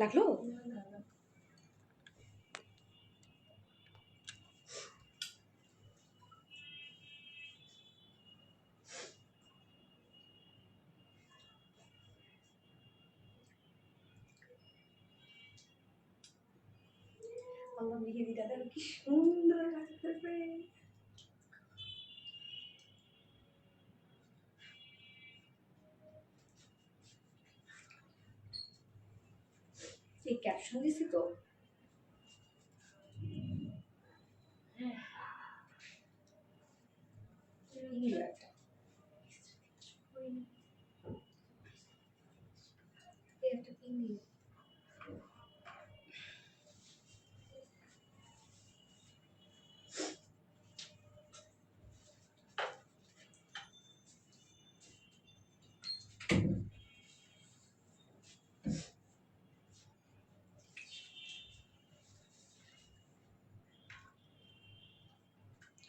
লাগলো? আল্লাহ মেহেদিটা দেখো কি সুন্দর লাগতেছে। এই ক্যাপশন দিছি তো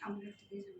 আমরা কি করি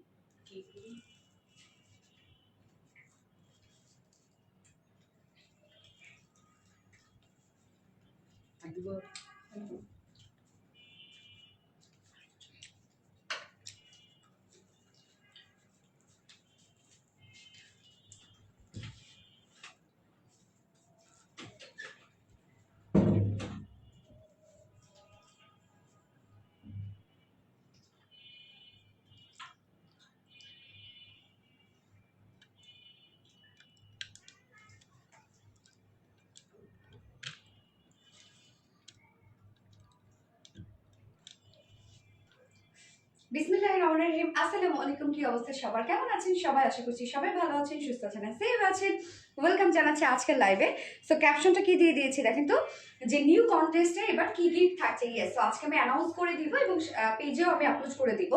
বিসমিল্লাহিররহমানিররহিম। আসসালামু আলাইকুম। কি অবস্থা সবার, কেমন আছেন সবাই? আশা করছি সবাই ভালো আছেন, সুস্থ আছেন, সেফ আছেন। ওয়েলকাম জানাচ্ছি আজকের লাইভে। সো ক্যাপশনটা কি দিয়ে দিয়েছি দেখেন তো, যে নিউ কন্টেস্টে এবার কি গিফট থাকছে। ইয়েস, সো আজকে আমি অ্যানাউন্স করে দিব এবং পেজেও আমি আপলোড করে দিব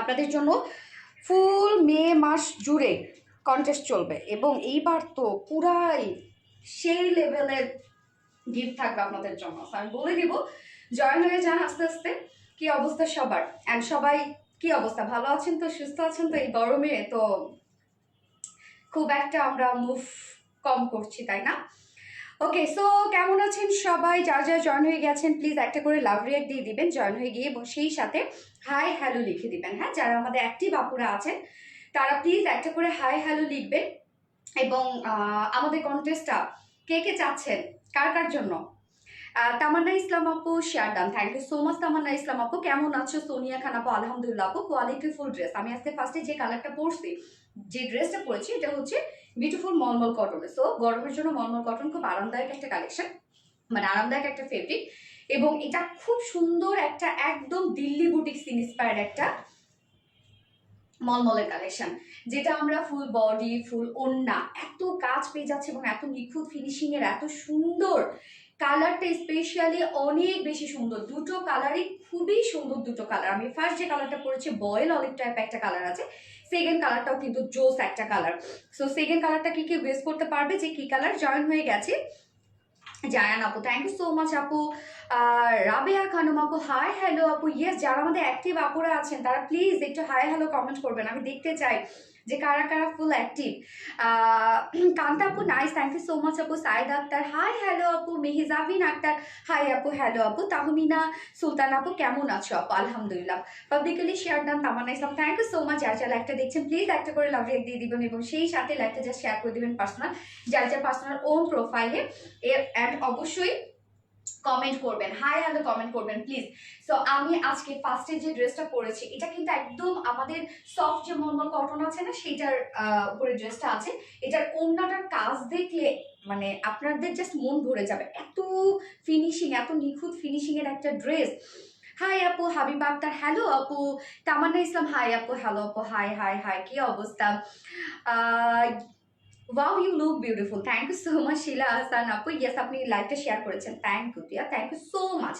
আপনাদের জন্য। ফুল মে মাস জুড়ে কন্টেস্ট চলবে এবং এইবার তো পুরাই সেই লেভেলের গিফট থাকবে আপনাদের জন্য। আমি বলে দিব, জয়েন হয়ে যান আস্তে আস্তে। কি অবস্থা সবার? অ্যান্ড সবাই কি অবস্থা, ভালো আছেন তো, সুস্থ আছেন তো? এই গরমে তো খুব একটা আমরা মুভ কম করছি, তাই না? ওকে, সো কেমন আছেন সবাই? যারা যারা জয়েন হয়ে গেছেন প্লিজ একটা করে লাভ রিয়াক্ট দিয়ে দিবেন জয়েন হয়ে গিয়ে, এবং সেই সাথে হাই হ্যালো লিখে দিবেন। হ্যাঁ, যারা আমাদের অ্যাক্টিভ আপুরা আছেন তারা প্লিজ একটা করে হাই হ্যালো লিখবেন। এবং আমাদের কন্টেস্টটা কে কে চাচ্ছেন, কার কার জন্য? তামান্না ইসলাম আপু share done, thank you so much Tamanna Islam আপু। কেমন আছো সোনিয়া খান আপু? আলহামদুলিল্লাহ আপু, কোয়ালিটি ফুল ড্রেস। আমি আজকে ফার্স্টে যে কালারটা পরছি, যে ড্রেসটা পরেছি, এটা হচ্ছে বিউটিফুল মলমল কটন। সো গরমের জন্য মলমল কটন খুব আরামদায়ক একটা কালেকশন, মানে আরামদায়ক একটা ফেব্রিক। এবং এটা খুব সুন্দর একটা একদম দিল্লি বুটিক্স ইন্সপায়ার্ড একটা মলমলের কালেকশন, যেটা আমরা ফুল বডি ফুল ওড়না এত কাজ পেয়ে যাচ্ছে এবং এত নিখুঁত ফিনিশিং এর, এত সুন্দর কালারটা স্পেশালি অনেক বেশি সুন্দর। দুটো কালারই খুবই সুন্দর, দুটো কালার। আমি ফার্স্ট যে কালারটা পরেছি বয়েল অলিভ টাইপ একটা কালার আছে, সেকেন্ড কালারটাও কিন্তু জোস একটা কালার। সো সেকেন্ড কালারটা কি গেস করতে পারবে যে কি কালার? জয়েন হয়ে গেছে জায়ান আপু, থ্যাংক ইউ সো মাচ আপু। রাবেয়া খানম আপু, হাই হ্যালো আপু। ইয়েস, যারা আমাদের অ্যাক্টিভ আপুরা আছেন তারা প্লিজ একটু হাই হ্যালো কমেন্ট করবেন, আমি দেখতে চাই যে কারা কারা ফুল অ্যাক্টিভ। কান্তা আপু, nice, thank you so much আপু। সাইদ আক্তার, হাই হ্যালো আপু। মেহিজাবিন আক্তার, হাই আপু, হ্যালো আপু। তাহমিনা সুলতান আপু, কেমন আছো আপু? আলহামদুলিল্লাহ। Publicly share done, Tamanna Islam, thank you so much. যারা যারা লাইভটা দেখছেন প্লিজ একটা করে লাভ রেক দিয়ে দিবেন এবং সেই সাথে লাইভটা যা শেয়ার করে দিবেন পার্সোনাল, যার যার পার্সোনাল ওন প্রোফাইলে। অ্যান্ড অবশ্যই কমেন্ট করবেন, হাই হ্যালো কমেন্ট করবেন প্লিজ। সো আমি আজকে ফার্স্টে যে ড্রেসটা পরেছি, এটা কিন্তু একদম আমাদের সফট যে মলমল কটন আছে না, সেইটার উপরে ড্রেসটা আছে। এটার ওড়নাটার কাজ দেখলে মানে আপনাদের জাস্ট মন ভরে যাবে, এত ফিনিশিং, এত নিখুঁত ফিনিশিং এর একটা ড্রেস। হাই আপু হাবিবা আক্তার, হ্যালো আপু। তামান্না ইসলাম, হাই আপু, হ্যালো আপু, হাই হাই হাই, কি অবস্থা? Wow, you look beautiful, thank you so much Shila Ahsan আপু। ইয়েস, আপনি লাইভটা শেয়ার করেছেন, thank you Tia, thank you so much.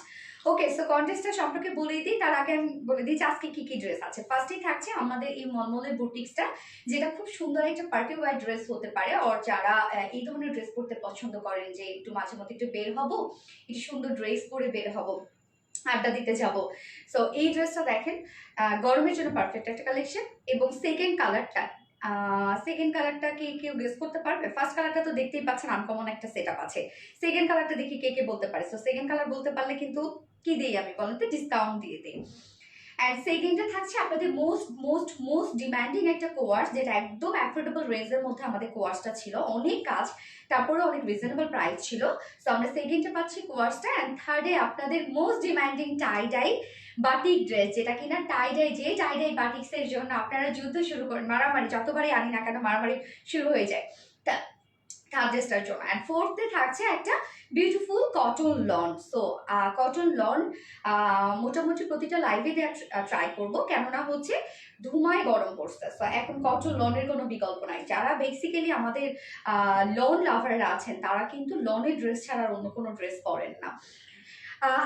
Okay, so কন্টেস্টটা সম্পর্কে বলে দিই, তার আগে আমি বলে দিই আজকে কি কি ড্রেস আছে। ফার্স্টেই থাকছে আমাদের এই মলমলের বুটিক্সটা, যেটা খুব সুন্দর একটা পার্টি ওয়্যার ড্রেস হতে পারে। আর যারা এই ধরনের ড্রেস পরতে পছন্দ করেন, যে একটু মাঝে মধ্যে একটু বের হবো, একটু সুন্দর ড্রেস পরে বের হবো, আড্ডা দিতে যাব, সো এই ড্রেসটা দেখেন, গরমের জন্য পারফেক্ট একটা কালেকশন। এবং সেকেন্ড কালারটা সেকেন্ড কালারটা কি কেউ গেস করতে পারবে? ফার্স্ট কালারটা তো দেখতেই পাচ্ছেন আনকমন একটা সেটআপ আছে। সেকেন্ড কালারটা দেখি কে কে বলতে পারে। সো সেকেন্ড কালার বলতে পারলে কিন্তু কি দেই আমি বলেন তো, ডিসকাউন্ট দিয়ে দিই। অ্যান্ড সেকেন্ডে থাকছে আপনাদের মোস্ট মোস্ট মোস্ট ডিমান্ডিং একটা কোয়ার্স, যেটা একদম অ্যাফোর্ডেবল রেঞ্জের মধ্যে আমাদের কোয়ার্সটা ছিল, অনেক কাজ তারপরে অনেক রিজনেবল প্রাইস ছিল। সো আমরা সেকেন্ডে পাচ্ছি কোয়ার্সটা। অ্যান্ড থার্ডে আপনাদের মোস্ট ডিমান্ডিং টাই ডাই বাটিক ড্রেস, যেটা কিনা টাই ডাই, যে টাই ডাই বাটিক্সের জন্য আপনারা যুদ্ধ শুরু করেন, মারামারি যতবারই আনি না কেন মারামারি শুরু হয়ে যায় থার্ড ড্রেসটার জন্য। অ্যান্ড ফোর্থে থাকছে একটা beautiful cotton lawn. So cotton loan মোটামুটি প্রতিটা লাইভে ট্রাই করবো, কেননা হচ্ছে ধুমায় গরম পড়ছে। সো এখন কটন লনের কোনো বিকল্প নাই। যারা বেসিক্যালি আমাদের লন লাভাররা আছেন তারা কিন্তু লনের ড্রেস ছাড়া অন্য কোনো ড্রেস পরেন না।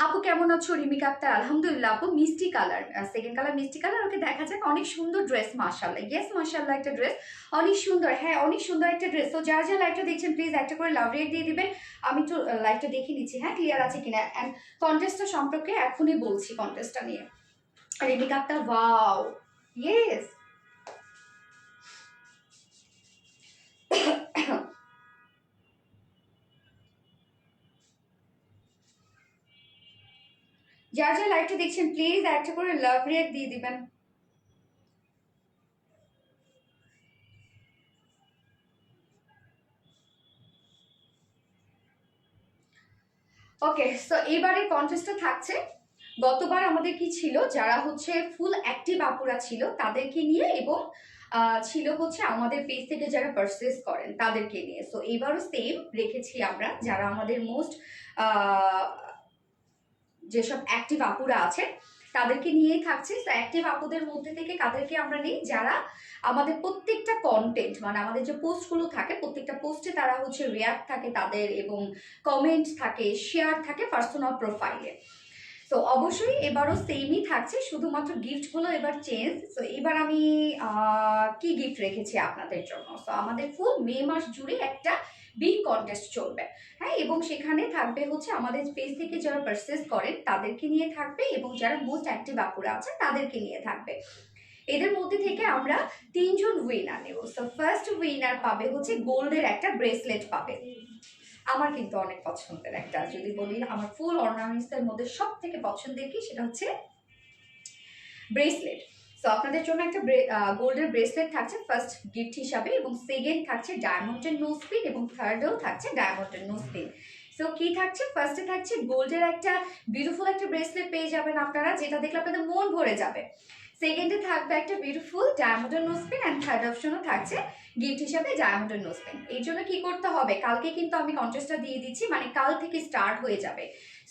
আপু কেমন আছো? রিমিকা আক্তার, আলহামদুলিল্লাহ আপু। মিষ্টি কালার, সেকেন্ড কালার মিষ্টি কালার। ওকে দেখা যাক, অনেক সুন্দর ড্রেস, মাশাআল্লাহ। ইয়েস মাশাআল্লাহ, একটা ড্রেস অনেক সুন্দর। হ্যাঁ অনেক সুন্দর একটা ড্রেস। তো যারা যারা লাইভটা দেখছেন প্লিজ একটা করে লাভ রেট দিয়ে দিবেন। আমি একটু লাইভটা দেখে নিচ্ছি, হ্যাঁ ক্লিয়ার আছে কিনা। অ্যান্ড কন্টেস্টটা সম্পর্কে এখনই বলছি, কন্টেস্টটা নিয়ে। Rimika Akter, wow yes. যারা যারা লাইভটা দেখছেন প্লিজ একটা করে লাভ রেট দিয়ে দিবেন। ওকে, সো এবারে কন্টেস্টটা থাকছে, গতবার আমাদের কি ছিল, যারা হচ্ছে ফুল অ্যাক্টিভ আপুরা ছিল তাদেরকে নিয়ে, এবং ছিল হচ্ছে আমাদের পেজ থেকে যারা পারচেস করেন তাদেরকে নিয়ে। সো এবারও সেম রেখেছি আমরা, যারা আমাদের মোস্ট যেসব অ্যাক্টিভ আপুরা আছে তাদেরকে নিয়েই থাকছে। তো অ্যাক্টিভ আপুদের মধ্যে থেকে কাদেরকে আমরা নিই, যারা আমাদের প্রত্যেকটা কন্টেন্ট, মানে আমাদের যে পোস্টগুলো থাকে প্রত্যেকটা পোস্টে তারা হচ্ছে রিয়াক্ট থাকে তাদের, এবং কমেন্ট থাকে, শেয়ার থাকে পার্সোনাল প্রোফাইলে। তো অবশ্যই এবারও সেমই থাকছে, শুধুমাত্র গিফটগুলো এবার চেঞ্জ। তো এবার আমি কি গিফট রেখেছি আপনাদের জন্য। তো আমাদের ফুল মে মাস জুড়ে একটা বিগ কন্টেস্ট চলবে, হ্যাঁ, এবং সেখানে থাকবে হচ্ছে আমাদের পেজ থেকে যারা পারচেস করেন তাদেরকে নিয়ে থাকবে, এবং যারা মোস্ট অ্যাক্টিভ আপুরা আছে তাদেরকে নিয়ে থাকবে। এদের মধ্যে থেকে আমরা 3 জন উইনার নেব। সো ফার্স্ট উইনার পাবে হচ্ছে গোল্ডের একটা ব্রেসলেট পাবে। আমার কিন্তু অনেক পছন্দের একটা, যদি বলি আমার ফুল অর্নামেন্টসের মধ্যে সব থেকে পছন্দের কি, সেটা হচ্ছে ব্রেসলেট। সো আপনাদের জন্য একটা গোল্ডের ব্রেসলেট থাকছে ফার্স্ট গিফট হিসাবে, এবং সেকেন্ড থাকছে ডায়মন্ডের নোজ পিন, এবং থার্ডেও থাকছে ডায়মন্ডের নোজ পিন। সো কি থাকছে, ফার্স্টে থাকছে গোল্ডের একটা বিউটিফুল একটা ব্রেসলেট পেয়ে যাবেন আপনারা, যেটা দেখলে আপনাদের মন ভরে যাবে। সেকেন্ডে থাকবে একটা বিউটিফুল ডায়মন্ডের নোজ পিন, অ্যান্ড থার্ড অপশনও থাকছে গিফট হিসাবে ডায়মন্ডের নোজ পিন। এই জন্য কি করতে হবে, কালকে কিন্তু আমি কন্টেস্টটা দিয়ে দিচ্ছি, মানে কাল থেকে স্টার্ট হয়ে যাবে।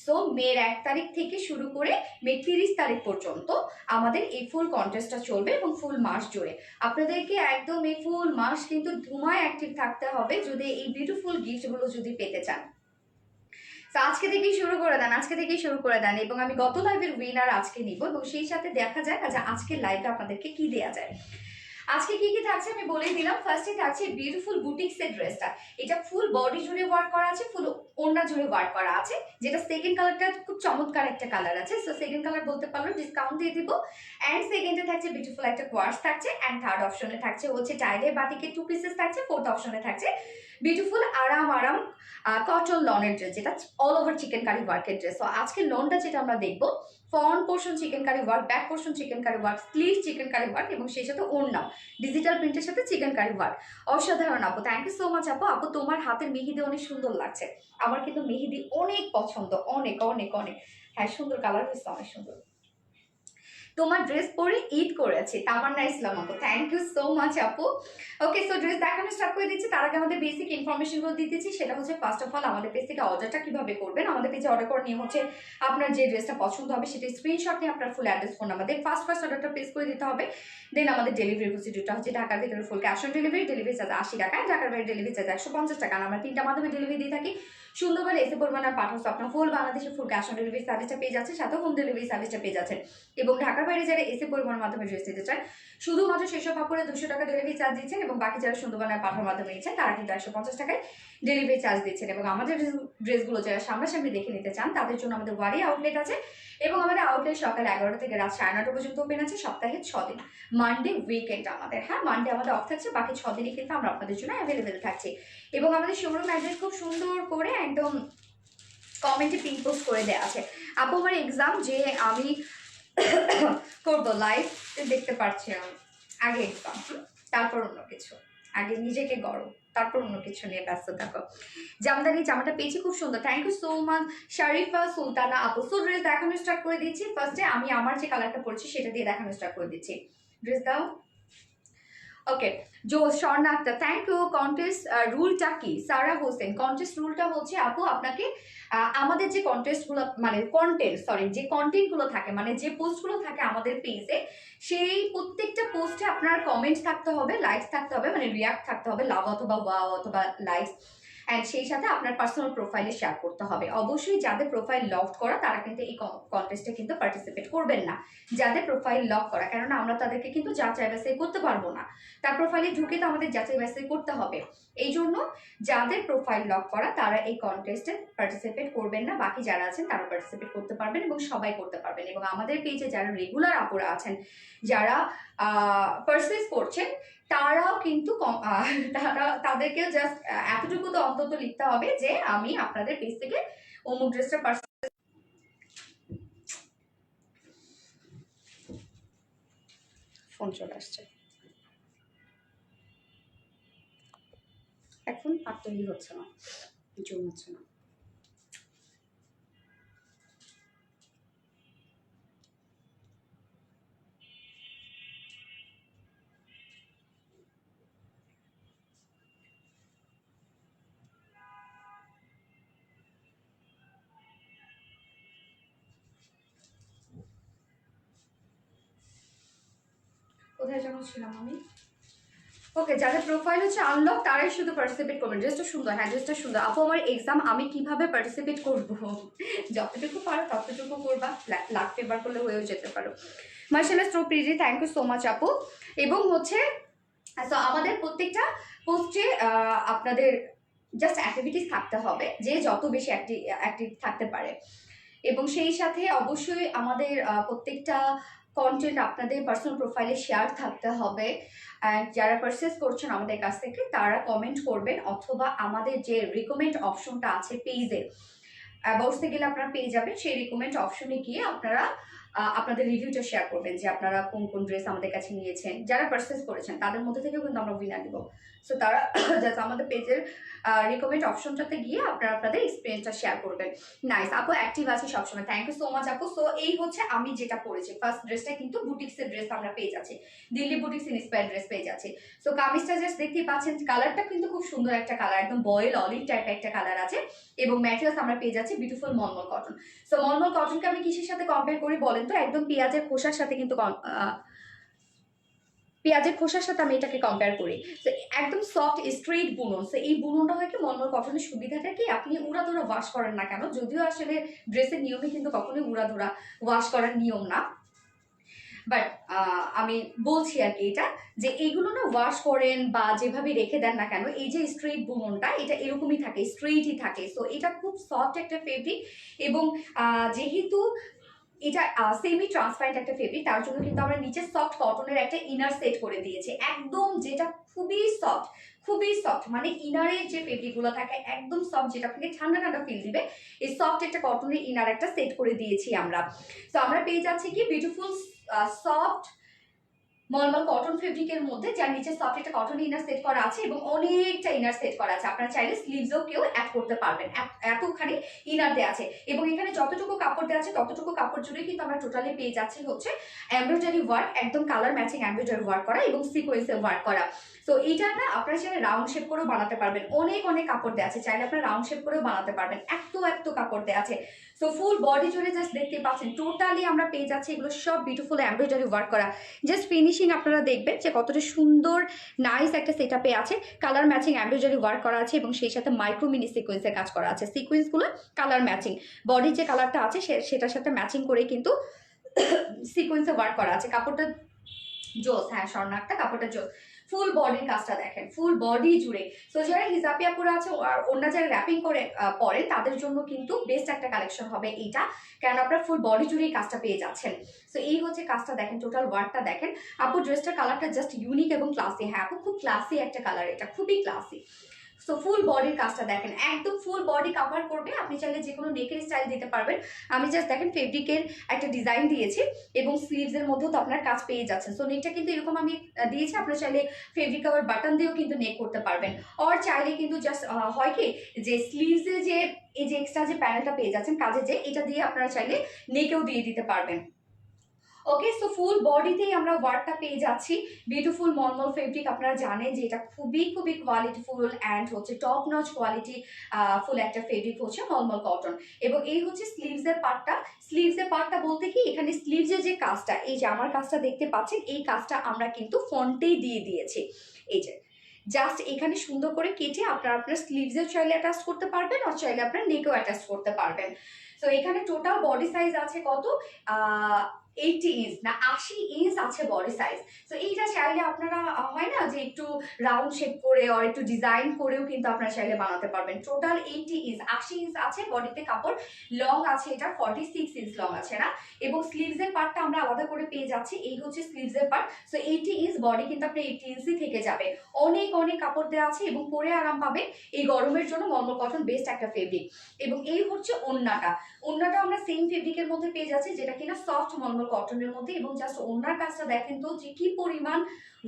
সো মের 1 তারিখ থেকে শুরু করে মে 30 তারিখ পর্যন্ত আমাদের এই ফুল কন্টেস্টটা চলবে, এবং ফুল মাস জুড়ে আপনাদেরকে একদম এই ফুল মাস কিন্তু ধুমায় অ্যাক্টিভ থাকতে হবে যদি এই বিউটিফুল গিফটগুলো যদি পেতে চান। তো আজকে থেকেই শুরু করে দেন, আজকে থেকেই শুরু করে দেন, এবং আমি গত লাইভের উইনার আজকে নিব, এবং সেই সাথে দেখা যায় যে আজকের লাইভে আপনাদেরকে কি দেয়া যায়। আজকে কি কি থাকছে আমি বলেই দিলাম। ফার্স্টে থাকছে বিউটিফুল বুটিক্সের ড্রেসটা, এটা ফুল বডি জুড়ে ওয়ার্ক করা আছে, ফুল ওড়না জুড়ে ওয়ার্ক করা আছে, যেটা সেকেন্ড কালারটা খুব চমৎকার একটা কালার আছে। সো সেকেন্ড কালার বলতে পারলো ডিসকাউন্ট দিয়ে দিব। অ্যান্ড সেকেন্ডে থাকছে বিউটিফুল একটা কোয়ার্স থাকছে, অ্যান্ড থার্ড অপশনে থাকছে হচ্ছে টাইলে বাটিকে 2 পিসেস থাকছে, ফোর্থ অপশনে থাকছে বিউটিফুল আরাম আরাম কটন লনের ড্রেস, যেটা অল ওভার চিকেন কারি ওয়ার্কের ড্রেস। তো আজকে লনটা যেটা আমরা দেখবো, front portion chikankari work, back portion chikankari work, sleeve chikankari work, এবং সেই সাথে ওড়নাও ডিজিটাল প্রিন্টের সাথে চিকেন কারি ওয়ার্ক। অসাধারণ আপু, থ্যাংক ইউ সো মাচ আপু। আপু তোমার হাতের মেহেদি অনেক সুন্দর লাগছে, আমার কিন্তু মেহেদি অনেক পছন্দ, অনেক অনেক অনেক। হ্যাঁ সুন্দর কালার হয়েছে, অনেক সুন্দর। তোমার ড্রেস পরে ঈদ করেছি, তামান্না ইসলাম আপু, থ্যাংক ইউ সো মাচ আপু। ওকে, সো ড্রেস দেখানো স্টার্ট করে দিচ্ছি। তার আগে আমাদের বেসিক ইনফরমেশনগুলো দিয়ে দিচ্ছি, সেটা হচ্ছে ফার্স্ট অফ অল আমাদের পেজ থেকে অর্ডারটা কিভাবে করবেন। আমাদের পেজে অর্ডার করার নিয়ম হচ্ছে আপনার যে ড্রেসটা পছন্দ হবে সেটা স্ক্রিনশট নিয়ে আপনার ফুল অ্যাড্রেস ফোন নাম্বার দিয়ে ফার্স্ট অর্ডারটা প্লেস করে দিতে হবে। দেন আমাদের ডেলিভারি প্রসিডিউরটা হচ্ছে ঢাকার ভিতরে full cash on delivery, delivery charge 80 টাকা, ঢাকার বাইরে ডেলিভারি চার্জ 150 টাকা। আমরা 3টা মাধ্যমে ডেলিভারি দিয়ে থাকি। সুন্দরবন এসে পরিমাণ আর পাঠাচ্ছ আপনার ফুল বাংলাদেশে ফুল ক্যাশ অন ডেলিভারি সার্ভিসটা পেয়ে যাচ্ছে, সাথে হোম ডেলিভারি সার্ভিসটা পেয়ে যাচ্ছেন, এবং ঢাকার বাইরে যারা এসে পরিবহনের মাধ্যমে ড্রেস নিতে চান শুধুমাত্র সেসব কাপড়ে 200 টাকা ডেলিভারি চার্জ দিচ্ছেন, এবং বাকি যারা সুন্দরবনের পাঠানোর মাধ্যমে নিচ্ছেন তারা কিন্তু 150 টাকায় ডেলিভারি চার্জ দিচ্ছেন। এবং আমাদের ড্রেসগুলো যারা সামনাসামনি দেখে নিতে চান তাদের জন্য আমাদের ওয়ারি আউটলেট আছে, এবং আমাদের আউটলেট সকাল 11টা থেকে রাত 9:30 পর্যন্ত ওপেন আছে, সপ্তাহে 6 দিন। মানডে উইকেন্ড আমাদের, হ্যাঁ মানডে আমাদের অফ থাকছে, বাকি 6 দিনই কিন্তু আমরা আপনাদের জন্য অ্যাভেলেবেল থাকছি। এবং আমাদের শোরুম অ্যাড্রেস খুব সুন্দর করে একদম কমেন্টে পিন পোস্ট করে দেওয়া আছে। আপু আমার এক্সাম যে আমি করবো লাইভ দেখতে পাচ্ছি আমি, আগে এক্সাম তারপর অন্য কিছু, আগে নিজেকে গড়ো তারপর অন্য কিছু নিয়ে ব্যস্ত থাকো। জামদানি জামাটা পেয়েছি খুব সুন্দর, thank you so much Sharifa Sultana আপু। সো ড্রেস দেখানো স্টার্ট করে দিচ্ছি। ফার্স্টে আমি আমার যে কালারটা পরছি সেটা দিয়ে দেখানো স্টার্ট করে দিচ্ছি। ড্রেস দাও। ওকে, জো Swarna Akter, thank you. Contest রুলটা কি? সারা হোসেন, কন্টেস্ট রুলটা হচ্ছে আপু আপনাকে আমাদের যে কন্টেস্টগুলো মানে যে কন্টেন্টগুলো থাকে মানে যে পোস্টগুলো থাকে আমাদের পেজে, সেই প্রত্যেকটা পোস্টে আপনার কমেন্ট থাকতে হবে, লাইকস থাকতে হবে, মানে রিয়াক্ট থাকতে হবে, লাভ অথবা ওয়াও অথবা লাইকস, অ্যান্ড সেই সাথে আপনার পার্সোনাল প্রোফাইলে শেয়ার করতে হবে। অবশ্যই যাদের প্রোফাইল লক করা তারা কিন্তু এই কন্টেস্টে কিন্তু পার্টিসিপেট করবেন না, যাদের প্রোফাইল লক করা, কেননা আমরা তাদেরকে কিন্তু যাচাই বাছাই করতে পারবো না, তার প্রোফাইলে ঢুকে তো আমাদের যাচাই বাছাই করতে হবে। এই জন্য যাদের প্রোফাইল লক করা তারা এই কন্টেস্টে পার্টিসিপেট করবেন না, বাকি যারা আছেন তারা পার্টিসিপেট করতে পারবেন এবং সবাই করতে পারবেন। এবং আমাদের পেজে যারা রেগুলার আপুরা আছেন, যারা পারচেজ করছেন, তারাও কিন্তু তাদেরকেও জাস্ট এতটুকু তো অন্তত লিখতে হবে যে আমি আপনাদের পেজ থেকে অমুক ড্রেসটা ফোন চলে আসছে এখন, আর তৈরি হচ্ছে না, জুম হচ্ছে না। কোথায় যেন ছিলাম আমি? ওকে, যাদের প্রোফাইল হচ্ছে আনলক তারাই শুধু পার্টিসিপেট করবেন। ড্রেসটা সুন্দর, হ্যাঁ ড্রেসটা সুন্দর। আপু আমার এক্সাম, আমি কিভাবে পার্টিসিপেট করবো? যতটুকু পারো ততটুকু করবা, লাখ ফেভার করলে হয়েও যেতে পারো। মার্শাল্লাহ so pretty, thank you so much আপু। এবং হচ্ছে তো আমাদের প্রত্যেকটা পোস্টে আপনাদের জাস্ট অ্যাক্টিভিটিস থাকতে হবে, যে যত বেশি অ্যাক্টিভ থাকতে পারে। এবং সেই সাথে অবশ্যই আমাদের প্রত্যেকটা কন্টেন্ট আপনাদের পার্সোনাল প্রোফাইলে শেয়ার থাকতে হবে। অ্যান্ড যারা পারচেস করছেন আমাদের কাছ থেকে তারা কমেন্ট করবেন, অথবা আমাদের যে রিকমেন্ড অপশনটা আছে পেজে, অ্যাবাউটসে গেলে আপনারা পেয়ে যাবেন, সেই রিকমেন্ড অপশনে গিয়ে আপনারা আপনাদের রিভিউটা শেয়ার করবেন যে আপনারা কোন কোন ড্রেস আমাদের কাছে নিয়েছেন, যারা পারচেস করেছেন তাদের মধ্যে থেকেও কিন্তু আমরা উইনার দিব। সো তারা জাস্ট আমাদের পেজের রিকমেন্ড অপশনটাতে গিয়ে আপনারা আপনাদের এক্সপিরিয়েন্সটা শেয়ার করবেন। নাইস আপু, অ্যাক্টিভ আছে সবসময়, থ্যাংক ইউ সো মাচ আপু। সো এই হচ্ছে আমি যেটা পরেছি, ফার্স্ট ড্রেসটা কিন্তু বুটিক্সের ড্রেস আমরা পেয়ে যাচ্ছি, দিল্লি বুটিক্স ইন্সপায়ার ড্রেস পেয়ে যাচ্ছি। সো কামিজটা জাস্ট দেখতেই পাচ্ছেন, কালারটা কিন্তু খুব সুন্দর একটা কালার, একদম বয়েল অলিভ টাইপের একটা কালার আছে। এবং ম্যাটেরিয়ালস আমরা পেয়ে যাচ্ছি বিউটিফুল মলমল কটন। সো মলমল কটনকে আমি কিসের সাথে কম্পেয়ার করি বলেন তো? একদম পেঁয়াজের খোসার সাথে কিন্তু পেঁয়াজের খোসার সাথে আমি এটাকে কম্পেয়ার করি। তো একদম সফট স্ট্রেট বুনন। তো এই বুননটা হয় কি, মলমল কটনের সুবিধাটা কি, আপনি উড়াধুরা ওয়াশ করেন না কেন, যদিও আসলে ড্রেসের নিয়মে কিন্তু কখনোই উড়াধুরা ওয়াশ করার নিয়ম না, বাট আমি বলছি আর কি এটা, যে এইগুলো না ওয়াশ করেন বা যেভাবে রেখে দেন না কেন, এই যে স্ট্রেট বুননটা এটা এরকমই থাকে, স্ট্রেটই থাকে। সো এটা খুব সফট একটা ফেব্রিক, এবং যেহেতু এটা সেমি ট্রান্সপারেন্ট একটা ফেব্রিক, তার জন্য কিন্তু আমরা নিচে সফট কটনের একটা ইনার সেট করে দিয়েছি, একদম যেটা খুবই সফট, খুবই সফট, মানে ইনারের যে ফেব্রিকগুলো থাকে একদম সফট, যেটা আপনাকে ঠান্ডা ঠান্ডা ফিল দিবে, এই সফট একটা কটনের ইনার একটা সেট করে দিয়েছি আমরা। তো আমরা পেয়ে যাচ্ছি কি বিউটিফুল সফট মলমল কটন ফেব্রিকের মধ্যে, যার নিচে সফট একটা কটন ইনার সেট করা আছে এবং অনেকটা ইনার সেট করা আছে। আপনারা চাইলে স্লিভসও কেউ অ্যাড করতে পারবেন, এতখানি ইনার দেওয়া আছে। এবং এখানে যতটুকু কাপড় দেওয়া আছে ততটুকু কাপড় জুড়ে কিন্তু আমরা টোটালি পেয়ে যাচ্ছি হচ্ছে এমব্রয়ডারি ওয়ার্ক, একদম কালার ম্যাচিং এমব্রয়ডারি ওয়ার্ক করা এবং সিকোয়েন্সের ওয়ার্ক করা। তো এইটা না আপনারা চাইলে রাউন্ড শেপ করেও বানাতে পারবেন, অনেক অনেক কাপড় দেওয়া আছে, চাইলে আপনারা রাউন্ড শেপ করেও বানাতে পারবেন, এত কাপড় দেওয়া আছে। সো ফুল বডি জুড়ে জাস্ট দেখতে পাচ্ছেন টোটালি আমরা পেয়ে যাচ্ছি এগুলো সব বিউটিফুল এমব্রয়ডারি ওয়ার্ক করা। জাস্ট ফিনিশিং আপনারা দেখবেন যে কতটা সুন্দর নাইস একটা সেটআপে আছে, কালার ম্যাচিং এমব্রয়ডারি ওয়ার্ক করা আছে এবং সেই সাথে মাইক্রো মিনি সিকোয়েন্সের কাজ করা আছে, সিকোয়েন্সগুলো কালার ম্যাচিং, বডির যে কালারটা আছে সেটার সাথে ম্যাচিং করে কিন্তু সিকোয়েন্সে ওয়ার্ক করা আছে, কাপড়টা জোস, হ্যাঁ স্বর্ণাকটা কাপড়টা জোস। ফুল বডির কাজটা দেখেন, ফুল বডি জুড়ে। সো যারা হিজাবি আপুরা আছে আর অন্য যারা র্যাপিং করে পরে তাদের জন্য কিন্তু বেস্ট একটা কালেকশন হবে এইটা, কারণ আপনারা ফুল বডি জুড়ে এই কাজটা পেয়ে যাচ্ছেন। সো এই হচ্ছে কাজটা দেখেন, টোটাল ওয়ার্কটা দেখেন। আপু ড্রেসটার কালারটা জাস্ট ইউনিক এবং ক্লাসি। হ্যাঁ আপু খুব ক্লাসি একটা কালার, এটা খুবই ক্লাসি। সো ফুল বডির কাজটা দেখেন, একদম ফুল বডি কাভার করবে। আপনি চাইলে যে কোনো নেকের স্টাইল দিতে পারবেন। আমি জাস্ট দেখেন ফেব্রিকের একটা ডিজাইন দিয়েছি এবং স্লিভসের মধ্যেও তো আপনার কাজ পেয়ে যাচ্ছেন। সো নেকটা কিন্তু এরকম আমি দিয়েছি, আপনারা চাইলে ফেব্রিক কাভার বাটন দিয়েও কিন্তু নেক করতে পারবেন। আর চাইলে কিন্তু জাস্ট হয় কি যে স্লিভসে যে এই যে এক্সট্রা যে প্যানেলটা পেয়ে যাচ্ছেন কাজে, যে এটা দিয়ে আপনারা চাইলে নেকেও দিয়ে দিতে পারবেন। ওকে, সো ফুল বডিতেই আমরা ওয়ার্কটা পেয়ে যাচ্ছি। বিউটিফুল মলমল ফেব্রিক, আপনারা জানেন যে এটা খুবই খুবই কোয়ালিটিফুল অ্যান্ড হচ্ছে টপ নচ কোয়ালিটি ফুল একটা ফেব্রিক হচ্ছে মলমল কটন। এবং এই হচ্ছে স্লিভসের পার্টটা। স্লিভসের পার্টটা বলতে কি, এখানে স্লিভসের যে কাজটা, এই যে আমার কাজটা দেখতে পাচ্ছেন, এই কাজটা আমরা কিন্তু ফ্রন্টেই দিয়ে দিয়েছি। এই যে জাস্ট এখানে সুন্দর করে কেটে আপনার স্লিভসেও চাইলে অ্যাটাচ করতে পারবেন, আর চাইলে আপনার নেকেও অ্যাটাচ করতে পারবেন। তো এখানে টোটাল বডি সাইজ আছে কত, 80 ইঞ্চ না 80 ইঞ্চ আছে বডি সাইজ। তো এইটা চাইলে আপনারা হয় না যে একটু রাউন্ড শেপ করে আর একটু ডিজাইন করেও কিন্তু আপনারা চাইলে বানাতে পারবেন। টোটাল 80 ইঞ্চ, 80 ইঞ্চ আছে বডিতে কাপড়। লং আছে এটা 46 ইঞ্চ লং আছে না। এবং স্লিভসের পার্টটা আমরা আলাদা করে পেয়ে যাচ্ছি, এই হচ্ছে স্লিভসের পার্ট। সো 80 ইঞ্চ বডি কিন্তু আপনার 80 ইঞ্চই থেকে যাবে। অনেক অনেক কাপড় দেওয়া আছে এবং পরে আরাম পাবেন। এই গরমের জন্য মলমল কটন বেস্ট একটা ফেব্রিক। এবং এই হচ্ছে ওড়নাটা। ওড়নাটা আমরা সেম ফেব্রিকের মধ্যে পেয়ে যাচ্ছি, যেটা কিনা সফট মলমল কটনের মধ্যে। এবং জাস্ট ওড়নার কাজটা দেখেন তো যে কি পরিমাণ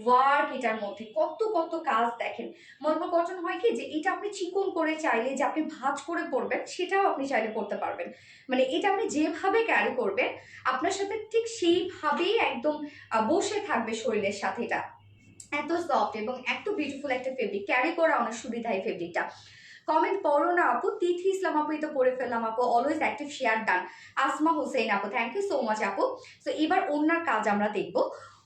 ওয়ার্ক এটার মধ্যে, কত কত কাজ দেখেন। মলমল কটন হয় কি যে এটা আপনি চিকন করে চাইলে যে আপনি ভাঁজ করে পরবেন, সেটাও আপনি চাইলে করতে পারবেন। মানে এটা আপনি যেভাবে ক্যারি করবেন আপনার সাথে ঠিক সেইভাবেই একদম বসে থাকবে শরীরের সাথে। এটা এত সফট এবং এত বিউটিফুল একটা ফেব্রিক, ক্যারি করা অনেক সুবিধা এই ফেব্রিকটা। কমেন্ট পড়ো না আপু, তিথি ইসলাম আপু তো পড়ে ফেললাম আপু, always active share done. Asma Hossain আপু থ্যাংক ইউ সো মাচ আপু। সো এবার ওড়নার কাজ আমরা দেখবো।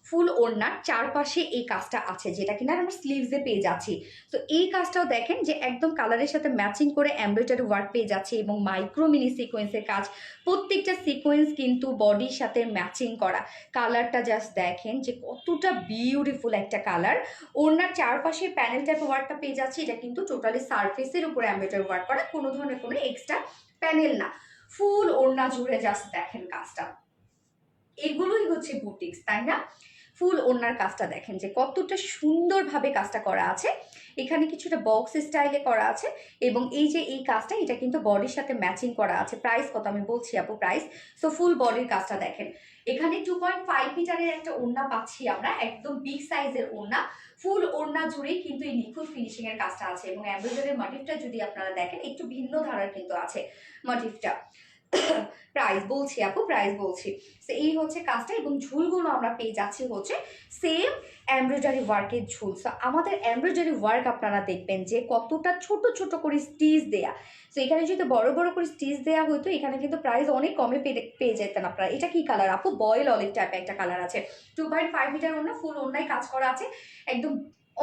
ফুল ওড়নার চারপাশে এই কাজটা আছে, যেটা কিনা আমরা স্লিভসে পেয়ে যাচ্ছি। তো এই কাজটাও দেখেন যে একদম কালারের সাথে ম্যাচিং করে এমব্রয়ডারি ওয়ার্ক পেয়ে যাচ্ছে এবং মাইক্রো মিনি সিকোয়েন্সের কাজ। প্রত্যেকটা সিকোয়েন্স কিন্তু বডির সাথে ম্যাচিং করা। কালারটা জাস্ট দেখেন যে কতটা বিউটিফুল একটা কালার। ওড়নার চারপাশে প্যানেল টাইপ ওয়ার্কটা পেয়ে যাচ্ছে, এটা কিন্তু টোটালি সারফেসের উপরে এমব্রয়ডারি ওয়ার্ক করা, কোনো ধরনের কোনো এক্সট্রা প্যানেল না। ফুল ওড়না জুড়ে জাস্ট দেখেন কাজটা, এগুলোই হচ্ছে বুটিক্স, তাই না? ফুল ওড়নার কাজটা দেখেন যে কতটা সুন্দরভাবে কাজটা করা আছে। এখানে কিছুটা বক্স স্টাইলে করা আছে এবং এই যে এই কাজটা, এটা কিন্তু বডির সাথে ম্যাচিং করা আছে। প্রাইস কত আমি বলছি আপু, প্রাইস। সো ফুল বডির কাজটা দেখেন, এখানে 2.5 মিটারের একটা ওড়না পাচ্ছি আমরা, একদম বিগ সাইজের ওড়না। ফুল ওড়না জুড়েই কিন্তু এই নিখুঁত ফিনিশিং এর কাজটা আছে এবং এমব্রয়ডারির মোটিভটা যদি আপনারা দেখেন একটু ভিন্ন ধারার কিন্তু আছে মোটিভটা। প্রাইস বলছি আপু, প্রাইস বলছি। তো এই হচ্ছে কাজটা এবং ঝুলগুলো আমরা পেয়ে যাচ্ছি হচ্ছে সেম এমব্রয়ডারি ওয়ার্কের ঝুল। সো আমাদের এমব্রয়ডারি ওয়ার্ক আপনারা দেখবেন যে কতটা ছোট ছোট করে স্টিচ দেয়া। তো এখানে যদি বড় বড় করে স্টিচ দেওয়া হতো, এখানে কিন্তু প্রাইস অনেক কমে পেয়ে যেতেন আপনারা। এটা কি কালার আপু? বয়েল অলিভ টাইপের একটা কালার আছে। 2.5 মিটার ওড়না, ফুল ওড়নায় কাজ করা আছে, একদম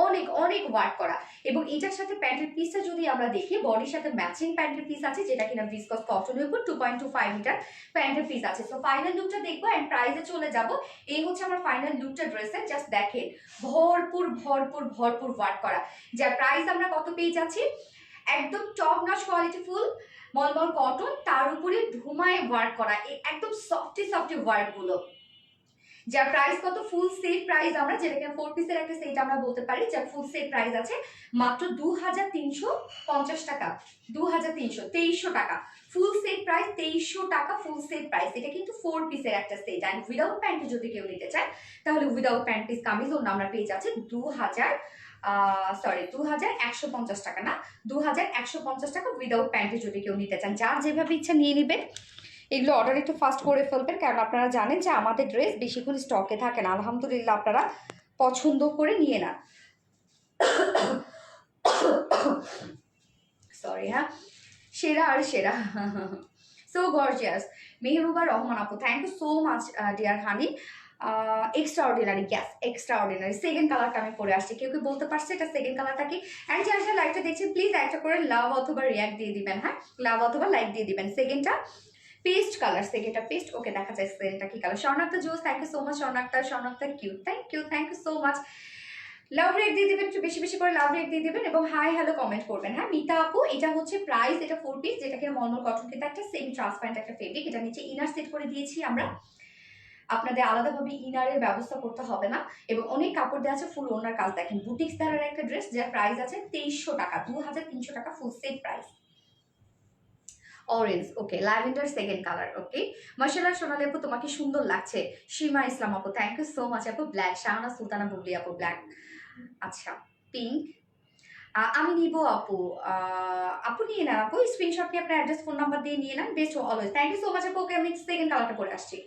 অনেক অনেক ওয়ার্ক করা। এবং এটার সাথে প্যান্টের পিসটা যদি আমরা দেখি, বডির সাথে ম্যাচিং প্যান্টের পিস আছে, যেটা কিনা ভিসকস কটনের উপর 2.25 মিটার প্যান্টের পিস আছে। সো ফাইনাল লুকটা দেখবো এন্ড প্রাইসে চলে যাব। এই হচ্ছে আমার ফাইনাল লুকটা ড্রেসের, জাস্ট দেখেন ভরপুর ভরপুর ভরপুর ওয়ার্ক করা। যার প্রাইস আমরা কত পেয়ে যাচ্ছি, একদম টপ নচ কোয়ালিটি ফুল মলমল কটন, তার উপরে ধুমায় ওয়ার্ক করা, একদম সফটি সফটি ওয়ার্ক গুলো। যার প্রাইস কত, ফুল সেট প্রাইস আমরা যেটাকে 4 পিসের একটা সেট আমরা বলতে পারি, যার ফুল সেট প্রাইস আছে মাত্র 2350 টাকা। 2300 টাকা ফুল সেট প্রাইস, 2300 টাকা ফুল সেট প্রাইস। এটা কিন্তু 4 পিসের একটা সেট। অ্যান্ড উইদাউট প্যান্ট যদি কেউ নিতে চায়, তাহলে উইদাউট প্যান্ট পিস কামিজ ওর আমরা পেয়ে যাচ্ছি 2150 টাকা, না 2150 টাকা উইদাউট প্যান্টে যদি কেউ নিতে চান। যার যেভাবে ইচ্ছা নিয়ে নেবেন। এগুলো অর্ডার একটু ফাস্ট করে ফেলবেন, কারণ আপনারা জানেন যে আমাদের ড্রেস বেশিক্ষণ স্টকে থাকে না। আলহামদুলিল্লাহ আপনারা পছন্দ করে নিয়ে না। সরি হ্যাঁ, সেরা আর সেরা। So gorgeous. মেহরুবা রহমান আপু thank you so much dear honey. Extraordinary, guys extraordinary second কালারটা আমি পরে আসছি। কেউ কেউ বলতে পারছে এটা সেকেন্ড কালারটা কি? অ্যান্ড যে আসলে লাইকটা দেখছি প্লিজ একটা করে লাভ অথবা রিয়াক্ট দিয়ে দিবেন। হ্যাঁ, লাভ অথবা লাইক দিয়ে দিবেন। সেকেন্ডটা পেস্ট কালার, সেকেন্ডটা পেস্ট। ওকে, দেখা যায় সেকেন্ডটা কি কালার। স্বর্ণাক্তা জোস, thank you so much Swarnakta. Swarnakta cute, thank you so much. Love react দিয়ে দেবেন, একটু বেশি বেশি করে লাভ রেক দিয়ে দেবেন এবং হাই হ্যালো কমেন্ট করবেন। হ্যাঁ মিতা আপু, এটা হচ্ছে প্রাইস, এটা 4 পিস, যেটাকে মলমল কটন, কিন্তু একটা সেম ট্রান্সপারেন্ট একটা ফেব্রিক। এটা নিচে ইনার সেট করে দিয়েছি আমরা, আপনাদের আলাদাভাবে ইনারের ব্যবস্থা করতে হবে না। এবং অনেক কাপড় দেওয়া আছে, ফুল ওনার কাজ দেখেন, বুটিক্স দ্বারার একটা ড্রেস যার প্রাইস আছে 2300 টাকা, 2300 টাকা ফুল সেট প্রাইস। অরেঞ্জ, ওকে, ল্যাভেন্ডার সেকেন্ড কালার। ওকে, মাশাআল্লাহ সোনালি আপু তোমাকে সুন্দর লাগছে। সীমা ইসলাম আপু, থ্যাংক ইউ সো মাচ আপু। ব্ল্যাক, শাহানা সুলতানা বুবলি আপু, ব্ল্যাক। আচ্ছা, পিঙ্ক আমি নিব আপু। আপু নিয়ে নেন আপু, স্ক্রিনশট নিয়ে আপনার অ্যাড্রেস ফোন নাম্বার দিয়ে নিয়ে নেন, best always. Thank you so much আপু। ওকে, আমি সেকেন্ড কালারটা পরে আসছি।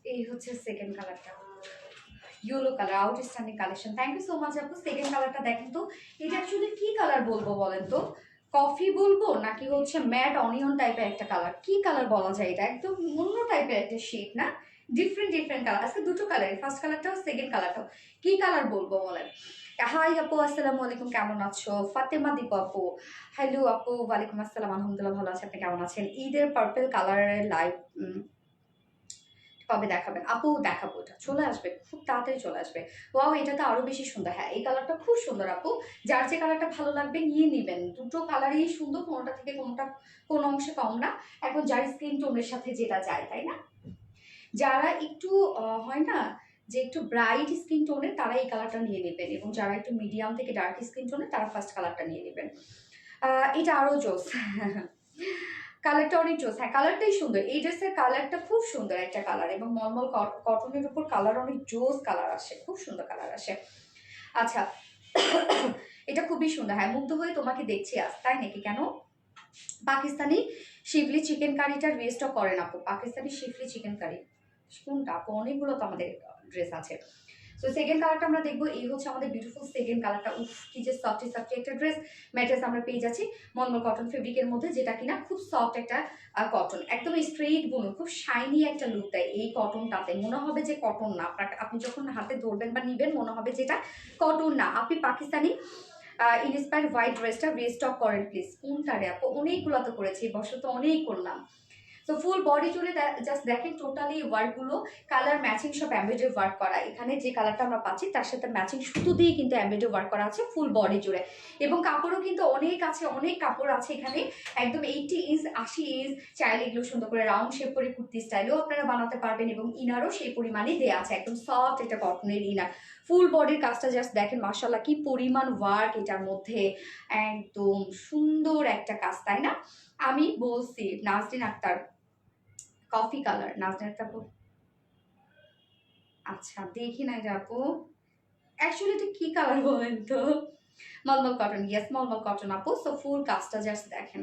এই হচ্ছে সেকেন্ড কালারটা, yellow colour, outstanding collection. Thank you so much আপু। সেকেন্ড কালারটা দেখেন তো, এটা অ্যাকচুয়ালি কি কালার বলবো বলেন তো? কফি বলবো নাকি হচ্ছে ম্যাট অনিয়ন টাইপের একটা কালার, কি কালার বলা যায়? এটা একদম অন্য টাইপের একটা শেড না, ডিফারেন্ট কালার। আজকে দুটো কালার, ফার্স্ট কালারটাও সেকেন্ড কালারটাও, কি কালার বলবো বলেন? হাই আপু, আসসালামু আলাইকুম, কেমন আছো? ফাতেমা দীপ আপু, হ্যালো আপু, ওয়ালাইকুম আসসালাম, আলহামদুলিল্লাহ ভালো আছে, আপনি কেমন আছেন? ঈদের পার্পল কালারের লাইভ কবে দেখাবেন আপু? দেখাবো, এটা চলে আসবে, খুব তাড়াতাড়ি চলে আসবে। ওয়াও, এটা তো আরো বেশি সুন্দর। হ্যাঁ, এই কালারটা খুব সুন্দর আপু, যার যে কালারটা ভালো লাগবে নিয়ে নিবেন। দুটো কালারই সুন্দর, কোনোটা থেকে কোনোটা কোনো অংশে কম না, এখন যার স্কিন টোনের সাথে যেটা যায়, তাই না? যারা একটু হয় না যে একটু ব্রাইট স্কিন টোনের, তারা এই কালারটা নিয়ে নেবেন, এবং যারা একটু মিডিয়াম থেকে ডার্ক স্কিন টোনের, তারা ফার্স্ট কালারটা নিয়ে নেবেন। এটা আরো জোস কালারটা অনেক জোস। হ্যাঁ, কালারটাই সুন্দর, এই ড্রেসের কালারটা খুব সুন্দর একটা কালার, এবং মলমল কটনের উপর কালার অনেক জোস কালার আসে, খুব সুন্দর কালার আসে। আচ্ছা, এটা খুবই সুন্দর। হ্যাঁ, মুগ্ধ হয়ে তোমাকে দেখছি আজ, তাই নাকি? কেন? পাকিস্তানি শিফলি চিকেন কারিটা রিস্টক করেন আপু, পাকিস্তানি শিফলি চিকেন কারি কোনটা আপু? অনেকগুলো তো আমাদের ড্রেস আছে। সো সেকেন্ড কালারটা আমরা দেখবো, এই হচ্ছে আমাদের বিউটিফুল সেকেন্ড কালারটা। উফ, কি যে সফটি একটা ড্রেস ম্যাটেরিয়ালস আমরা পেয়ে যাচ্ছি মলমল কটন ফেব্রিকের মধ্যে, যেটা কিনা খুব সফট একটা কটন, একদম স্ট্রেইট বুনো, খুব শাইনি একটা লুক দেয় এই কটনটাতে। মনে হবে যে কটন না, আপনি যখন হাতে ধরবেন বা নিবেন মনে হবে যেটা কটন না। আপনি পাকিস্তানি ইন্সপায়ার্ড হোয়াইট ড্রেসটা রিস্টক করেন প্লিজ। কোনটা রে আপু? অনেকগুলো তো করেছি, বছর তো অনেক করলাম। তো ফুল বডি জুড়ে জাস্ট দেখেন টোটালি ওয়ার্কগুলো কালার ম্যাচিং, সব এমব্রয়ডারি ওয়ার্ক করা। এখানে যে কালারটা আমরা পাচ্ছি তার সাথে ম্যাচিং সুতো দিয়ে কিন্তু এমব্রয়ডারি ওয়ার্ক করা আছে ফুল বডি জুড়ে, এবং কাপড়ও কিন্তু অনেক আছে, অনেক কাপড় আছে এখানে, একদম 80 ইঞ্চ 80 ইঞ্চ। চাইলে এগুলো সুন্দর করে রাউন্ড শেপ করে কুর্তি স্টাইলেও আপনারা বানাতে পারবেন, এবং ইনারও সেই পরিমাণে দেওয়া আছে, একদম সফট একটা কটনের ইনার। ফুল বডির কাজটা জাস্ট দেখেন, মাশাআল্লাহ কি পরিমাণ ওয়ার্ক এটার মধ্যে, একদম সুন্দর একটা কাজ, তাই না? আমি বলছি নাজরিন আক্তার, কফি কালার, নাজরিন আক্তার। আচ্ছা, দেখি না এটা আপু, অ্যাকচুয়ালি এটা কি কালার বলেন তো? মলমল কটন, ইয়েস মলমল কটন আপু। সো ফুল কাজটা জাস্ট দেখেন,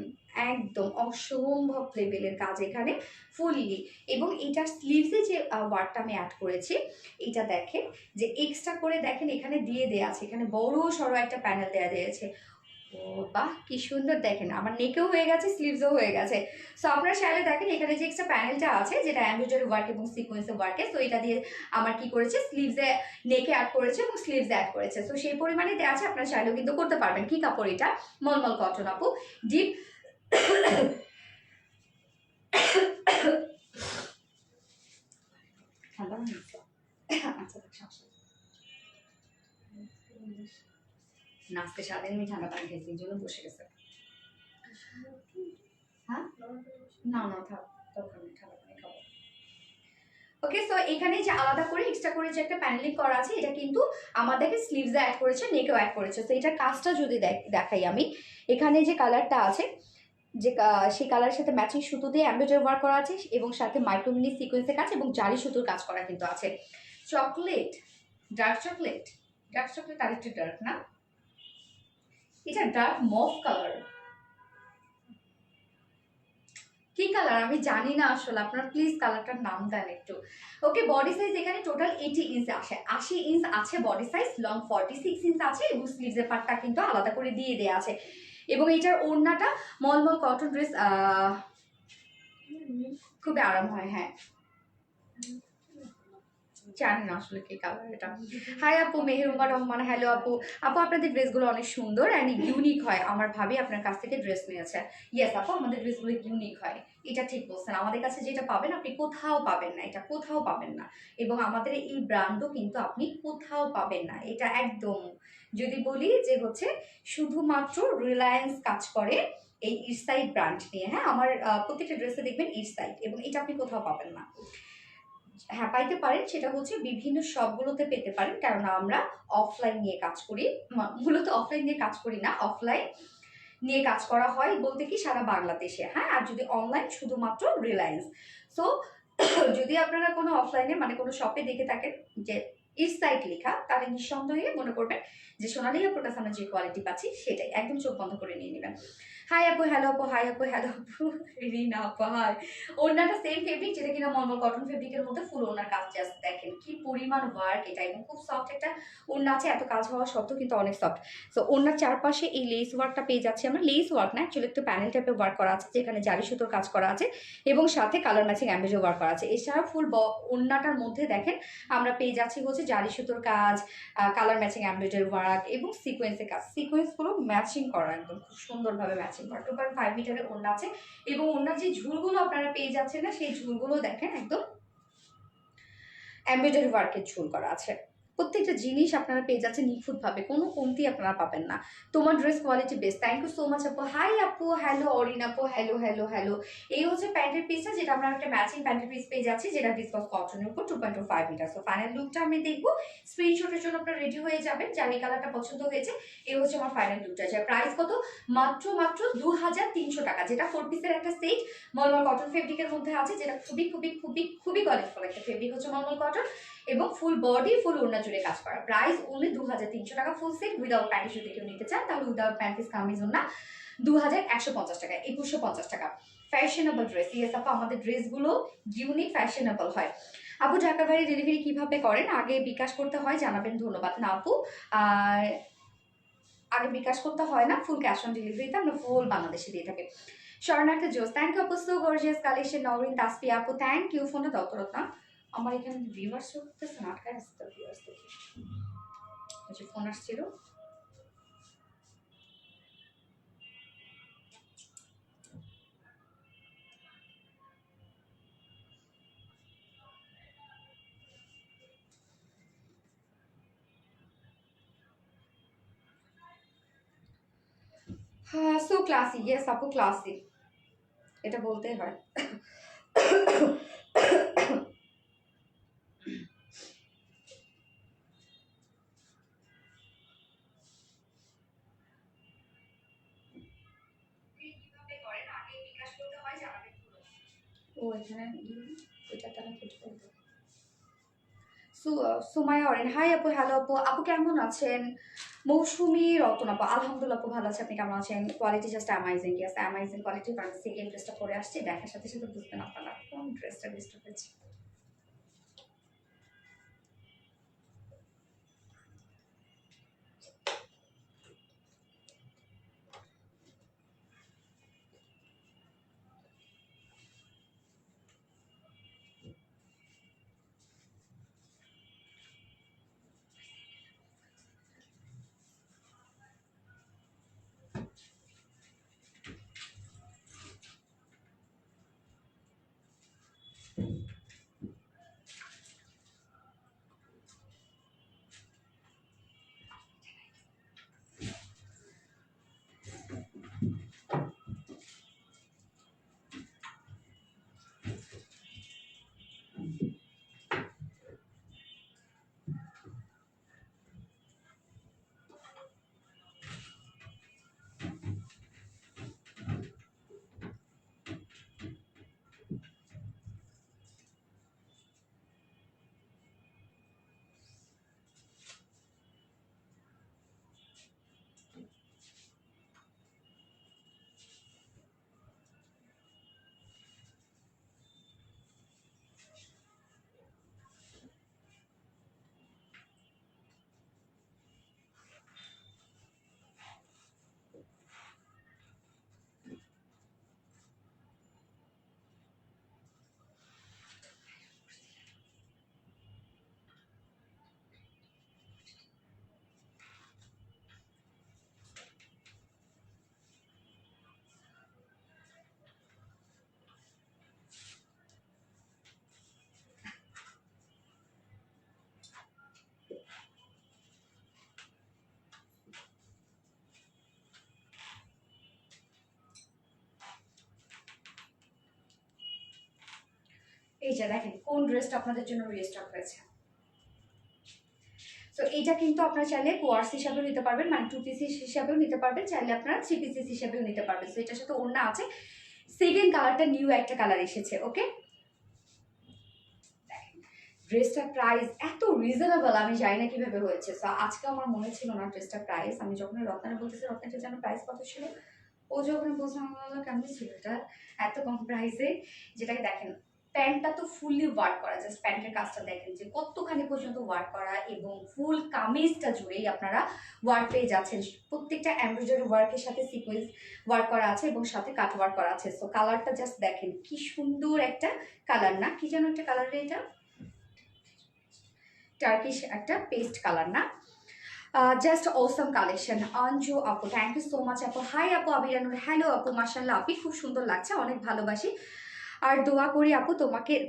একদম অসম্ভব লেভেলের কাজ এখানে ফুললি। এবং এটার স্লিভসে যে ওয়ার্কটা আমি অ্যাড করেছি, এটা দেখেন যে এক্সট্রা করে দেখেন এখানে দিয়ে দেওয়া আছে, এখানে বড় সড়ো একটা প্যানেল দেওয়া দিয়েছে। ও বাহ, কি সুন্দর দেখেন, আমার নেকেও হয়ে গেছে, স্লিভসও হয়ে গেছে। সো আপনারা চাইলে দেখেন এখানে যে এক্সট্রা প্যানেলটা আছে, যেটা এমব্রয়ডারি ওয়ার্ক এবং সিকোয়েন্সের ওয়ার্কে, সো এটা দিয়ে আমার কি করেছে, স্লিভসে নেকে অ্যাড করেছে এবং স্লিভসে অ্যাড করেছে। সো সেই পরিমাণে দেওয়া আছে, আপনারা চাইলেও কিন্তু করতে পারবেন। কি কাপড় এটা? মলমল কটন আপু, ডিপ নাচতে সারাদিন আমি ঠান্ডা পানি খেয়েছি, এই জন্য বসে গেছে। হ্যাঁ, না না থাক, দরকার নেই, ঠান্ডা পানি খাবো। ওকে, সো এখানে যে আলাদা করে এক্সট্রা করে যে একটা প্যানেলিং করা আছে, এটা কিন্তু আমাদেরকে স্লিভসে অ্যাড করেছে, নেকেও অ্যাড করেছে। তো এটার কাজটা যদি দেখাই আমি, এখানে যে কালারটা আছে, যে সেই কালারের সাথে ম্যাচিং সুতো দিয়ে এমব্রয়ডারি ওয়ার্ক করা আছে এবং সাথে মাইক্রোমিনি সিকোয়েন্সের কাজ এবং জারি সুতোর কাজ করা কিন্তু আছে। Chocolate, dark chocolate, dark chocolate আরেকটু ডার্ক না, এটা ডার্ক মফ কালার। কি কালার আমি জানি না আসলে, আপনারা প্লিজ কালারটার নাম দেন একটু। ওকে, বডি সাইজ এখানে টোটাল 80 ইঞ্চ আসে, 80 ইঞ্চ আছে বডি সাইজ, লং 46 ইঞ্চ আছে এবং স্লিভসের পার্টটা কিন্তু আলাদা করে দিয়ে দেওয়া আছে। এবং এটার ওড়নাটা মলমল কটন ড্রেস, খুবই আরাম হয়। হ্যাঁ, জানি না আসলে কি কালার এটা। হাই আপু, মেহেরুমা রহমান, হ্যালো আপু। আপু আপনাদের ড্রেসগুলো অনেক সুন্দর অ্যান্ড ইউনিক হয়, আমার ভাবি আপনার কাছ থেকে ড্রেস নিয়েছে। ইয়েস আপু, আমাদের ড্রেসগুলো ইউনিক হয়, এটা ঠিক বলছেন। আমাদের কাছে যেটা পাবেন আপনি কোথাও পাবেন না, এটা কোথাও পাবেন না। এবং আমাদের এই ব্র্যান্ডও কিন্তু আপনি কোথাও পাবেন না, এটা একদম। যদি বলি যে হচ্ছে শুধুমাত্র রিলায়েন্স কাজ করে এই ইরসাইড ব্র্যান্ড নিয়ে। হ্যাঁ, আমার প্রত্যেকটা ড্রেসে দেখবেন ইরসাইড, এবং এটা আপনি কোথাও পাবেন না। হ্যাঁ, পাইতে পারেন, সেটা হচ্ছে বিভিন্ন শপগুলোতে পেতে পারেন, কারণ আমরা অফলাইন নিয়ে কাজ করি। মূলত অফলাইন নিয়ে কাজ করি না, অফলাইন নিয়ে কাজ করা হয় বলতে কি সারা বাংলাদেশে। হ্যাঁ, আর যদি অনলাইন শুধুমাত্র রিলায়েন্স। সো যদি আপনারা কোনো অফলাইনে মানে কোনো শপে দেখে থাকেন যে ইরসাইড লেখা, তাহলে নিঃসন্দেহে মনে করবেন যে সোনালী আপুর কাছে আমরা যে কোয়ালিটি পাচ্ছি সেটাই, একদম চোখ বন্ধ করে নিয়ে নেবেন। হাই আপু, হ্যালো আপু, হাই আপু, হ্যালো আপু, রিনা আপু হাই। ওড়নাটা সেম ফেব্রিক, যেটা কিনা মলমল কটন ফেব্রিকের মধ্যে ফুল ওড়নার কাজ, জাস্ট দেখেন কি পরিমাণ ওয়ার্ক এটা, এবং খুব সফট একটা ওড়না আছে, এত কাজ হওয়া সত্ত্বেও কিন্তু অনেক সফট। সো ওড়নার চারপাশে এই লেস ওয়ার্কটা পেয়ে যাচ্ছি আমরা, লেস ওয়ার্ক না, অ্যাকচুয়ালি একটু প্যানেল টাইপের ওয়ার্ক করা আছে, যেখানে জারি সুতোর কাজ করা আছে এবং সাথে কালার ম্যাচিং এমব্রয়ডারি ওয়ার্ক করা আছে। এছাড়া ফুল ওড়নাটার মধ্যে দেখেন আমরা পেয়ে যাচ্ছি হচ্ছে জারি সুতোর কাজ, কালার ম্যাচিং এমব্রয়ডারি ওয়ার্ক এবং সিকোয়েন্সের কাজ, সিকোয়েন্সগুলো ম্যাচিং করা, একদম খুব সুন্দরভাবে ম্যাচিং করা। 2.5 মিটারের ওড়না আছে এবং ওড়নার যে ঝুলগুলো আপনারা পেয়ে যাচ্ছেন না, সেই ঝুলগুলো দেখেন একদম এমব্রয়ডারি ওয়ার্কের ঝুল করা আছে। প্রত্যেকটা জিনিস আপনারা পেয়ে যাচ্ছেন নিখুঁতভাবে, কোনো কমতি আপনারা পাবেন না। তোমার dress quality best, thank you so much আপু। হাই আপু, হ্যালো অরিন আপু, হ্যালো হ্যালো হ্যালো। এই হচ্ছে প্যান্টের পিসটা, যেটা আমরা একটা ম্যাচিং প্যান্টের পিস পেয়ে যাচ্ছি, যেটা ডিসকাস কটনের উপর 2.5 মিটার। সো ফাইনাল লুকটা আমি দেখবো, স্ক্রিনশটের জন্য আপনারা রেডি হয়ে যাবেন, যার এই কালারটা পছন্দ হয়েছে। এই হচ্ছে আমার ফাইনাল লুকটা, যার প্রাইস কত, মাত্র 2300 টাকা, যেটা 4 পিসের একটা সেট মলমল কটন ফেব্রিকের মধ্যে আছে, যেটা খুবই খুবই খুবই খুবই কোয়ালিটিফুল একটা ফেব্রিক হচ্ছে মলমল কটন, এবং ফুল বডি ফুল ওড়না জুড়ে কাজ করা। প্রাইস অনলি 2300 টাকা ফুল সেট, উইদাউট প্যান্টি। যদি কেউ নিতে চান তাহলে উইদাউট প্যান্টিস কামিজ ওড়না 2150 টাকা, 2150 টাকা। ফ্যাশনেবল ড্রেস, ইয়েস আপু, আমাদের ড্রেসগুলো ইউনিক ফ্যাশনেবল হয়। আপু ঢাকার বাইরে ডেলিভারি কিভাবে করেন? আগে বিকাশ করতে হয়, জানাবেন, ধন্যবাদ। না আপু, আর আগে বিকাশ করতে হয় না, ফুল ক্যাশ অন ডেলিভারিতে আমরা ফুল বাংলাদেশে দিয়ে থাকি। শরণার্থী জোস, থ্যাংক ইউ আপু, সো গর্জিয়াস কালেকশন। নরিন তাসপি আপু, থ্যাংক ইউ। ফোনটা দত্তরত না, আমার এখানে ভিউয়ার্স করতেছে না, আটকায় আসছে তো ভিউয়ার্স দেখি, আচ্ছা ফোন আসছিল। হ্যাঁ, সো ক্লাসি, ইয়েস আপু ক্লাসি, এটা বলতেই হয়। ও এখানে ওইটা তারা কেটে ফেলবে। সুমাইয়া অরেন, হাই আপু, হ্যালো আপু, আপু কেমন আছেন? মৌসুমী রতন আপু, আলহামদুলিল্লাহ আপু ভালো আছে, আপনি কেমন আছেন? Quality just amazing, yes amazing quality. কারণ সেকেন্ড ড্রেসটা পরে আসছে, দেখার সাথে সাথে বুঝবেন আপনারা কোন ড্রেসটা বেস্ট হয়েছে। এই যে দেখেন কোন ড্রেসটা আপনাদের জন্য রিস্টক হয়েছে। তো এটা কিন্তু আপনারা চাইলে কোয়ার্স হিসাবেও নিতে পারবেন, মানে 2 পিসেস হিসাবেও নিতে পারবেন, চাইলে আপনারা 3 পিসেস হিসাবেও নিতে পারবেন। তো এটার সাথে ওড়না আছে, সেকেন্ড কালারটা নিউ একটা কালার এসেছে। ওকে, ড্রেসটার প্রাইস এত রিজনেবল, আমি জানি না কিভাবে হয়েছে। তো আজকে আমার মনে ছিল না ড্রেসটার প্রাইস, আমি যখন রত্নারে বলতেছি রত্নাটা যেন প্রাইস কত ছিল, ও যখন বলছিলাম আমার কেমন ছিল এটা এত কম প্রাইসে। যেটাকে দেখেন প্যান্টটা তো ফুললি ওয়ার্ক করা, জাস্ট প্যান্টের কাজটা দেখেন যে কতখানি পর্যন্ত ওয়ার্ক করা, এবং ফুল কামিজটা জুড়েই আপনারা ওয়ার্ক পেয়ে যাচ্ছেন। প্রত্যেকটা এমব্রয়ডারি ওয়ার্কের সাথে সিকোয়েন্স ওয়ার্ক করা আছে এবং সাথে কাট ওয়ার্ক করা আছে। সো কালারটা জাস্ট দেখেন কি সুন্দর একটা কালার, না কি যেন একটা কালার, এটা টার্কিশ একটা পেস্ট কালার না, জাস্ট অসম কালেকশন। অঞ্জু আপু, থ্যাংক ইউ সো মাচ আপু। হাই আপু আবিরানুর, হ্যালো আপু, মাশাআল্লাহ আপি খুব সুন্দর লাগছে, অনেক ভালোবাসি আর দোয়া করি আপু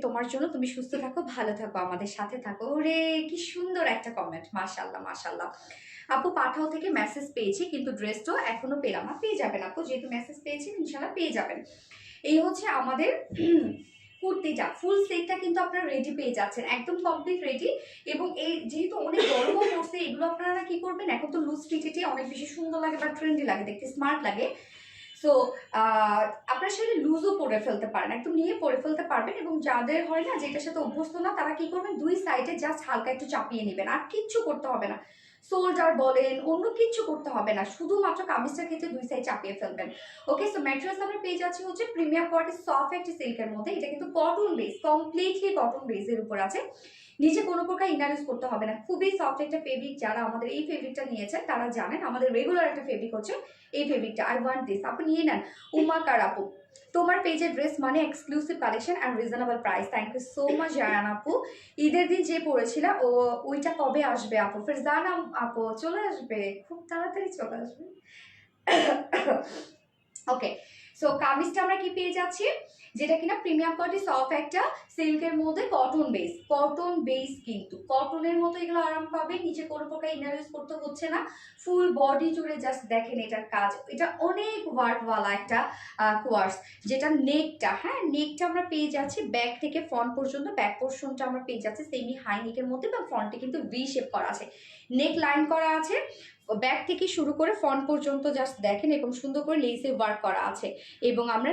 তোমার জন্য, তুমি সুস্থ থাকো, ভালো থাকো, আমাদের সাথে থাকো। ওরে কি সুন্দর একটা কমেন্ট, মাশাআল্লাহ মাশাআল্লাহ। আপু পাঠাও থেকে মেসেজ পেয়েছি, কিন্তু ড্রেসটাও এখনো পেলাম না। পেয়ে যাবেন আপু, যেহেতু মেসেজ পেয়েছেন ইনশাআল্লাহ পেয়ে যাবেন। এই হচ্ছে আমাদের কুর্তিটা, ফুল সেটটা কিন্তু আপনারা রেডি পেয়ে যাচ্ছেন, একদম কমপ্লিট রেডি। এবং এই যেহেতু অনেক গরমও পড়ছে, এগুলো আপনারা কি করবেন, এখন তো লুজ ফিটেটে অনেক বেশি সুন্দর লাগে বা ট্রেন্ডি লাগে, দেখতে স্মার্ট লাগে। সো আপনার সাথে লুজও পরে ফেলতে পারেন, একদম নিয়ে পরে ফেলতে পারবেন। এবং যাদের হয় না যেটার সাথে অভ্যস্ত না, তারা কি করবেন, দুই সাইডে জাস্ট হালকা একটু চাপিয়ে নেবেন, আর কিচ্ছু করতে হবে না। সোল্ডার বলেন অন্য কিচ্ছু করতে হবে না, শুধুমাত্র কামিজটা ক্ষেত্রে দুই সাইড চাপিয়ে ফেলবেন। ওকে, সো ম্যাটেরিয়ালস আমরা পেয়ে যাচ্ছি হচ্ছে প্রিমিয়াম কোয়ালিটি সফট একটা সিল্কের মধ্যে। এটা কিন্তু কটন বেস, কমপ্লিটলি কটন বেসের উপর আছে, নিচে কোনো প্রকার ইনার ইউজ করতে হবে না। খুবই সফট একটা ফেব্রিক, যারা আমাদের এই ফেব্রিকটা নিয়েছেন তারা জানেন আমাদের রেগুলার একটা ফেব্রিক হচ্ছে এই ফেব্রিকটা। আই ওয়ান্ট দিস, আপনি নিয়ে নেন। উমাকার আপু, তোমার পেজের ড্রেস মানে exclusive collection and reasonable price, thank you so much Zayan আপু। ঈদের দিন যে পড়েছিল ওইটা কবে আসবে আপু? ফিরজান আপু চলে আসবে, খুব তাড়াতাড়ি চলে আসবে। ওকে, সো কামিজটা আমরা কি পেয়ে যাচ্ছি, যেটা কিনা প্রিমিয়াম কোয়ালিটি সফট একটা সিল্কের মধ্যে কটন বেস, কিন্তু কটনের মতো এগুলো আরাম পাবে, নিচে কোনো প্রকার ইনার ইউজ করতে হচ্ছে না। ফুল বডি জুড়ে জাস্ট দেখেন এটার কাজ, এটা অনেক ওয়ার্কওয়ালা একটা কোয়ার্স। যেটা নেকটা, হ্যাঁ নেকটা আমরা পেয়ে যাচ্ছি ব্যাক থেকে ফ্রন্ট পর্যন্ত, ব্যাক পোর্শনটা আমরা পেয়ে যাচ্ছি সেমি হাই নেকের মধ্যে, বা ফ্রন্টে কিন্তু ভি শেপ করা আছে, নেক লাইন করা আছে, ব্যাক থেকে শুরু করে ফ্রন্ট পর্যন্ত জাস্ট দেখেন এবং সুন্দর করে লেসে ওয়ার্ক করা আছে। এবং আমরা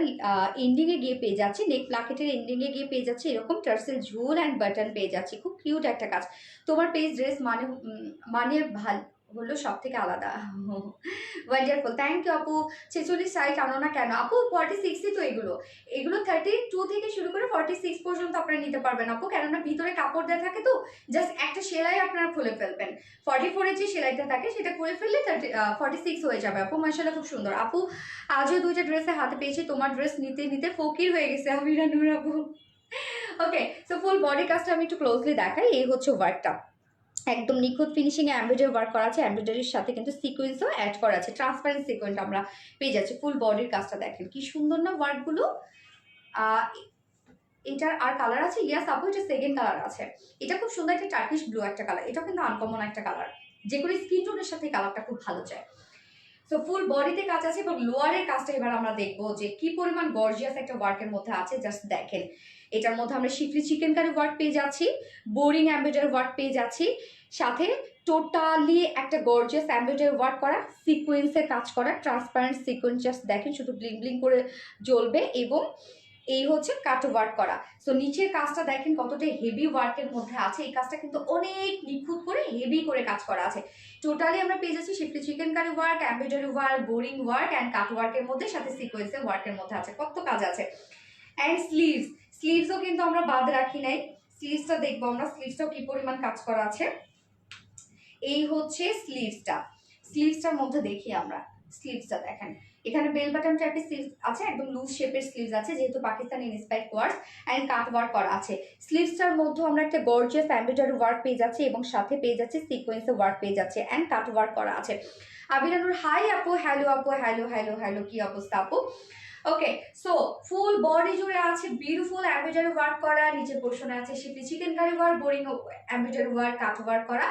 এন্ডিংয়ে গিয়ে পেয়ে যাচ্ছি, নেক প্লাকেটের এন্ডিংয়ে গিয়ে পেয়ে যাচ্ছি এরকম টার্সেল ঝুল অ্যান্ড বাটন পেয়ে যাচ্ছি। খুব কিউট একটা কাজ। তোমার পেজ ড্রেস মানে ভালো হলো সব থেকে আলাদা। ওয়ান্ডারফুল, থ্যাংক ইউ আপু। 46 সাইজ আনো না কেন আপু? 46ই তো এগুলো। এগুলো 32 থেকে শুরু করে 46 পর্যন্ত আপনারা নিতে পারবেন আপু, কেননা ভিতরে কাপড় দেওয়া থাকে তো জাস্ট একটা সেলাই আপনারা খুলে ফেলবেন। 44-এর যে সেলাইটা থাকে সেটা খুলে ফেললে 46 হয়ে যাবে আপু। মাশাআল্লাহ খুব সুন্দর আপু। আজও দুইটা ড্রেসে হাতে পেয়েছি, তোমার ড্রেস নিতে নিতে ফকির হয়ে গেছে আমিরা নূর আপু। ওকে, সো ফুল বডি কাজটা আমি একটু ক্লোজলি দেখাই। এই হচ্ছে ওয়ার্কটা, একদম নিখুঁত ফিনিশিং এ এমব্রয়ডারি ওয়ার্ক করা আছে, এমব্রয়ডারির সাথে কিন্তু সিকোয়েন্সও অ্যাড করা আছে, ট্রান্সপারেন্ট সিকোয়েন্স আমরা পেয়ে যাচ্ছি। ফুল বডির কাজটা দেখেন কি সুন্দর না ওয়ার্কগুলো। এটার আর কালার আছে? ইয়াস আপু, এটা সেকেন্ড কালার আছে। এটা খুব সুন্দর একটা টার্কিশ ব্লু একটা কালার, এটা কিন্তু আনকমন একটা কালার, যে কোনো স্কিন টোনের সাথে কালারটা খুব ভালো যায়। সো ফুল বডিতে কাজ আছে এবং লোয়ারের কাজটা এবার আমরা দেখবো যে কি পরিমাণ গর্জিয়াস একটা ওয়ার্কের মধ্যে আছে। জাস্ট দেখেন, এটার মধ্যে আমরা শিফলি চিকেন কারি ওয়ার্ক পেয়ে যাচ্ছি, বোরিং এমব্রয়ডারি ওয়ার্ক পেয়ে যাচ্ছি, সাথে টোটালি একটা গর্জিয়াস এমব্রয়ডারি ওয়ার্ক করা, সিকোয়েন্সের কাজ করা, ট্রান্সপারেন্ট সিকোয়েন্স জাস্ট দেখেন শুধু ব্লিং ব্লিং করে জ্বলবে। এবং এই হচ্ছে কাট ওয়ার্ক করা। সো নিচের কাজটা দেখেন কতটা হেভি ওয়ার্কের মধ্যে আছে। এই কাজটা কিন্তু অনেক নিখুঁত করে হেভি করে কাজ করা আছে। টোটালি আমরা পেয়ে যাচ্ছি schiffli chikankari work, embroidery work, boring work and cut ওয়ার্কের মধ্যে, সাথে সিকোয়েন্সের ওয়ার্কের মধ্যে আছে। কত কাজ আছে। অ্যান্ড স্লিভসও কিন্তু আমরা বাদ রাখি নাই। স্লিভসটা দেখবো আমরা, স্লিভসটাও কি পরিমাণ কাজ করা আছে। এই হচ্ছে স্লিভসটার মধ্যে দেখি আমরা। স্লিভসটা দেখেন, এখানে বেল বাটন টাইপের স্লিভস আছে, একদম লুজ শেপের স্লিভস আছে, যেহেতু Pakistani inspired work and cut work করা আছে। স্লিভসটার মধ্যে আমরা একটা গর্জিয়াস এমব্রয়ডারি ওয়ার্ক পেয়ে যাচ্ছি এবং সাথে পেয়ে যাচ্ছি সিকোয়েন্সের ওয়ার্ক পেয়ে যাচ্ছে অ্যান্ড কাট ওয়ার্ক করা আছে। আবিরানুর হাই আপু, হ্যালো আপু, হ্যালো হ্যালো হ্যালো, কি অবস্থা আপু? ওকে, সো ফুল বডি জুড়ে আছে বিউটিফুল এমব্রয়ডারি ওয়ার্ক করা, নিচের পোর্শনে আছে schiffli chikankari work, boring embroidery work, cut work করা,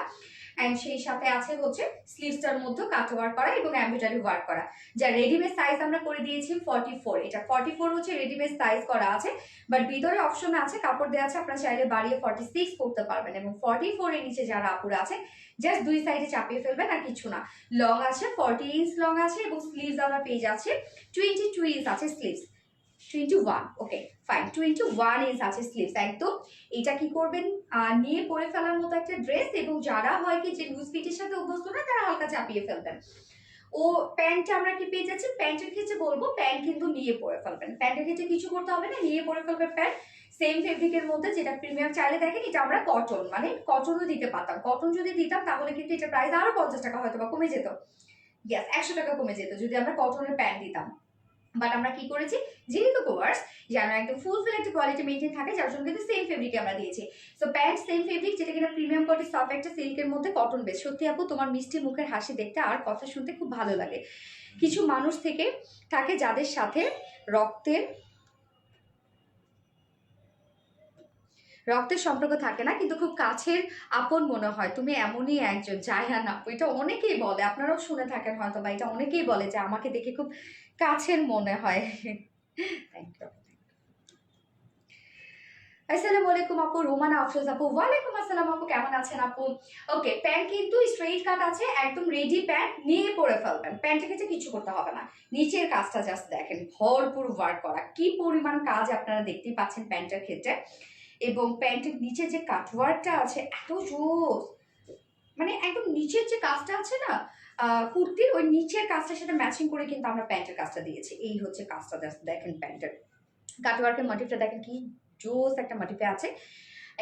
অ্যান্ড সেই সাথে আছে হচ্ছে স্লিভসটার মধ্যে কাট ওয়ার্ক করা এবং এমব্রয়ডারি ওয়ার্ক করা। যা রেডিমেড সাইজ আমরা করে দিয়েছি 44, এটা 44 হচ্ছে রেডিমেড সাইজ করা আছে, বাট ভিতরে অপশন আছে কাপড় দেওয়া আছে, আপনারা চাইলে বাড়িয়ে 46 করতে পারবেন। এবং 44 এর নিচে যারা আপুরা আছে জাস্ট দুই সাইডে চাপিয়ে ফেলবেন আর কিছু না। লং আছে 40 ইঞ্চ লং আছে এবং স্লিভস আমরা পেয়ে যাচ্ছি 22 ইঞ্চ আছে স্লিভস, 21, ওকে ফাইন, 21 ইঞ্চ আছে স্লিভস একদম। এটা কি করবেন, নিয়ে পরে ফেলার মতো একটা ড্রেস, এবং যারা হয় কি যে লুজ ফিটের সাথে অভ্যস্ত না তারা হালকা চাপিয়ে ফেলবেন। ও প্যান্টটা আমরা কি পেয়ে যাচ্ছি, প্যান্টের ক্ষেত্রে বলবো প্যান্ট কিন্তু নিয়ে পরে ফেলবেন, প্যান্টের ক্ষেত্রে কিছু করতে হবে না, নিয়ে পরে ফেলবেন প্যান্ট। সেম ফেব্রিকের মধ্যে, যেটা প্রিমিয়াম চাইলে দেখেন এটা আমরা কটন, মানে কটনও দিতে পারতাম, কটন যদি দিতাম তাহলে কিন্তু এটা প্রাইস আরো 50 টাকা হয়তো বা কমে যেত, ইয়াস 100 টাকা কমে যেত যদি আমরা কটনের প্যান্ট দিতাম। বাট আমরা কি করেছি, যেহেতু কোয়ার্স যেন একদম ফুলফিল একটা কোয়ালিটি মেনটেন থাকে, যার জন্য কিন্তু সেম ফেব্রিকে আমরা দিয়েছি। সো প্যান্ট সেম ফেব্রিক, যেটা কিনা প্রিমিয়াম কোয়ালিটি সফট একটা সিল্কের মধ্যে কটন বেস। সত্যি আপু তোমার মিষ্টি মুখের হাসি দেখতে আর কথা শুনতে খুব ভালো লাগে। কিছু মানুষ থেকে থাকে যাদের সাথে রক্তের সম্পর্ক থাকে না, কিন্তু খুব কাছের আপন মনে হয়, তুমি এমনই একজন। জায়ান আপু, এটা অনেকেই বলে, আপনারাও শুনে থাকেন হয়তো, বা এটা অনেকেই বলে যে আমাকে দেখে খুব কাছের মনে হয়। Thank you. আসসালামু আলাইকুম আপু, রোমানা আফরোজ আপু। ওয়ালাইকুম আসসালাম আপু, কেমন আছেন আপু? ওকে, প্যান্ট কিন্তু স্ট্রেইট কাট আছে, একদম রেডি প্যান্ট, নিয়ে পরে ফেলবেন, প্যান্টের ক্ষেত্রে কিছু করতে হবে না। নিচের কাজটা জাস্ট দেখেন, ভরপুর ওয়ার্ক করা, কি পরিমাণ কাজ আপনারা দেখতেই পাচ্ছেন প্যান্টের ক্ষেত্রে। এবং প্যান্টের নিচে যে কাটওয়ার্কটা আছে এত জোস, মানে একদম নিচের যে কাজটা আছে না কুর্তির, ওই নিচের কাজটার সাথে ম্যাচিং করে কিন্তু আমরা প্যান্টের কাজটা দিয়েছি। এই হচ্ছে কাজটা, জাস্ট দেখেন প্যান্টের কাটওয়ার্কের মোটিভটা দেখেন কি জোস একটা মোটিভে আছে।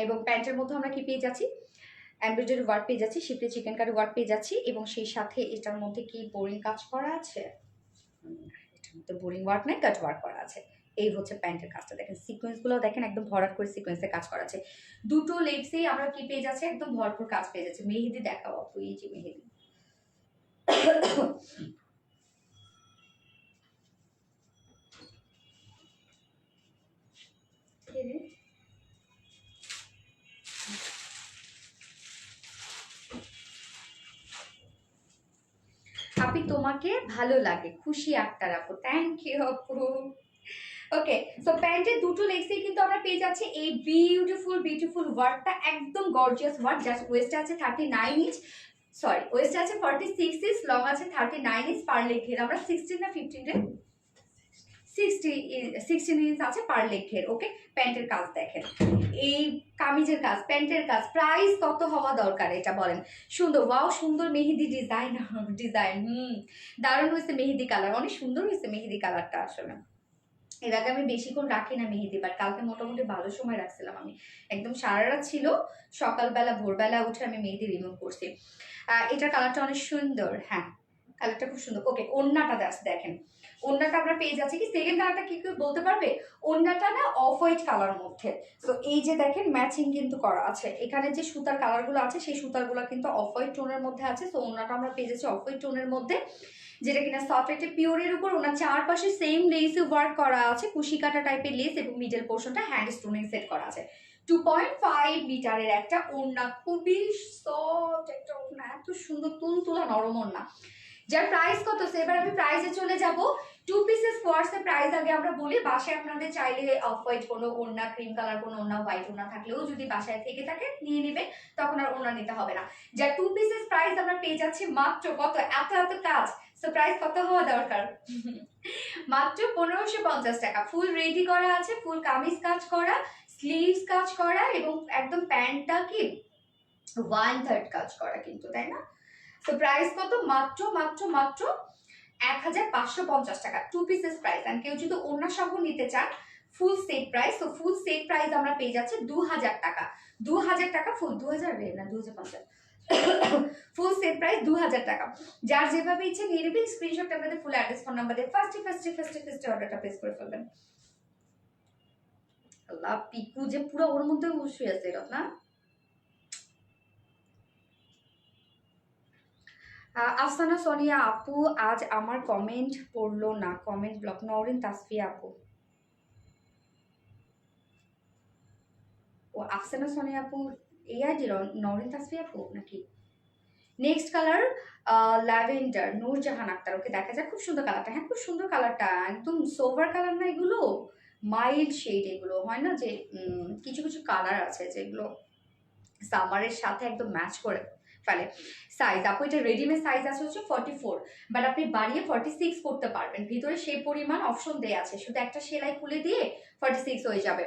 এবং প্যান্টের মধ্যে আমরা কি পেয়ে যাচ্ছি, এমব্রয়ডারি ওয়ার্ক পেয়ে যাচ্ছি, শিফলি চিকেন কারি ওয়ার্ক পেয়ে যাচ্ছি, এবং সেই সাথে এটার মধ্যে কি বোরিং কাজ করা আছে, এটার মধ্যে বোরিং ওয়ার্ক নাই, কাট ওয়ার্ক করা আছে। এই হচ্ছে প্যান্টের কাজটা দেখেন, সিকোয়েন্সগুলো দেখেন একদম ভরাট করে সিকোয়েন্সে কাজ করা আছে। দুটো লেগসেই আমরা কি পেয়ে যাচ্ছি, একদম ভরপুর কাজ পেয়ে যাচ্ছে। মেহেদি দেখাও আপু, এই যে মেহেদি। আপি তোমাকে ভালো লাগে, খুশি আক্তার আপু, থ্যাংক ইউ আপু। ওকে, সো প্যান্টের দুটো লেগসেই কিন্তু আমরা পেয়ে যাচ্ছি এই বিউটিফুল ওয়ার্কটা, একদম গর্জিয়াস ওয়ার্ক। জাস্ট ওয়েস্টে আছে 39 ইঞ্চ, সরি ওয়েস্ট আছে 46 ইঞ্চ, লং আছে 39 ইঞ্চ, পার লেগ ঘের আমরা 16 না 15 রে 16 ইঞ্চ আছে পার লেগ ঘের। ওকে, প্যান্টের কাজ দেখেন, এই কামিজের কাজ, প্যান্টের কাজ, প্রাইস কত হওয়া দরকার এটা বলেন? সুন্দর, ওয়াও সুন্দর মেহেদি ডিজাইন, দারুণ হয়েছে মেহেদি কালার, অনেক সুন্দর হয়েছে মেহেদি কালারটা। আসলে এর আগে আমি বেশিক্ষণ রাখি না মেহেদি, বাট কালকে মোটামুটি ভালো সময় রাখছিলাম আমি, একদম সারা রাত ছিল, সকালবেলা ভোরবেলা উঠে আমি মেহেদি রিমুভ করছি। এটার কালারটা অনেক সুন্দর, হ্যাঁ কালারটা খুব সুন্দর। ওকে, ওড়নাটা দেখেন, ওড়নাটা আমরা পেয়ে যাচ্ছি কি, সেকেন্ড কালারটা কি কেউ বলতে পারবে? ওড়নাটা না অফ হোয়াইট কালার মধ্যে, তো এই যে দেখেন ম্যাচিং কিন্তু করা আছে, এখানে যে সুতার কালারগুলো আছে সেই সুতারগুলো কিন্তু অফ হোয়াইট টোনের মধ্যে আছে, তো ওড়নাটা আমরা পেয়ে যাচ্ছি অফ হোয়াইট টোনের মধ্যে, যেটা কিনা সফট একটা পিওরের উপর, ওনার চারপাশে সেম লেসে ওয়ার্ক করা আছে, কুশি কাটা টাইপের লেস, এবং মিডল পোর্শনটা হ্যান্ড স্টোনিং সেট করা আছে। 2.5 মিটারের একটা ওড়না, খুবই সফট একটা ওড়না, এত সুন্দর তুলতুলা নরম ওড়না, যার প্রাইস কত? এবার আমি প্রাইসে চলে যাব। 2 পিসেস কোয়ার্সের প্রাইস আগে আমরা বলি, বাসায় আপনাদের চাইলে অফ হোয়াইট কোনো ওড়না, ক্রিম কালার কোনো ওড়না, হোয়াইট ওড়না থাকলেও যদি বাসায় থেকে থাকে নিয়ে নেবেন, তখন আর ওড়না নিতে হবে না। যার 2 পিসেস প্রাইস আমরা পেয়ে যাচ্ছি মাত্র কত? এত এত কাজ, সো প্রাইস কত হওয়া দরকার? মাত্র 1550 টাকা। ফুল রেডি করা আছে, ফুল কামিজ কাজ করা, স্লিভস কাজ করা, এবং একদম প্যান্টটা কি 1/3 কাজ করা কিন্তু, তাই না? তো প্রাইস কত? মাত্র মাত্র মাত্র 1550 টাকা, 2 পিসেস প্রাইস। আর কেউ যদি ওড়না সহ নিতে চান ফুল সেট প্রাইস, তো ফুল সেট প্রাইস আমরা পেয়ে যাচ্ছি 2000 টাকা, 2000 টাকা ফুল, 2000 না 2050, ফুল সেট প্রাইস 2000 টাকা। যার যেভাবে ইচ্ছে নিয়ে নেবেন, স্ক্রিনশট আপনাদের ফুল অ্যাড্রেস ফোন নাম্বার দিয়ে ফার্স্টে অর্ডারটা প্লেস করে ফেলবেন। আল্লাহ, পিকু যে পুরো ওর মধ্যে শুয়ে আছে না। আফসানা সোনিয়া আপু আজ আমার কমেন্ট পড়লো না, কমেন্ট ব্লক। নওরিন তাসফিয়া আপু, ও আফসানা সোনিয়া আপু এই আইডি নওরিন তাসফিয়া আপু নাকি? Next colour lavender, Nurjahan Akter. Okay, দেখা যায় খুব সুন্দর কালারটা, হ্যাঁ খুব সুন্দর কালারটা, একদম সোভার কালার না এগুলো, মাইল্ড শেড এগুলো হয় না, যে কিছু কিছু কালার আছে যেগুলো সামারের সাথে একদম ম্যাচ করে ফেলে। সাইজ আপু এটা রেডিমেড সাইজ আছে হচ্ছে 44, বাট আপনি বাড়িয়ে 46 করতে পারবেন, ভিতরে সেই পরিমাণ অপশন দেয়া আছে, শুধু একটা সেলাই খুলে দিয়ে 46 হয়ে যাবে।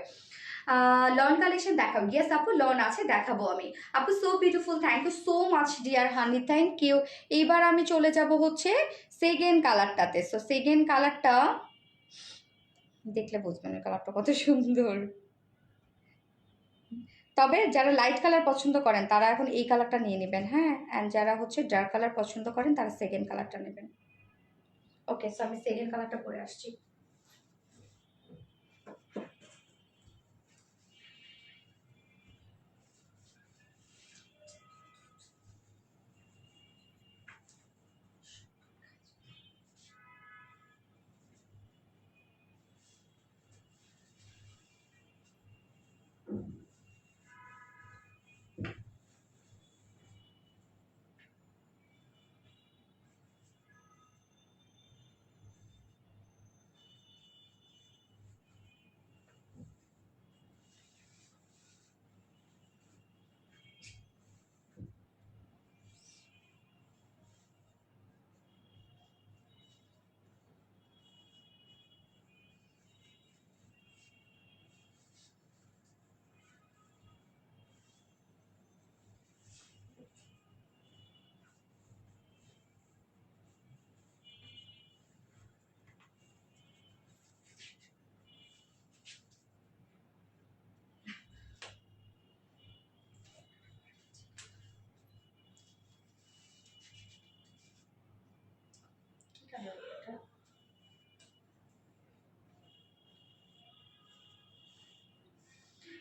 লন কালেকশন দেখাবো? ইয়েস আপু লন আছে, দেখাবো আমি। আপু so beautiful, thank you so much dear honey, thank you. এইবার আমি চলে যাব হচ্ছে সেকেন্ড কালারটাতে। সো সেকেন্ড কালারটা দেখলে বুঝবেন কালারটা কত সুন্দর, তবে যারা লাইট কালার পছন্দ করেন তারা এখন এই কালারটা নিয়ে নেবেন, হ্যাঁ, অ্যান্ড যারা হচ্ছে ডার্ক কালার পছন্দ করেন তারা সেকেন্ড কালারটা নেবেন। ওকে, সো আমি সেকেন্ড কালারটা পরে আসছি।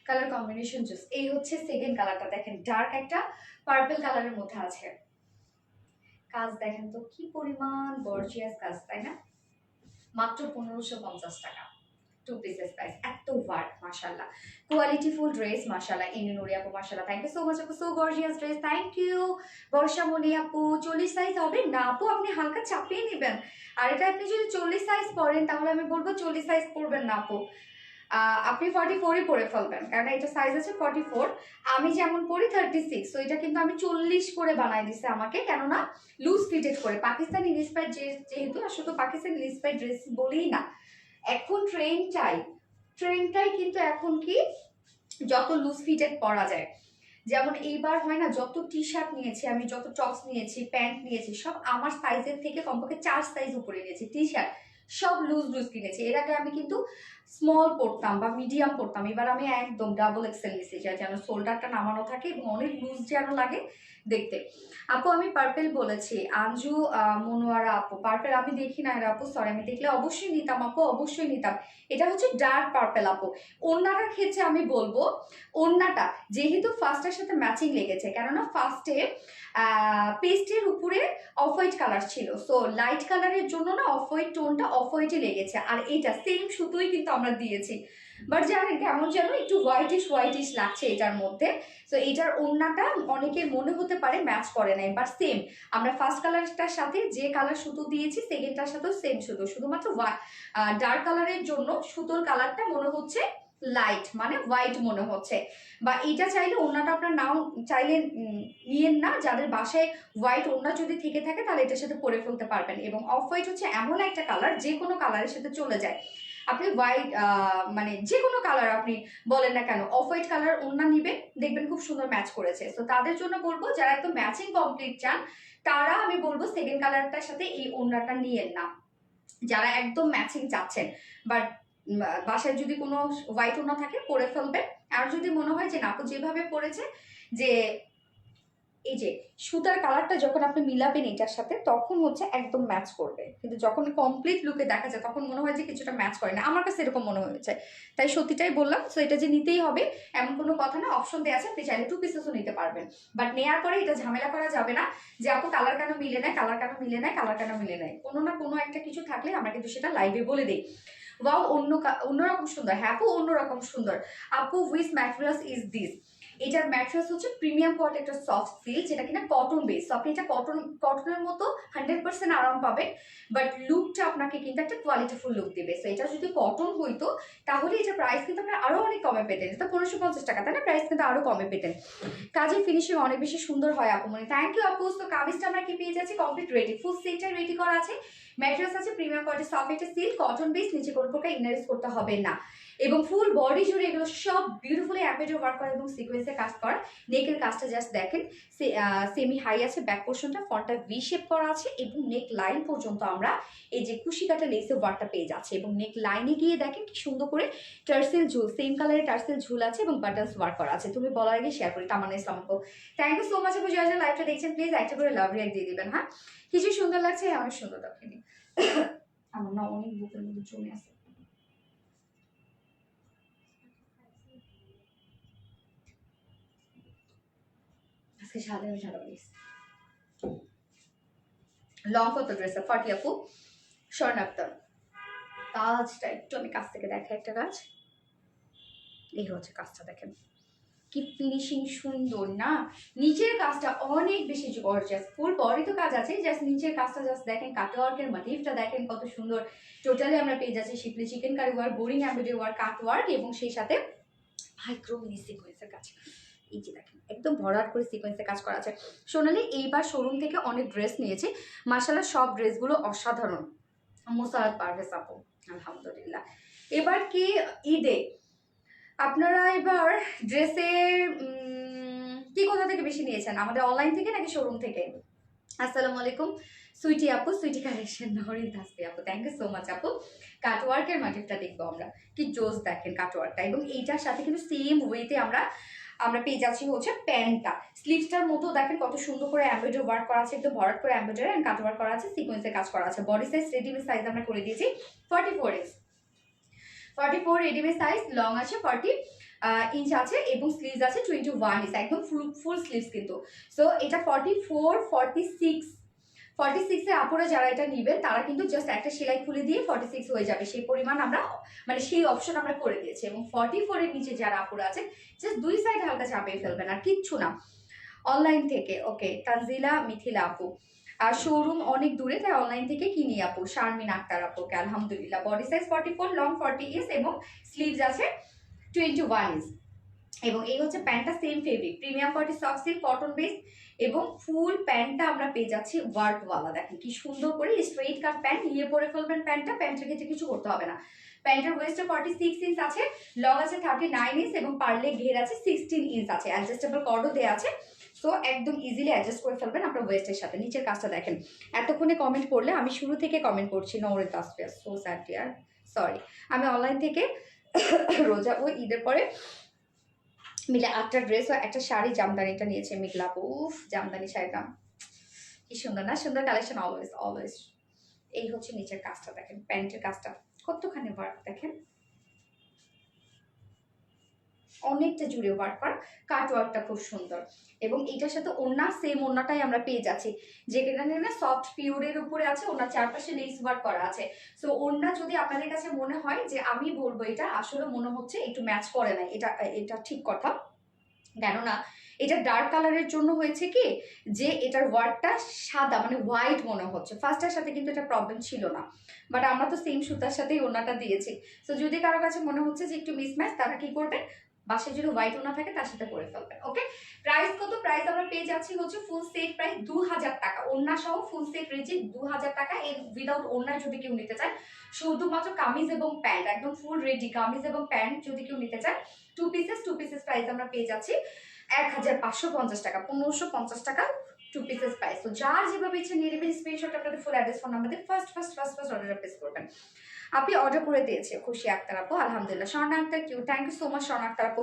কালার কম্বিনেশন জুস, এই হচ্ছে সেকেন্ড কালারটা, দেখেন ডার্ক একটা পার্পল কালারের মধ্যে আছে, কাজ দেখেন তো কি পরিমাণ গর্জিয়াস কাজ, তাই না? মাত্র 1550 টাকা, 2 পিসেস প্রাইস, এত ওয়ার্ক মাশাআল্লাহ, কোয়ালিটি ফুল ড্রেস মাশাআল্লাহ। ইনি নুরি আপু মাশাআল্লাহ, থ্যাংক ইউ সো মাচ আপু, so gorgeous dress, thank you. Barsha Moni আপু 40 সাইজ হবে না আপু, আপনি হালকা চাপিয়ে নেবেন, আর এটা আপনি যদি 40 সাইজ পরেন তাহলে আমি বলবো 40 সাইজ পরবেন না আপু, আপনি 44ই পরে ফেলবেন, কারণ এটা সাইজ আছে 44, আমি যেমন পরি 36, তো এটা কিন্তু আমি 40 করে বানাই দিছে আমাকে, কেননা লুজ ফিটেড করে। পাকিস্তানি ইন্সপায়ার্ড যেহেতু, আসলে পাকিস্তানি ইন্সপায়ার্ড ড্রেস বলেই না, এখন ট্রেন্ডটাই কিন্তু এখন কি যত লুজ ফিটেড পরা যায়। যেমন এইবার হয় না, যত টি শার্ট নিয়েছি আমি, যত টপস নিয়েছি, প্যান্ট নিয়েছি, সব আমার সাইজের থেকে কমপক্ষে 4 সাইজ উপরে নিয়েছি। টি শার্ট সব লুজ লুজ কিনেছি। এর আগে আমি কিন্তু স্মল পরতাম বা মিডিয়াম পরতাম, এবার আমি একদম ডাবল এক্সেল নিয়েছি, যেন শোল্ডারটা নামানো থাকে এবং অনেক লুজ যেন লাগে দেখতে। আপু আমি পার্পেল বলেছি, আঞ্জু মনোয়ারা আপু। পার্পেল আমি দেখি না আপু, সরি, আমি দেখলে অবশ্যই নিতাম আপু, অবশ্যই নিতাম। এটা হচ্ছে ডার্ক পার্পেল আপু। ওড়নাটার ক্ষেত্রে আমি বলবো, ওড়নাটা যেহেতু ফার্স্টের সাথে ম্যাচিং লেগেছে, কেননা ফার্স্টে পেস্টের উপরে অফ হোয়াইট কালার ছিল, সো লাইট কালারের জন্য না অফ হোয়াইট টোনটা অফ হোয়াইটে লেগেছে, আর এটা সেম সুতোই কিন্তু আমরা দিয়েছি, বাট জানেন কেমন যেন একটু হোয়াইটিশ লাগছে এটার মধ্যে। সো এটার ওড়নাটা অনেকের মনে হতে পারে ম্যাচ করে নাই, বাট সেম আমরা ফার্স্ট কালারটার সাথে যে কালার সুতো দিয়েছি সেকেন্ডটার সাথেও সেম সুতো, শুধুমাত্র ডার্ক কালারের জন্য সুতোর কালারটা মনে হচ্ছে লাইট, মানে হোয়াইট মনে হচ্ছে। বা এটা চাইলে ওড়নাটা আপনার নাও চাইলে নিয়েন না, যাদের বাসায় হোয়াইট ওড়না যদি থেকে থাকে তাহলে এটার সাথে পরে ফেলতে পারবেন। এবং অফ হোয়াইট হচ্ছে এমন একটা কালার যে কোনো কালারের সাথে চলে যায়। আপনি হোয়াইট মানে যে কোনো কালার আপনি বলেন না কেন, অফ হোয়াইট কালার ওড়না নিবেন, দেখবেন খুব সুন্দর ম্যাচ করেছে। তো তাদের জন্য বলবো, যারা একদম ম্যাচিং কমপ্লিট চান, তারা আমি বলবো সেকেন্ড কালারটার সাথে এই ওড়নাটা নিয়েন না। যারা একদম ম্যাচিং চাচ্ছেন, বাট বাসায় যদি কোনো হোয়াইট ওড়না থাকে পরে ফেলবেন। আর যদি মনে হয় যে না, আপু যেভাবে পরেছে, যে এই যে সুতার কালারটা যখন আপনি মিলাবেন এটার সাথে, তখন হচ্ছে একদম ম্যাচ করবে, কিন্তু যখন কমপ্লিট লুকে দেখা যায় তখন মনে হয় যে কিছুটা ম্যাচ করে না। আমার কাছে এরকম মনে হয়েছে, তাই সত্যিটাই বললাম। সো এটা যে নিতেই হবে এমন কোনো কথা না, অপশন দেওয়া আছে, আপনি চাইলে 2 পিসেসও নিতে পারবেন, বাট নেওয়ার পরে এটা ঝামেলা করা যাবে না যে আপু কালার কেন মিলে নেয়, কালার কেন মিলে নেয়, কালার কেন মিলে নেয়। কোনো না কোনো একটা কিছু থাকলে আমরা কিন্তু সেটা লাইভে বলে দিই। ওয়াও, অন্যরকম সুন্দর। হ্যাঁ আপু, অন্যরকম সুন্দর আপু। Which materials is this? এটার ম্যাট্রেস হচ্ছে প্রিমিয়াম কোয়ালিটি একটা সফট সিল্ক, যেটা কিনা কটন বেস। আপনি এটা কটনের মতো 100% আরাম পাবেন, বাট লুকটা আপনাকে কিন্তু একটা কোয়ালিটিফুল লুক দিবে। সো এটা যদি কটন হইতো তাহলে এটার প্রাইস কিন্তু আপনারা আরো অনেক কমে পেতেন, এটা 1550 টাকা, তাই না? প্রাইস কিন্তু আরো কমে পেতেন। কাজের ফিনিশিং অনেক বেশি সুন্দর হয় আপু, মানে থ্যাংক ইউ আপু। তো কামিজটা আমরা কি পেয়ে যাচ্ছি কমপ্লিট রেডি, ফুল সেটটা রেডি করা আছে। ম্যাটেরিয়ালস আছে প্রিমিয়াম কোয়ালিটি সফট একটা সিল্ক কটন বেস, নিচে কোনো প্রকার ইনারেস করতে হবে না, এবং ফুল বডি জুড়ে এগুলো সব বিউটিফুলি এমব্রয়ডারি ওয়ার্ক করা এবং সিকোয়েন্সে কাজ করা। নেকের কাজটা জাস্ট দেখেন, সেমি হাই আছে, ব্যাক পোর্শনটা ফ্রন্টটা ভি শেপ করা আছে, এবং নেক লাইন পর্যন্ত আমরা এই যে কুশি কাটা লেসের ওয়ার্কটা পেয়ে যাচ্ছে। এবং নেক লাইনে গিয়ে দেখেন কি সুন্দর করে টার্সেল ঝুল, সেম কালারের টার্সেল ঝুল আছে এবং বাটনস ওয়ার্ক করা আছে। তুমি বলার আগে শেয়ার করি, তামান্না ইসলাম আপু, থ্যাংক ইউ সো মাচ আপু। যারা যারা লাইভটা দেখছেন প্লিজ একটা করে লাভ রিয়াক্ট দিয়ে দিবেন। হ্যাঁ, কিছু সুন্দর লাগছে, অনেক সুন্দর দেখেনি আমার না অনেক বুকের মধ্যে জমে আছে। আজকে সাধারণ সাদা প্লিজ। লং কত ড্রেসটা 40 আপু। স্বর্ণ আক্তার, কাজটা একটু আমি কাছ থেকে দেখাই, একটা কাজ এই হচ্ছে কাজটা, দেখেন কি ফিনিশিং সুন্দর না। নিচের কাজটা অনেক বেশি গর্জিয়াস, ফুল বডি তো কাজ আছে, জাস্ট নিচের কাজটা জাস্ট দেখেন, কাটওয়ার্কের মোটিভটা দেখেন কত সুন্দর। টোটালি আমরা পেয়ে যাচ্ছি schiffli chikankari work, boring embroidery work, cutwork, এবং সেই সাথে মাইক্রো মিনি সিকোয়েন্সের কাজ। এই যে দেখেন একদম ভরাট করে সিকোয়েন্সের কাজ করা আছে। সোনালি এইবার শোরুম থেকে অনেক ড্রেস নিয়েছে, মাশাআল্লাহ সব ড্রেসগুলো অসাধারণ। মুসারাত পারভেজ আপু, আলহামদুলিল্লাহ। এবার কি ঈদে আপনারা এবার ড্রেসের কি কোথা থেকে বেশি নিয়েছেন, আমাদের অনলাইন থেকে নাকি শোরুম থেকে? আসসালামু আলাইকুম সুইটি আপু, সুইটি কালেকশন নহরিন তাসবি আপু, থ্যাংক ইউ সো মাচ আপু। কাটওয়ার্কের মোটিভটা দেখবো আমরা, কি জোস দেখেন কাটওয়ার্কটা, এবং এইটার সাথে কিন্তু সেম ওয়েতে আমরা পেয়ে যাচ্ছি হচ্ছে প্যান্টটা, স্লিভসটার মতো দেখেন কত সুন্দর করে এমব্রয়ডারি ওয়ার্ক করা আছে, একদম ভরাট করে এমব্রয়ডারি এন্ড কাট ওয়ার্ক করা আছে, সিকোয়েন্সের কাজ করা আছে। বডি সাইজ রেডিমেড সাইজ আমরা করে দিয়েছি 44 ইঞ্চ, 44 রেডিমেড সাইজ, লং আছে 40 ইঞ্চ আছে, এবং স্লিভস আছে 21 ইঞ্চ, একদম ফুল স্লিভস কিন্তু। সো এটা 44 46 এর আপুরা যারা এটা নিবেন তারা কিন্তু জাস্ট একটা সেলাই খুলে দিয়ে 46 হয়ে যাবে, সেই পরিমাণ আমরা মানে সেই অপশন আমরা করে দিয়েছি। এবং 44 এর নিচে যারা আপুরা আছে জাস্ট দুই সাইড হালকা চাপিয়ে ফেলবেন, আর কিচ্ছু না। অনলাইন থেকে ওকে, তানজিলা মিথিলা আপু, আর শোরুম অনেক দূরে, তাই অনলাইন থেকে কিনি আপু। শারমিন আক্তার আপুকে আলহামদুলিল্লাহ। বডি সাইজ 44, লং 40 ইঞ্চ এবং স্লিভস আছে 21 ইঞ্চ। এবং এই হচ্ছে প্যান্টটা, same fabric, premium quality soft silk cotton base, এবং ফুল প্যান্টটা আমরা পেয়ে যাচ্ছি ওয়ার্কওয়ালা। দেখেন কি সুন্দর করে স্ট্রেইট কাট প্যান্ট, নিয়ে পরে ফেলবেন প্যান্টটা, প্যান্টের ক্ষেত্রে কিছু করতে হবে না। প্যান্টের ওয়েস্টে 46 ইঞ্চ আছে, লং আছে 39 ইঞ্চ এবং পারলে ঘের আছে 16 ইঞ্চ আছে, অ্যাডজাস্টেবল কর্ডও দেওয়া আছে। সো একদম ইজিলি অ্যাডজাস্ট করে ফেলবেন আপনার ওয়েস্টের সাথে। নিচের কাজটা দেখেন, এতক্ষণে কমেন্ট করলে আমি শুরু থেকে কমেন্ট করছি, Nowrin Tasfia, so sad dear, sorry. আমি অনলাইন থেকে রোজা ও ঈদের পরে মিলে 8টা ড্রেস ও একটা শাড়ি জামদানিটা নিয়েছে মেঘলা। উফ, জামদানি শাড়িটা কি সুন্দর না, সুন্দর কালেকশন অলওয়েজ অলওয়েজ। এই হচ্ছে নিচের কাজটা দেখেন, প্যান্টের কাজটা কতখানি ওয়ার্ক দেখেন, অনেকটা জুড়ে ওয়ার্ক করা, কাট ওয়ার্কটা খুব সুন্দর। এবং এটার সাথে ওড়না, সেম ওড়নাটাই আমরা পেয়ে যাচ্ছি, যেখানে না সফট পিওরের উপরে আছে, ওনার চারপাশে লেস ওয়ার্ক করা আছে। সো ওড়না যদি আপনাদের কাছে মনে হয় যে আমি বলবো এটা আসলে মনে হচ্ছে একটু ম্যাচ করে নাই, এটা ঠিক কথা। কেননা এটা ডার্ক কালারের জন্য হয়েছে কি যে এটার ওয়ার্কটা সাদা মানে হোয়াইট মনে হচ্ছে, ফার্স্টের সাথে কিন্তু এটা প্রবলেম ছিল না, বাট আমরা তো সেম সুতার সাথেই ওনাটা দিয়েছি। সো যদি কারো কাছে মনে হচ্ছে যে একটু মিসম্যাচ, তারা কি করবেন, বাসায় যদি হোয়াইট ওনা থাকে তার সাথে করে ফেলবেন। ওকে, প্রাইস কত? প্রাইস আমরা পেয়ে যাচ্ছি হচ্ছে ফুল সেট প্রাইস 2000 টাকা, ওড়না সহ ফুল সেট রেঞ্জে 2000 টাকা। এর উইদাউট ওড়না যদি কেউ নিতে চান, শুধুমাত্র কামিজ এবং প্যান্ট, একদম ফুল রেডি কামিজ এবং প্যান্ট যদি কেউ নিতে চান, টু পিসেস প্রাইস আমরা পেয়ে যাচ্ছি 1550 টাকা, 1550 টাকা টু পিসেস প্রাইস। তো যার যেভাবে ইচ্ছে নিয়ে নেবেন, স্ক্রিনশট আপনাদের ফুল অ্যাড্রেস ফোন নাম্বার দিয়ে ফার্স্ট অর্ডার প্লেস করবেন। আপনি অর্ডার করে দিয়েছে খুশি আক্তার আপু, আলহামদুলিল্লাহ। স্বর্ণা আক্তার কিউ, thank you so much Swarna Akter আপু।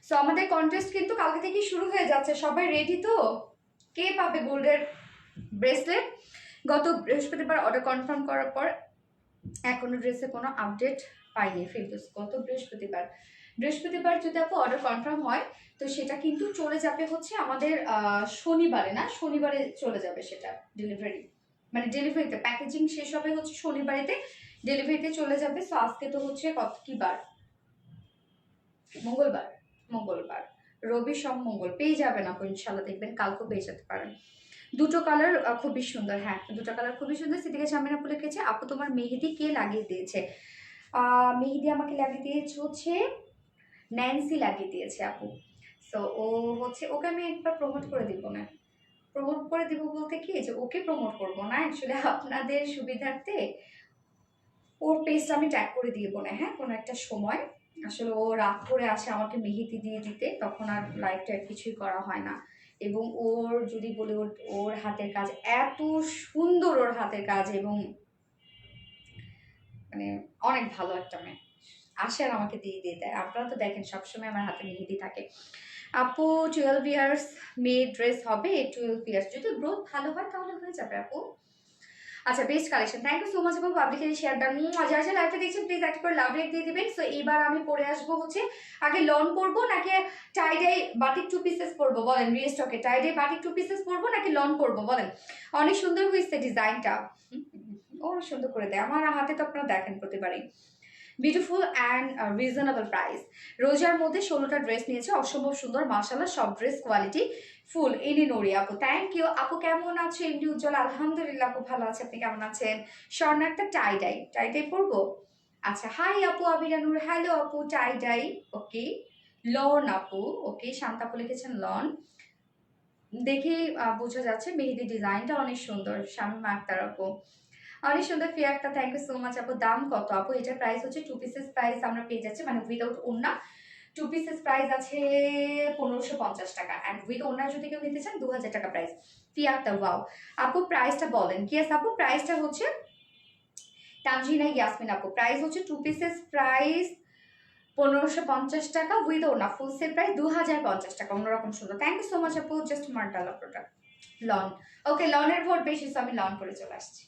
সো আমাদের কন্টেস্ট কিন্তু কালকে থেকে শুরু হয়ে যাচ্ছে, সবাই রেডি তো? কে পাবে গোল্ডের ব্রেসলেট? গত বৃহস্পতিবার অর্ডার কনফার্ম করার পর এখনো ড্রেসে কোনো আপডেট পাইনি ফিরদৌস। গত বৃহস্পতিবার যদি আপু অর্ডার কনফার্ম হয়, তো সেটা কিন্তু চলে যাবে হচ্ছে আমাদের শনিবারে, না শনিবারে চলে যাবে সেটা ডেলিভারি, মানে ডেলিভারিতে প্যাকেজিং শেষ হবে হচ্ছে শনিবারেতে, ডেলিভারিতে চলে যাবে। সো আজকে তো হচ্ছে কত কি বার, মঙ্গলবার, রবি সোম মঙ্গল পেয়ে যাবেন আপু ইনশাল্লাহ, দেখবেন কালকেও পেয়ে যেতে পারেন। দুটো কালার খুবই সুন্দর, হ্যাঁ দুটো কালার খুবই সুন্দর। সিদ্দিকা শামিন আপু লিখেছে, আপু তোমার মেহেদি কে লাগিয়ে দিয়েছে? মেহেদি আমাকে লাগিয়ে দিয়েছে হচ্ছে ন্যান্সি লাগিয়ে দিয়েছে আপু। সো ও হচ্ছে, ওকে আমি একবার প্রমোট করে দিব না, প্রমোট করে দিব বলতে কি যে ওকে প্রমোট করবো না, অ্যাকচুয়ালি আপনাদের সুবিধার্থে ওর পেজটা আমি ট্যাগ করে দিয়ে না, হ্যাঁ কোনো একটা সময় আসলে ও রাত করে আসে আমাকে মেহেদি দিয়ে দিতে, তখন আর লাইভ ট্যাগ কিছুই করা হয় না। এবং ওর যদি বলি ওর হাতের কাজ এত সুন্দর, ওর হাতের কাজ, এবং মানে অনেক ভালো একটা মেয়ে, আসে আর আমাকে দিয়ে দিয়ে দেয়। আপনারা তো দেখেন সবসময় আমার হাতে মেহেদি থাকে। আপু 12 ইয়ার্স মেয়ে ড্রেস হবে, 12 ইয়ার্স যদি গ্রোথ ভালো হয় তাহলে হয়ে যাবে আপু। আচ্ছা, best collection, thank you so much এবং পাবলিকের শেয়ার ডান। যারা যারা লাইভটা দেখছেন প্লিজ একটা করে লাভ রেক দিয়ে দিবেন। সো এইবার আমি পরে আসবো হচ্ছে, আগে লন পরবো নাকি টাইডাই বাটিক 2 পিসেস পরবো বলেন? রিস্টকে টাইডাই বাটিক 2 পিসেস পরবো নাকি লন পরবো বলেন? অনেক সুন্দর হয়েছে ডিজাইনটা, ও সুন্দর করে দেয়, আমার হাতে তো আপনারা দেখেন প্রতিবারই। Beautiful and reasonable price. রোজার মধ্যে 16টা ড্রেস নিয়েছে, অসম্ভব সুন্দর মাশাআল্লাহ, সব ড্রেস কোয়ালিটি ফুল। এনি নোরি আপু, থ্যাংক ইউ আপু। কেমন আছো এমডি উজ্জ্বল? আলহামদুলিল্লাহ আপু ভালো আছে, আপনি কেমন আছেন? স্বর্ণ একটা টাইডাই পরবো। আচ্ছা, হাই আপু আবিরানুর, হ্যালো আপু, টাইডাই ওকে। লন আপু ওকে, শান্তাপু লিখেছেন লন, দেখে বোঝা যাচ্ছে মেহেদি ডিজাইনটা অনেক সুন্দর। শামীমা আক্তার আপু অনেক সুন্দর, ফিয়া একটা, থ্যাংক ইউ সো মাচ আপু। দাম কত আপু? এটার প্রাইস হচ্ছে 2 পিসেস প্রাইস আমরা পেয়ে যাচ্ছি, মানে উইদাউট ওড়না 2 পিসেস প্রাইস আছে 1550 টাকা, অ্যান্ড উইথ ওড়না যদি কেউ নিতে চান 2000 টাকা প্রাইস। ফিয়া একটা, ওয়াও আপু প্রাইসটা বলেন। ইয়েস আপু, প্রাইসটা হচ্ছে তানজিনা ইয়াসমিন আপু, প্রাইস হচ্ছে 2 পিসেস প্রাইস 1550 টাকা, উইথ ওড়না ফুল সেট প্রাইস 2050 টাকা। অন্যরকম সুন্দর, থ্যাংক ইউ সো মাচ আপু। জাস্ট মার্টালা প্রোডাক্ট লন, ওকে লনের ভোট বেশি, আমি লন করে চলে আসছি।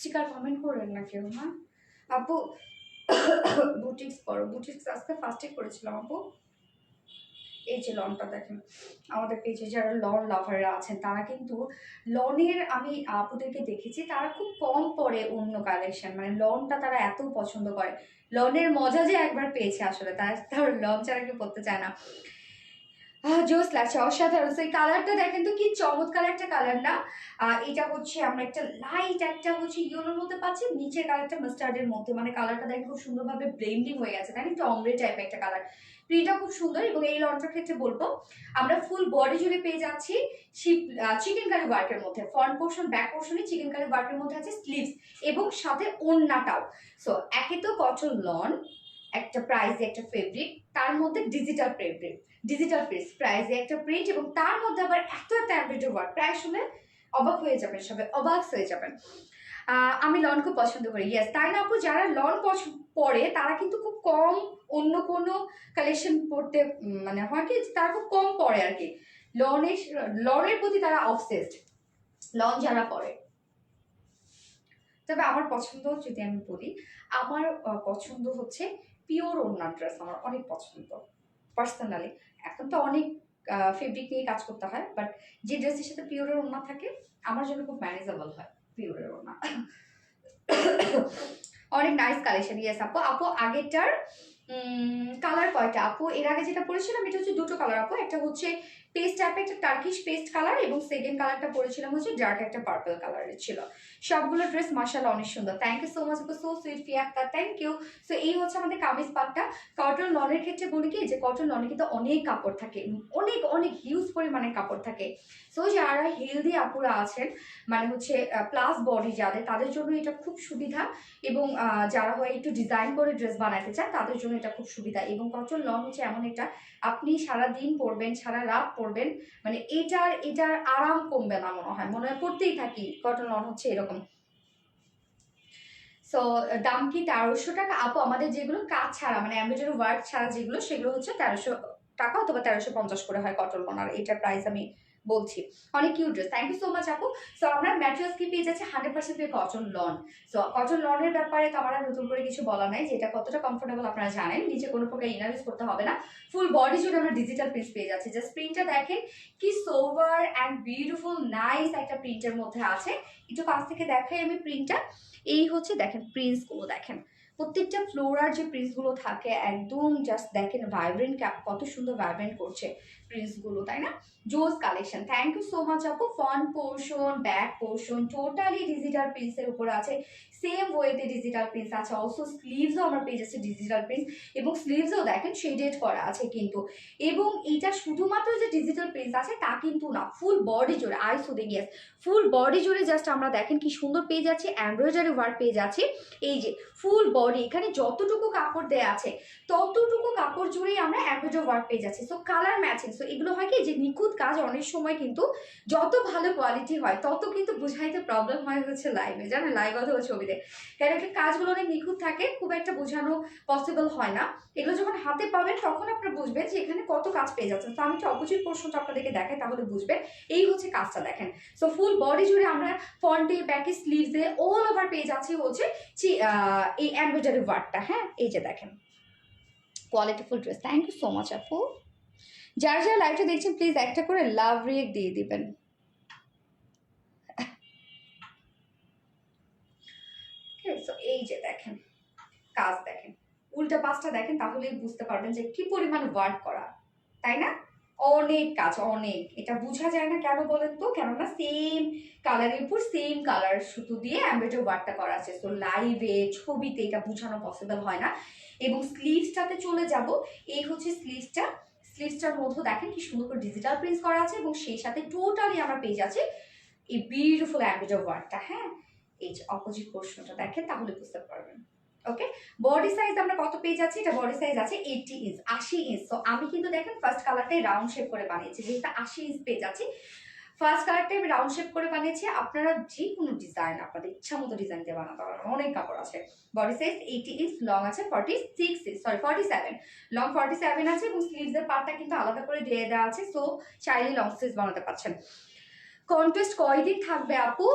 স্টিকার কমেন্ট করেন না কেউ, হ্যাঁ আপু। বুটিক্স করো, বুটিক্স আজকে ফার্স্টে করেছিলাম আপু। এই যে লনটা দেখেন, আমাদের পেজে যারা লন লাভাররা আছেন তারা কিন্তু লনের, আমি আপুদেরকে দেখেছি তারা খুব কম পরে অন্য কালেকশন, মানে লনটা তারা এত পছন্দ করে। লনের মজা যে একবার পেয়েছে আসলে, তার লন ছাড়া কেউ পড়তে চায় না। জোস লাগছে, অসাধারণ। সেই কালারটা দেখেন তো কি চমৎকার একটা কালার না। এটা হচ্ছে আমরা একটা লাইট একটা হচ্ছে ইয়েলোর মধ্যে পাচ্ছি, নিচের কালারটা মাস্টার্ডের মধ্যে, মানে কালারটা দেখেন খুব সুন্দরভাবে ব্লেন্ডিং হয়ে গেছে, তাই না, একটু অমরে টাইপের একটা কালার। প্রিন্টটা খুব সুন্দর। এবং এই লনটার ক্ষেত্রে বলবো আমরা ফুল বডি জুড়ে পেয়ে যাচ্ছি চিকেন কারি ওয়ার্কের মধ্যে, ফ্রন্ট পোর্শন ব্যাক পোর্শনে চিকেন কারি ওয়ার্কের মধ্যে আছে স্লিভস এবং সাথে ওড়নাটাও। সো একে তো কটন লন, একটা প্রাইজে একটা ফেব্রিক, তার মধ্যে ডিজিটাল ফেব্রিক, ডিজিটাল প্রাইজে একটা প্রিন্ট, এবং তার মধ্যে আবার এত একটা এমব্রয়ডারি ওয়ার্ক, প্রায় শুনে অবাক হয়ে যাবেন, সবাই অবাক হয়ে যাবেন। আমি লন খুব পছন্দ করি, ইয়েস তাই না আপু। যারা লন পরে তারা কিন্তু খুব কম অন্য কোনো কালেকশন পড়তে, মানে হয় কি তারা খুব কম পরে আর কি, লনের প্রতি তারা অবসেসড, লন যারা পরে। তবে আমার পছন্দ যদি আমি বলি, আমার পছন্দ হচ্ছে পিওর ওড়নার ড্রেস, আমার অনেক পছন্দ পার্সোনালি। এখন তো অনেক ফেব্রিক নিয়ে কাজ করতে হয়, বাট যে ড্রেসের সাথে পিওরের ওড়না থাকে আমার জন্য খুব ম্যানেজেবল হয় পিওরের ওড়না। অনেক নাইস কালেকশন। ইয়েস আপু। আপু আগেরটার কালার কয়টা আপু? এর আগে যেটা পরেছিলাম এটা হচ্ছে দুটো কালার আপু, একটা হচ্ছে পেস্ট টাইপের একটা টার্কিশ পেস্ট কালার, এবং সেকেন্ড কালারটা পরেছিলাম হচ্ছে ডার্ক একটা পার্পল কালারের ছিল। সবগুলো ড্রেস মাশাআল্লাহ অনেক সুন্দর। থ্যাংক ইউ সো মাচ আপু, so sweet Fia Akter, thank you. So এই হচ্ছে আমাদের কামিজ পাটটা। কটন লনের ক্ষেত্রে বলি কি যে কটন লনে কিন্তু অনেক কাপড় থাকে, অনেক অনেক হিউজ পরিমাণে কাপড় থাকে। সো যারা হেলদি আপুরা আছেন, মানে হচ্ছে প্লাস বডি যাদের, তাদের জন্য এটা খুব সুবিধা। এবং যারা হয় একটু ডিজাইন করে ড্রেস বানাতে চান তাদের জন্য এটা খুব সুবিধা। এবং কটন লন হচ্ছে এমন একটা, আপনি সারা দিন পরবেন, সারা রাত পরবেন, মানে এটার আরাম কমবে না মনে হয় পরতেই থাকি। কটন লন হচ্ছে এরকম। সো দাম কি 1300 টাকা আপু? আমাদের যেগুলো কাজ ছাড়া, মানে এমব্রয়ডারি ওয়ার্ক ছাড়া যেগুলো, সেগুলো হচ্ছে 1300 টাকা অথবা 1350 করে হয় কটন লন। আর এটার প্রাইস আমি বলছি। অনেক cute dress, thank you so much আপু। সো আমরা ম্যাটেরিয়ালস কি পেয়ে যাচ্ছি 100% পেয়ে কটন লন। সো কটন লনের ব্যাপারে তো আমার নতুন করে কিছু বলা নাই, যে এটা কতটা কমফোর্টেবল আপনারা জানেন, নিচে কোনো প্রকার ইনার ইউজ করতে হবে না। ফুল বডি জুড়ে আমরা ডিজিটাল প্রিন্ট পেয়ে যাচ্ছি। জাস্ট প্রিন্টটা দেখেন কি সোভার অ্যান্ড বিউটিফুল নাইস একটা প্রিন্টের মধ্যে আছে। একটু কাছ থেকে দেখাই আমি প্রিন্টটা। এই হচ্ছে দেখেন প্রিন্টসগুলো, দেখেন প্রত্যেকটা ফ্লোরার যে প্রিন্টসগুলো থাকে একদম জাস্ট দেখেন ভাইব্রেন্ট, কত সুন্দর ভাইব্রেন্ট করছে প্রিন্টসগুলো, তাই না? জোস collection, thank you so much আপু। Front portion back portion totally digital প্রিন্টসের উপরে আছে, সেম ওয়েতে ডিজিটাল প্রিন্টস আছে। অলসো স্লিভসও আমরা পেয়ে যাচ্ছি ডিজিটাল প্রিন্টস, এবং স্লিভসও দেখেন শেডেড করা আছে কিন্তু। এবং এটা শুধুমাত্র যে ডিজিটাল প্রিন্টস আছে তা কিন্তু না, ফুল বডি জুড়ে, I soothing yes, full body জুড়ে জাস্ট আমরা দেখেন কি সুন্দর পেয়ে যাচ্ছি এমব্রয়ডারি ওয়ার্ক পেয়ে যাচ্ছি। এই যে ফুল বডি, এখানে যতটুকু কাপড় দেয়া আছে ততটুকু কাপড় জুড়েই আমরা এমব্রয়ডারি ওয়ার্ক পেয়ে যাচ্ছি। So colour matching. সো এগুলো হয় কি যে নিখুঁত কাজ অনেক সময় কিন্তু যত ভালো কোয়ালিটি হয় তত কিন্তু বুঝাইতে প্রবলেম হয় হচ্ছে লাইভে, জানেন, লাইভ অথবা ছবিতে, কারণ কি কাজগুলো অনেক নিখুঁত থাকে, খুব একটা বোঝানো পসিবল হয় না। এগুলো যখন হাতে পাবেন তখন আপনারা বুঝবেন যে এখানে কত কাজ পেয়ে যাচ্ছেন। তো আমি একটা অপোজিট পোর্শনটা আপনাদেরকে দেখাই, তাহলে বুঝবেন। এই হচ্ছে কাজটা দেখেন। সো ফুল বডি জুড়ে আমরা ফ্রন্টে ব্যাকে স্লিভসে অল ওভার পেয়ে যাচ্ছি হচ্ছে এই এমব্রয়ডারি ওয়ার্কটা। হ্যাঁ, এই যে দেখেন quality full dress. Thank you so much আপু। যারা যারা লাইভটা দেখছেন প্লিজ একটা করে লাভ রিয়েক্ট দিয়ে দিবেন। এই যে দেখেন কাজ, দেখেন উল্টা পাশটা দেখেন, তাহলেই বুঝতে পারবেন যে কি পরিমাণ ওয়ার্ক করা, তাই না? অনেক কাজ, অনেক। এটা বোঝা যায় না কেন বলেন তো? কেননা সেম কালারের উপর সেম কালার সুতো দিয়ে এমব্রয়ডারি ওয়ার্কটা করা আছে। তো লাইভে ছবিতে এটা বোঝানো পসিবল হয় না। এবং স্লিভসটাতে চলে যাব। এই হচ্ছে স্লিভসটার মধ্যে দেখেন কি সুন্দর করে ডিজিটাল প্রিন্ট করা আছে, এবং সেই সাথে টোটালি আমরা পেয়ে যাচ্ছি এই বিউটিফুল এমব্রয়ডারি ওয়ার্কটা। হ্যাঁ, এই যে অপোজিট পোর্শনটা দেখেন, তাহলে বুঝতে পারবেন। ওকে, বডি সাইজ আমরা কত পেয়ে যাচ্ছি? এটা বডি সাইজ আছে 80 ইঞ্চ, 80 ইঞ্চ। তো আমি কিন্তু দেখেন ফার্স্ট কালারটাই রাউন্ড শেপ করে বানিয়েছি, যেটা 80 ইঞ্চ পেয়ে যাচ্ছি। ফার্স্ট কালারটাই আমি রাউন্ড শেপ করে বানিয়েছি। আপনারা যে কোনো ডিজাইন আপনাদের ইচ্ছা মতো ডিজাইন দিয়ে বানাতে পারবেন, অনেক কাপড় আছে। বডি সাইজ 80 ইঞ্চ, লং আছে 46 ইঞ্চ, সরি 47, লং 47 আছে, এবং স্লিভসের পার্টটা কিন্তু আলাদা করে দিয়ে দেওয়া আছে। সো চাইলে লং স্লিভস বানাতে পারছেন। কন্টেস্ট কয়দিন থাকবে আপু?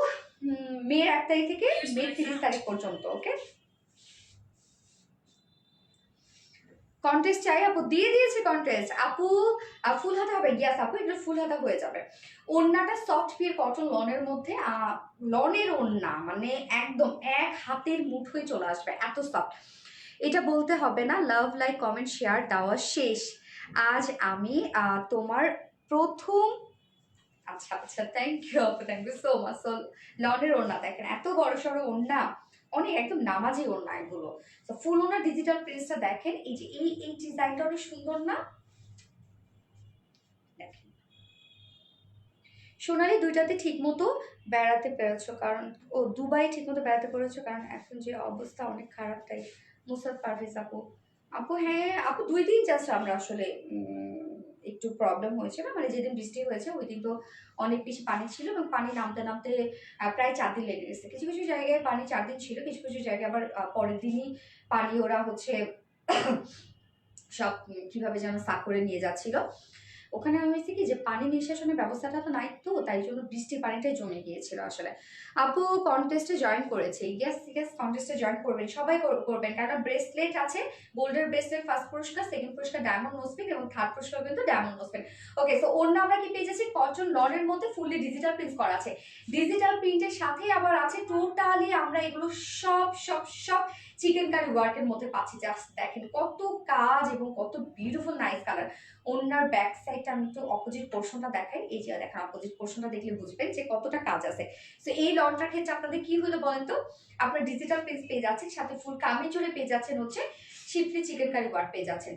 মের 1 তারিখ থেকে মে 30 তারিখ পর্যন্ত। ওকে, কন্টেস্ট চাই আপু, দিয়ে দিয়েছে কন্টেস্ট আপু। ফুল হাতা হবে, ইয়াস আপু, এগুলো ফুল হাতা হয়ে যাবে। ওড়নাটা সফট পিওর কটন লনের মধ্যে, লনের ওড়না, মানে একদম এক হাতের মুঠোয় চলে আসবে, এত সফট। এটা বলতে হবে না, লাভ লাইক কমেন্ট শেয়ার দেওয়া শেষ। আজ আমি তোমার প্রথম, আচ্ছা আচ্ছা, থ্যাংক ইউ আপু, thank you so much. So লনের ওড়না দেখেন, এত বড় সড়ো ওড়না, অনেক একদম নামাজি ওড়না এগুলো। তো ফুল ওড়না ডিজিটাল প্রিন্টটা দেখেন, এই যে এই ডিজাইনটা অনেক সুন্দর না? দেখেন সোনালি, দুইটাতে ঠিক মতো বেড়াতে পেরেছো, কারণ ও দুবাই ঠিক মতো বেড়াতে পেরেছো, কারণ এখন যে অবস্থা অনেক খারাপ, তাই। মুসাদ পারভেজ আপু, আপু হ্যাঁ আপু, 2 দিন জাস্ট আমরা আসলে একটু প্রবলেম হয়েছে না, মানে যেদিন বৃষ্টি হয়েছে ওই দিন তো অনেক বেশি পানি ছিল, এবং পানি নামতে নামতে প্রায় 4 দিন লেগে গেছে। কিছু কিছু জায়গায় পানি 4 দিন ছিল, কিছু কিছু জায়গায় আবার পরের দিনই পানি ওরা হচ্ছে সব কিভাবে যেন সাক করে নিয়ে যাচ্ছিল। ওখানে হয়েছে কি যে পানি নিষ্কাশনের ব্যবস্থাটা তো নাই, তো তাই জন্য বৃষ্টির পানিটাই জমে গিয়েছিল আসলে। আপু কন্টেস্টে জয়েন করেছে, ইয়েস ইয়েস, কন্টেস্টে জয়েন করবেন, সবাই করবেন, কারণ ব্রেসলেট আছে, গোল্ডের ব্রেসলেট ফার্স্ট পুরস্কার, সেকেন্ড পুরস্কার ডায়মন্ড নোজপিন, এবং থার্ড পুরস্কার কিন্তু ডায়মন্ড নোজপিন। ওকে, সো ওর নাম আমরা কি পেয়ে যাচ্ছি, কটন লনের মধ্যে ফুললি ডিজিটাল প্রিন্ট করা আছে। ডিজিটাল প্রিন্টের সাথে আবার আছে টোটালি আমরা এগুলো সব সব সব চিকেন কারি ওয়ার্কের মধ্যে পাচ্ছি। জাস্ট দেখেন কত কাজ এবং কত বিউটিফুল নাইস কালার। ওনার ব্যাক সাইডটা আমি একটু অপোজিট পোর্শনটা দেখাই, এই যে দেখেন অপোজিট পোর্শনটা দেখলে বুঝবেন যে কতটা কাজ আছে। তো এই লনটার ক্ষেত্রে আপনাদের কি হলো বলেন তো, আপনার ডিজিটাল প্রিন্ট পেয়ে যাচ্ছেন, সাথে ফুল কামিজুরে পেয়ে যাচ্ছেন হচ্ছে শিফলি চিকেন কারি ওয়ার্ক পেয়ে যাচ্ছেন।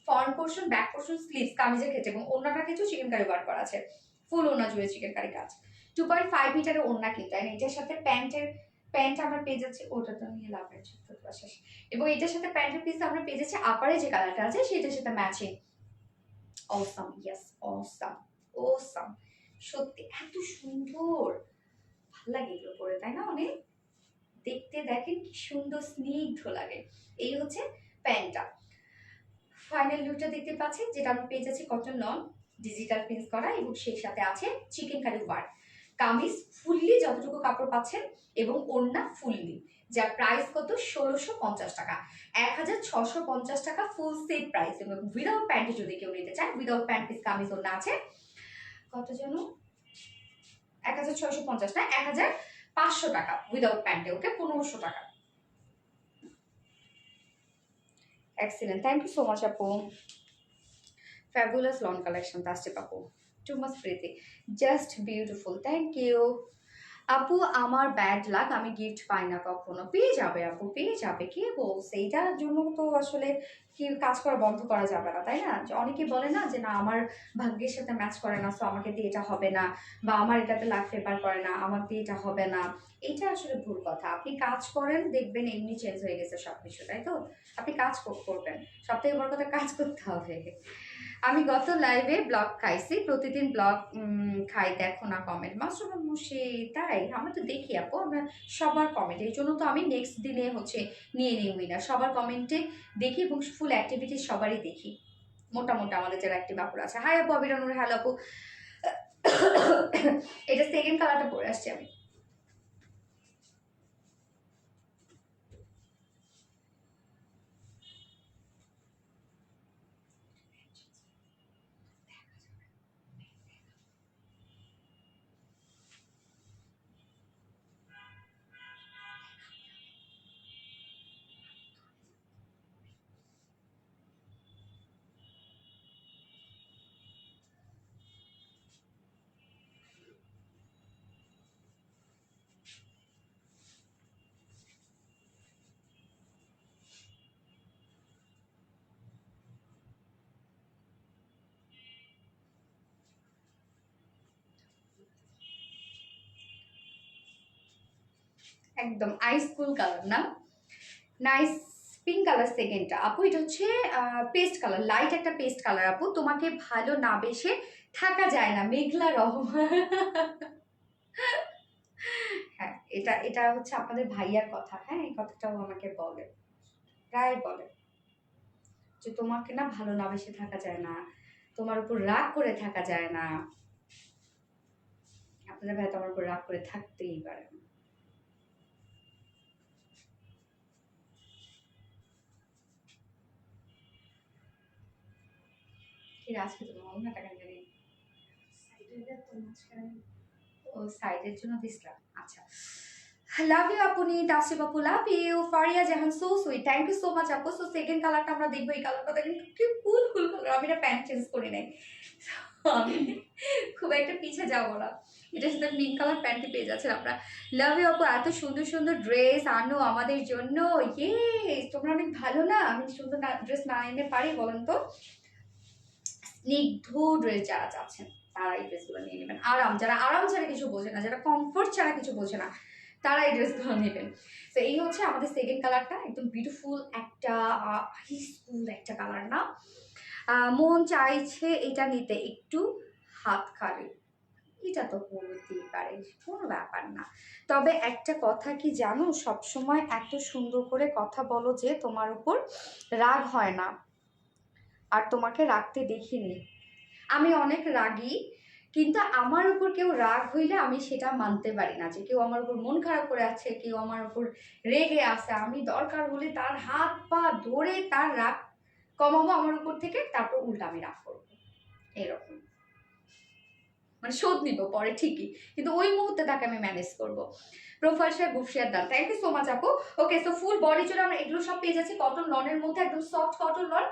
Front portion, back portion, sleeves কামিজের ক্ষেত্রে এবং ওনাটার ক্ষেত্রেও চিকেন কারি ওয়ার্ক করা আছে, ফুল ওনা জুড়ে চিকেন কারি কাজ। 2.5 মিটারের ওড়না কিন্তু, এটার সাথে প্যান্ট আমরা পেয়ে যাচ্ছি, ওটা তো নিয়ে লাভ আছে, এবং এটার সাথে প্যান্টের পিস আমরা পেয়ে যাচ্ছি আপারে যে কালারটা আছে সেটার সাথে matching. Awesome, yes awesome, awesome, সত্যি এত সুন্দর, ভালো লাগে এগুলো পরে, তাই না? অনেক দেখতে দেখেন কি সুন্দর স্নিগ্ধ লাগে। এই হচ্ছে প্যান্টটা, ফাইনাল লুকটা দেখতে পাচ্ছেন, যেটা আমি পেয়ে যাচ্ছি কটন লন ডিজিটাল প্রিন্ট করা, এবং সেই সাথে আছে chikankari work. Kameez fully যতটুকু কাপড় পাচ্ছেন, এবং ওড়না ফুললি, যার প্রাইস কত 1650 টাকা, 1650 টাকা ফুল সেট প্রাইস। এবং উইদাউট প্যান্টে যদি কেউ নিতে চায়, উইদাউট প্যান্ট পিস কামিজ ওড়না আছে কত যেন, 1650 না 1500 টাকা উইদাউট প্যান্টে। ওকে, 1500 টাকা। Excellent, thank you so much আপু। Fabulous lawn collection, Tastic আপু, too much pretty, just beautiful, thank you আপু। আমার ব্যাড লাক, আমি গিফট পাই না কখনো। পেয়ে যাবে আপু, পেয়ে যাবে, কে বলছে? এটার জন্য তো আসলে কি কাজ করা বন্ধ করা যাবে না, তাই না? অনেকে বলে না যে না আমার ভাগ্যের সাথে ম্যাচ করে না, সো আমাকে দিয়ে এটা হবে না, বা আমার এটাতে লাক ফেভার করে না, আমার দিয়ে এটা হবে না। এটা আসলে ভুল কথা। আপনি কাজ করেন, দেখবেন এমনি চেঞ্জ হয়ে গেছে সবকিছু, তাই তো? আপনি কাজ করবেন, সবথেকে বড় কথা কাজ করতে হবে। আমি গত লাইভে ব্লগ খাইছি, প্রতিদিন ব্লগ খাই, দেখো না কমেন্ট। মাস্টার মুশি, তাই? আমরা তো দেখি আপু, আমরা সবার কমেন্ট, এই জন্য তো আমি নেক্সট দিনে হচ্ছে নিয়ে নিই উইনার। সবার কমেন্টে দেখি, এবং ফুল অ্যাক্টিভিটি সবারই দেখি, মোটামুটি আমাদের যারা অ্যাক্টিভ আপুরা আছে। হাই আপু অবিরানুর, হ্যালো আপু। এটা সেকেন্ড কালারটা পরে আসছি আমি। একদম আইস কুল কালার না, নাইস পিঙ্ক কালার সেকেন্ডটা আপু। এটা হচ্ছে পেস্ট কালার, লাইট একটা পেস্ট কালার আপু। তোমাকে ভালো না বেশে থাকা যায় না, মেঘলা রহমান। হ্যাঁ, এটা এটা হচ্ছে আপনাদের ভাইয়ার কথা। হ্যাঁ, এই কথাটাও আমাকে বলে, প্রায় বলে যে তোমাকে না ভালো না বেশে থাকা যায় না, তোমার উপর রাগ করে থাকা যায় না। আপনারা ভাই তো আমার উপর রাগ করে থাকতেই পারেন। কি আজকে তো মনে না টাকা জানি ও সাইডের জন্য দিছিলাম। আচ্ছা, লাভ ইউ আপনি তাসিফ আপু, love you Faria Jahan, so sweet, thank you so much আপু। সো সেকেন্ড কালারটা আমরা দেখবো। এই কালারটা দেখেন কি কুল কুল কালার। আমি না প্যান্ট চেঞ্জ করি নাই, আমি খুব একটা পিছে যাবো না, এটার সাথে পিঙ্ক কালার প্যান্টে পেয়ে যাচ্ছেন আমরা। লাভ ইউ আপু, এত সুন্দর সুন্দর ড্রেস আনো আমাদের জন্য। ইয়ে তোমরা অনেক ভালো না, আমি সুন্দর ড্রেস না এনে পারি বলেন তো? স্নিগ্ধ ড্রেস যারা চাচ্ছেন তারা এই ড্রেসগুলো নিয়ে নেবেন। আরাম, যারা আরাম ছাড়া কিছু বোঝে না, যারা কমফোর্ট ছাড়া কিছু বোঝে না, তারা এই ড্রেসগুলো নেবেন। তো এই হচ্ছে আমাদের সেকেন্ড কালারটা, একদম বিউটিফুল একটা পিসফুল একটা কালার না? মন চাইছে এটা নিতে, একটু হাত খাড়ে, এটা তো পড়তেই পারে, কোনো ব্যাপার না। তবে একটা কথা কি জানো, সবসময় এত সুন্দর করে কথা বলো যে তোমার উপর রাগ হয় না, আর তোমাকে রাগতে দেখিনি। আমি অনেক রাগী, কিন্তু আমার উপর কেউ রাগ হইলে আমি সেটা মানতে পারি না, যে কেউ আমার উপর মন খারাপ করে আছে, কেউ আমার উপর রেগে আছে, আমি দরকার হলে তার হাত পা ধরে তার রাগ কমাবো আমার উপর থেকে, তারপর উল্টা আমি রাগ করবো, এরকম মানে শোধ নিব পরে ঠিকই, কিন্তু ওই মুহূর্তে তাকে আমি ম্যানেজ করবো। প্রোফাইল শেয়ার বুক শেয়ার দান, থ্যাংক ইউ সো মাচ আপু। ওকে, সো ফুল বডি জুড়ে আমরা এগুলো সব পেয়ে যাচ্ছি কটন লনের মধ্যে, একদম সফট কটন লন,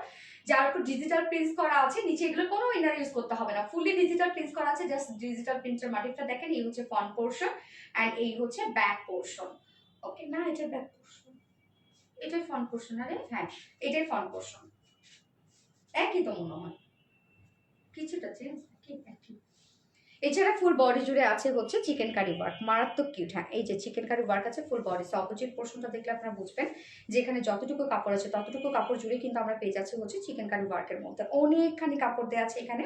যার উপর ডিজিটাল প্রিন্ট করা আছে। নিচে এগুলো কোনো ইনার ইউজ করতে হবে না, ফুলি ডিজিটাল প্রিন্ট করা আছে। জাস্ট ডিজিটাল প্রিন্টের মাটিটা দেখেন, এই হচ্ছে ফ্রন্ট পোর্শন অ্যান্ড এই হচ্ছে ব্যাক পোর্শন। ওকে, না এটা ব্যাক পোর্শন, এটাই ফ্রন্ট পোর্শন। আরে হ্যাঁ, এটাই ফ্রন্ট পোর্শন, একই তো মনে হয়, কিছুটা চেঞ্জ একই। এছাড়া ফুল বডি জুড়ে আছে হচ্ছে চিকেন কারি ওয়ার্ক, মারাত্মক কিউট। হ্যাঁ, এই যে চিকেন কারি ওয়ার্ক আছে ফুল বডি। সো অপোজিট পোর্শনটা দেখলে আপনারা বুঝবেন যে এখানে যতটুকু কাপড় আছে ততটুকু কাপড় জুড়ে কিন্তু আমরা পেয়ে যাচ্ছি হচ্ছে চিকেন কারি ওয়ার্কের মধ্যে, অনেকখানি কাপড় দেওয়া আছে এখানে।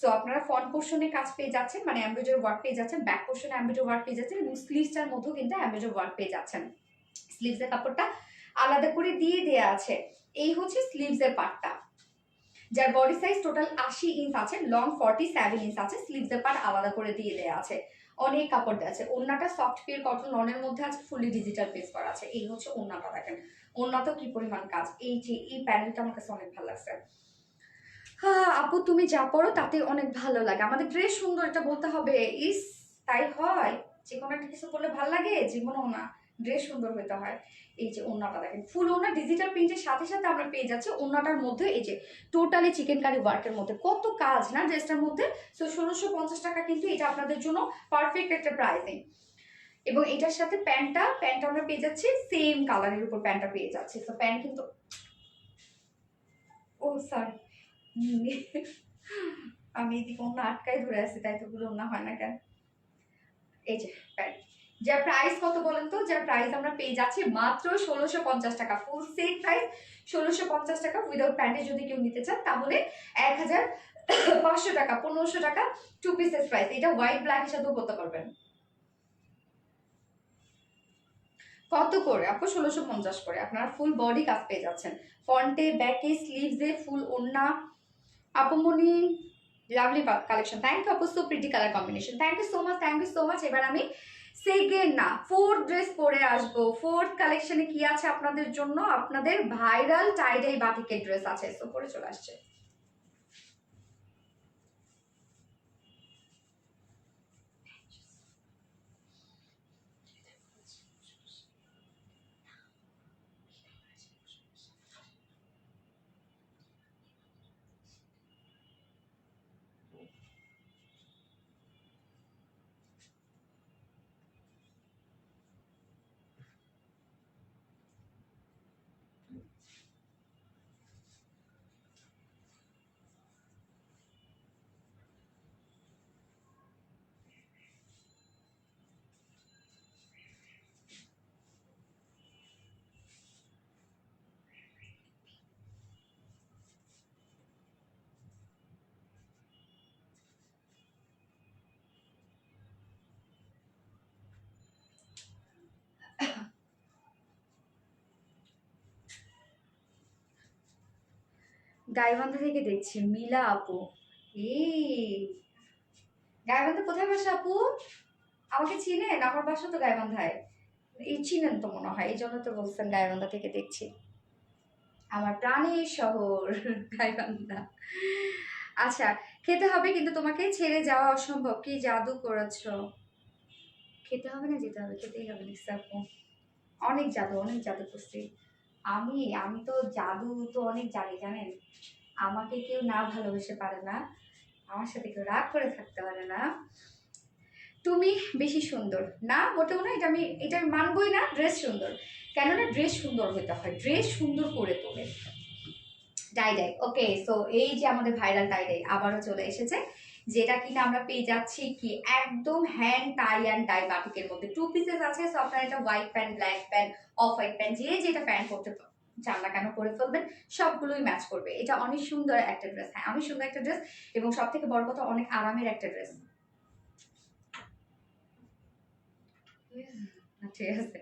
সো আপনারা ফ্রন্ট পোর্শনে কাজ পেয়ে যাচ্ছেন, মানে এমব্রয়ডারি ওয়ার্ক পেয়ে যাচ্ছেন, ব্যাক পোর্শনে এমব্রয়ডারি ওয়ার্ক পেয়ে যাচ্ছেন, এবং স্লিভসটার মধ্যেও কিন্তু এমব্রয়ডারি ওয়ার্ক পেয়ে যাচ্ছেন। স্লিভসের কাপড়টা আলাদা করে দিয়ে দেওয়া আছে। এই হচ্ছে স্লিভসের পার্টটা, যার বডি সাইজ টোটাল 80 ইঞ্চ আছে, লং 47 ইঞ্চ আছে, স্লিভসের পার্ট আলাদা করে দিয়ে দেওয়া আছে, অনেক কাপড় দেওয়া আছে। ওড়নাটা সফট পিওর কটন লনের মধ্যে আছে, ফুলি ডিজিটাল পেস করা আছে। এই হচ্ছে ওড়নাটা, দেখেন ওড়নাতেও কি পরিমাণ কাজ। এই যে এই প্যানেলটা আমার কাছে অনেক ভালো লাগছে। হ্যাঁ আপু, তুমি যা পড়ো তাতে অনেক ভালো লাগে, আমাদের ড্রেস সুন্দর এটা বলতে হবে। ইস, তাই হয়, যে কোনো একটা কিছু পড়লে ভালো লাগে, জীবনও না ড্রেস সুন্দর হইতে হয়। এই যে ওড়নাটা দেখেন, ফুল ওড়না ডিজিটাল প্রিন্টের সাথে সাথে আমরা পেয়ে যাচ্ছি ওড়নাটার মধ্যে এই যে টোটালি চিকেন কারি ওয়ার্কের মধ্যে, কত কাজ না ড্রেসটার মধ্যে। সো 1650 টাকা কিন্তু এটা আপনাদের জন্য পারফেক্ট একটা প্রাইসিং। এবং এটার সাথে প্যান্টটা আমরা পেয়ে যাচ্ছি সেম কালারের উপর, প্যান্টটা পেয়ে যাচ্ছি। তো প্যান্ট কিন্তু, ও সরি, আমি এদিকে অন্য আটকাই ধরে আছি, তাই তো গুলো না হয় না কেন। এই যে প্যান্ট, যার প্রাইস কত বলেন তো? যার প্রাইস আমরা পেয়ে যাচ্ছি মাত্র 1650 টাকা, ফুল সেট প্রাইস 1650 টাকা। উইদাউট প্যান্টে যদি কেউ নিতে চান তাহলে 1500 টাকা, 1500 টাকা টু পিসেস প্রাইস। এটা হোয়াইট ব্ল্যাক হিসাবেও করতে পারবেন। কত করে আপু? 1650 করে আপনারা ফুল বডি কাজ পেয়ে যাচ্ছেন, ফ্রন্টে ব্যাকে স্লিভসে ফুল ওড়না। আপুমনি, লাভলি কালেকশন, থ্যাংক ইউ আপু, so pretty colour combination, thank you so much, thank you so much. এবার আমি সেকেন্ড না ফোর্থ ড্রেস পরে আসবো। ফোর্থ কালেকশনে কি আছে আপনাদের জন্য? আপনাদের ভাইরাল টাইডাই বাটিকের ড্রেস আছে, সো পরে চলে আসছে। গাইবান্ধা থেকে দেখছি মিলা আপু, এই গাইবান্ধা কোথায় বাসা আপু? আমাকে চিনেন? আমার বাসা তো গাইবান্ধায়। এই চিনেন তো মনে হয়, এই জন্য তো বলছেন গাইবান্ধা থেকে দেখছি। আমার প্রাণের শহর গাইবান্ধা। আচ্ছা, খেতে হবে কিন্তু তোমাকে ছেড়ে যাওয়া অসম্ভব। কি জাদু করেছো! খেতে হবে না, যেতে হবে, খেতেই হবে নিশ্চয় আপু। অনেক জাদু করছি। আমি তো জাদু তো অনেক জানি জানেন। আমাকে কেউ না ভালোবেসে পারে না, আমার সাথে কেউ রাগ করে থাকতে পারে না। তুমি বেশি সুন্দর না, মোটেও না, এটা আমি মানবই না। ড্রেস সুন্দর, কেননা ড্রেস সুন্দর হইতে হয়, ড্রেস সুন্দর করে তোলে। টাই ডাই, ওকে। সো এই যে আমাদের ভাইরাল টাই ডাই আবারও চলে এসেছে, যেটা কিনা আমরা পেয়ে যাচ্ছি কি একদম হ্যান্ড টাই অ্যান্ড টাই বাটিকের মধ্যে। 2 পিসেস আছে। সো আপনারা এটা white pant, black pant, off white pant, যে যেটা প্যান্ট পরতে চান না কেন করে ফেলবেন, সবগুলোই ম্যাচ করবে। এটা অনেক সুন্দর একটা ড্রেস, হ্যাঁ অনেক সুন্দর একটা ড্রেস, এবং সব থেকে বড় কথা অনেক আরামের একটা ড্রেস। ঠিক আছে।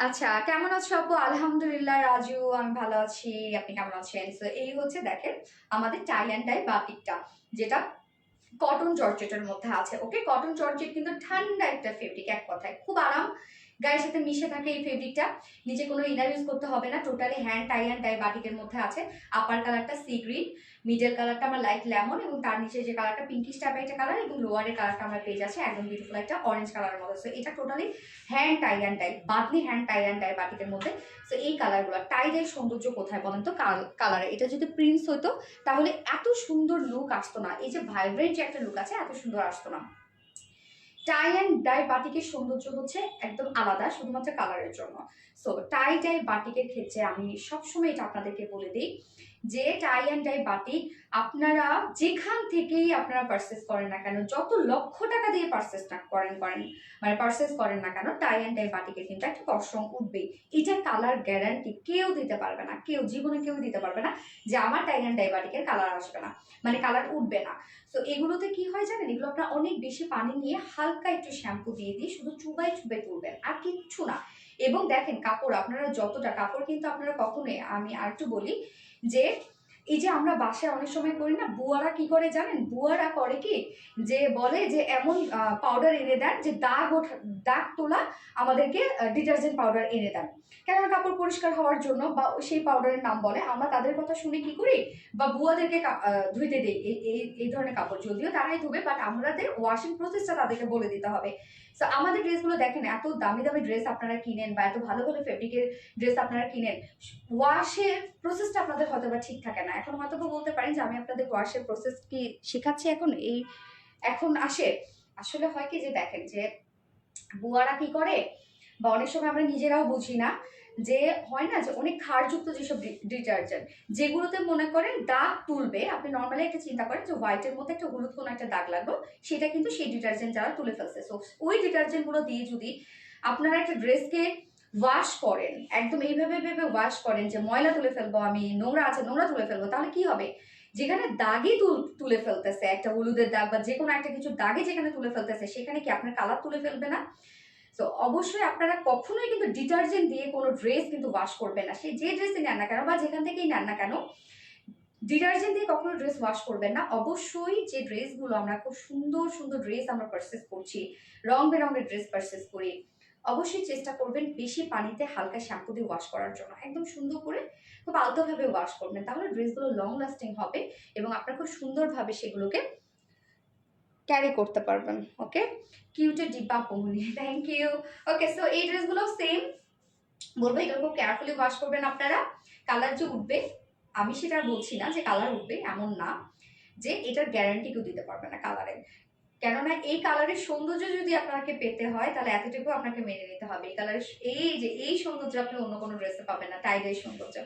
আচ্ছা, কেমন আছো আপু? আলহামদুলিল্লাহ রাজু, আমি ভালো আছি। আপনি কেমন আছেন? তো এই হচ্ছে দেখেন আমাদের টাই অ্যান্ড ডাই বাটিকটা, যেটা কটন জর্জেটের মধ্যে আছে। ওকে, কটন জর্জেট কিন্তু ঠান্ডা একটা ফেব্রিক, এক কথায় খুব আরাম, গায়ের সাথে মিশে থাকে এই ফেব্রিকটা। নিচে কোনো ইনার ইউজ করতে হবে না, totally hand tie and dye বাটিকের মধ্যে আছে। আপার কালারটা সি গ্রিন, মিডল কালারটা আমরা লাইট লেমন, এবং তার নিচে যে কালারটা পিঙ্কিশ টাইপের একটা কালার, এবং লোয়ারের কালারটা আমরা পেয়ে যাচ্ছি একদম বিউটিফুল একটা অরেঞ্জ কালারের মধ্যে। সো এটা totally hand tie and dye, বাদলি হ্যান্ড টাই অ্যান্ড ডাই বাটিকের মধ্যে। সো এই কালারগুলো টাই ডাই সৌন্দর্য কোথায় বলেন তো? কালারে এটা যদি প্রিন্টস হতো তাহলে এত সুন্দর লুক আসতো না, এই যে ভাইব্রেন্ট যে একটা লুক আছে এত সুন্দর আসতো না। টাই অ্যান্ড ডাই বাটিকের সৌন্দর্য হচ্ছে একদম আলাদা, শুধুমাত্র কালারের জন্য। সো টাই ডাই বাটিকের ক্ষেত্রে আমি সবসময় এটা আপনাদেরকে বলে দিই যে টাই অ্যান্ড ডাই বাটিক আপনারা যেখান থেকেই আপনারা পারচেস করেন না কেন, যত লক্ষ টাকা দিয়ে পারচেস না করেন মানে পারচেস করেন না কেন, টাই অ্যান্ড ডাই বাটিকের কিন্তু একটা কসম উঠবেই। এটা কালার গ্যারান্টি কেউ দিতে পারবে না, কেউ জীবনে কেউ দিতে পারবে না যে আমার টাই অ্যান্ড ডাই বাটিকের কালার আসবে না, মানে কালার উঠবে না। তো এগুলোতে কি হয় জানেন, এগুলো আপনারা অনেক বেশি পানি নিয়ে হালকা একটু শ্যাম্পু দিয়ে শুধু চুবাই চুবাই তুলবেন, আর কিচ্ছু না। এবং দেখেন কাপড় আপনারা যতটা, কাপড় কিন্তু আপনারা কখনোই, আমি আর একটু বলি যে এই যে আমরা বাসায় অনেক সময় করি না, বুয়ারা কি করে জানেন? বুয়ারা করে কি যে বলে যে এমন পাউডার এনে দেন যে দাগ তোলা আমাদেরকে ডিটারজেন্ট পাউডার এনে দেন, কেননা কাপড় পরিষ্কার হওয়ার জন্য, বা সেই পাউডারের নাম বলে। আমরা তাদের কথা শুনে কি করি, বা বুয়াদেরকে ধুইতে দিই এই ধরনের কাপড়, যদিও তারাই ধুবে, বাট আমাদের ওয়াশিং প্রসেসটা তাদেরকে বলে দিতে হবে। সো আমাদের ড্রেসগুলো দেখেন, এত দামি দামি ড্রেস আপনারা কিনেন বা এত ভালো ভালো ফেব্রিকের ড্রেস আপনারা কিনেন, ওয়াশের প্রসেসটা আপনাদের হয়তো বা ঠিক থাকে না। এখন হয়তো বলতে পারেন যে আমি আপনাদের ওয়াশের প্রসেস কি শেখাচ্ছি এখন আসে। আসলে হয় কি যে দেখেন যে বুয়ারা কি করে, বা অনেক সময় আমরা নিজেরাও বুঝি না, যে হয় না যে অনেক ক্ষারযুক্ত যেসব ডিটারজেন্ট, যেগুলোতে মনে করেন দাগ তুলবে, আপনি নর্মালি একটা চিন্তা করেন যে হোয়াইটের মধ্যে একটা হলুদ কোনো একটা দাগ লাগলো, সেটা কিন্তু সেই ডিটারজেন্ট যারা তুলে ফেলছে। সো ওই ডিটারজেন্টগুলো দিয়ে যদি আপনারা একটা ড্রেসকে ওয়াশ করেন, একদম এইভাবে ভেবে ওয়াশ করেন যে ময়লা তুলে ফেলবো, আমি নোংরা আছে নোংরা তুলে ফেলবো, তাহলে কি হবে, যেখানে দাগই তুলে ফেলতেছে, একটা হলুদের দাগ বা যে কোনো একটা কিছু দাগে যেখানে তুলে ফেলতেছে, সেখানে কি আপনার কালার তুলে ফেলবে না? তো অবশ্যই আপনারা কখনোই কিন্তু ডিটারজেন্ট দিয়ে কোনো ড্রেস কিন্তু ওয়াশ করবেন না, সে যে ড্রেসই নেন না কেন বা যেখান থেকেই নেন না কেন, ডিটারজেন্ট দিয়ে কখনো ড্রেস ওয়াশ করবেন না। অবশ্যই যে ড্রেসগুলো আমরা খুব সুন্দর সুন্দর ড্রেস আমরা পারচেস করছি, রং বেরঙের ড্রেস পারচেস করি, অবশ্যই চেষ্টা করবেন বেশি পানিতে হালকা শ্যাম্পু দিয়ে ওয়াশ করার জন্য, একদম সুন্দর করে খুব আলতোভাবে ওয়াশ করবেন, তাহলে ড্রেসগুলো লং লাস্টিং হবে এবং আপনারা খুব সুন্দরভাবে সেগুলোকে ক্যারি করতে পারবেন। ওকে, কিউটের ডিব্বা পমনি, থ্যাংক ইউ। ওকে, সো এই ড্রেসগুলো সেম বলবো, এগুলো খুব কেয়ারফুলি ওয়াশ করবেন আপনারা। কালার যে উঠবে, আমি সেটা বলছি না যে কালার উঠবে, এমন না যে এটার গ্যারান্টি কেউ দিতে পারবে না কালারের, কেননা এই কালারের সৌন্দর্য যদি আপনাকে পেতে হয় তাহলে এতটুকু আপনাকে মেনে নিতে হবে, এই কালারের এই সৌন্দর্য আপনি অন্য কোনো ড্রেসে পাবেন না, টাইডের সৌন্দর্য।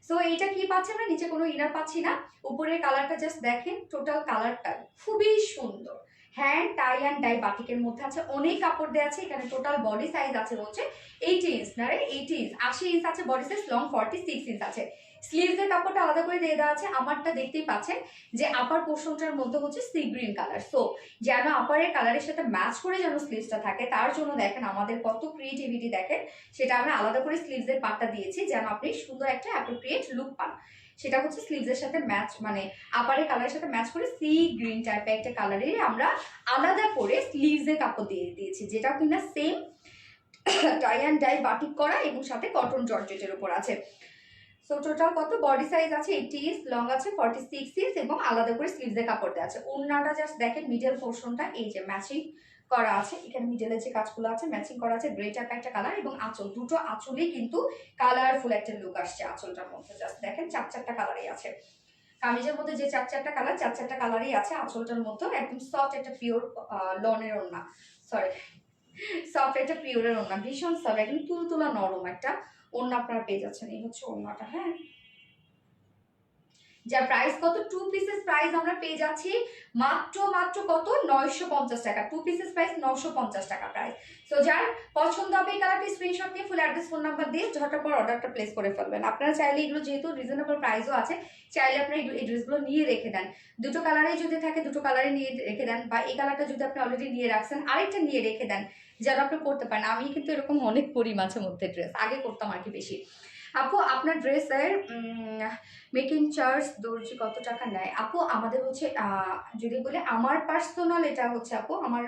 সো এইটা কি পাচ্ছি আমরা, নিচে কোনো ইনার পাচ্ছি না, উপরের কালারটা জাস্ট দেখেন, টোটাল কালারটা খুবই সুন্দর। হ্যান্ড টাই অ্যান্ড ডাই বাটিকের মধ্যে আছে, অনেক কাপড় দেওয়া আছে এখানে, টোটাল বডি সাইজ আছে হচ্ছে 80 ইঞ্চ, না রে 80 ইঞ্চ, 80 ইঞ্চ আছে বডি সাইজ, লং 46 ইঞ্চ আছে। স্লিভসের কাপড়টা আলাদা করে দিয়ে দেওয়া আছে। আমারটা দেখতেই পাচ্ছেন যে আপার পোর্শনটার মধ্যে হচ্ছে সি গ্রিন কালার, সো যেন আপারের কালারের সাথে ম্যাচ করে যেন স্লিভসটা থাকে, তার জন্য দেখেন আমাদের কত ক্রিয়েটিভিটি, দেখেন সেটা আমরা আলাদা করে স্লিভসের পাটটা দিয়েছি যেন আপনি সুন্দর একটা অ্যাপ্রোপ্রিয়েট লুক পান। সেটা হচ্ছে স্লিভসের সাথে ম্যাচ, মানে আপারের কালারের সাথে ম্যাচ করে সি গ্রিন টাইপের একটা কালারের আমরা আলাদা করে স্লিভসের কাপড় দিয়ে দিয়েছি, যেটা কিনা same tie and dye batik করা এবং সাথে কটন জর্জেটের উপর আছে। সো টোটাল কত বডি সাইজ আছে 80 ইঞ্চ, লং আছে 46 ইঞ্চ এবং আলাদা করে স্লিভসের কাপড় দেওয়া আছে। ওড়নাটা জাস্ট দেখেন মিডল পোর্শনটা এই যে ম্যাচিং করা আছে, এখানে মিডলে যে কাজগুলো আছে ম্যাচিং করা আছে, গ্রে টাইপ একটা কালার এবং আঁচল, দুটো আঁচলেই কিন্তু কালারফুল একটা লুক আসছে আঁচলটার মধ্যে। জাস্ট দেখেন চারটা কালারই আছে, কামিজের মধ্যে যে চারটা কালার চারটা কালারই আছে আঁচলটার মধ্যে। একদম সফট একটা পিওর লনের ওড়না, সরি সফট একটা পিওরের ওড়না, ভীষণ সফট একদম তুলতুলা নরম একটা ওড়না আপনারা পেয়ে যাচ্ছেন। এই হচ্ছে ওড়নাটা। হ্যাঁ, যার প্রাইস কত, 2 পিসেস প্রাইস আমরা পেয়ে যাচ্ছি মাত্র কত 950 টাকা। 2 পিসেস প্রাইস 950 টাকা প্রাইস। সো যার পছন্দ হবে এই কালারটি স্ক্রিনশট নিয়ে ফুল অ্যাড্রেস ফোন নাম্বার দিয়ে ঝটপট অর্ডারটা প্লেস করে ফেলবেন। আপনারা চাইলে এগুলো যেহেতু রিজনেবল প্রাইসও আছে, চাইলে আপনারা এই ড্রেসগুলো নিয়ে রেখে দেন, দুটো কালারেই যদি থাকে দুটো কালারে নিয়ে রেখে দেন, বা এই কালারটা যদি আপনি অলরেডি নিয়ে রাখছেন আরেকটা নিয়ে রেখে দেন যেন আপনি পরতে পারেন। আমি কিন্তু এরকম অনেক পরি মাঝে মধ্যে ড্রেস, আগে করতাম আর কি বেশি। আপু আপনার ড্রেসের মেকিং চার্জ দর্জি কত টাকা নেয়? আপু আমাদের হচ্ছে যদি বলি আমার পার্সোনাল, এটা হচ্ছে আপু আমার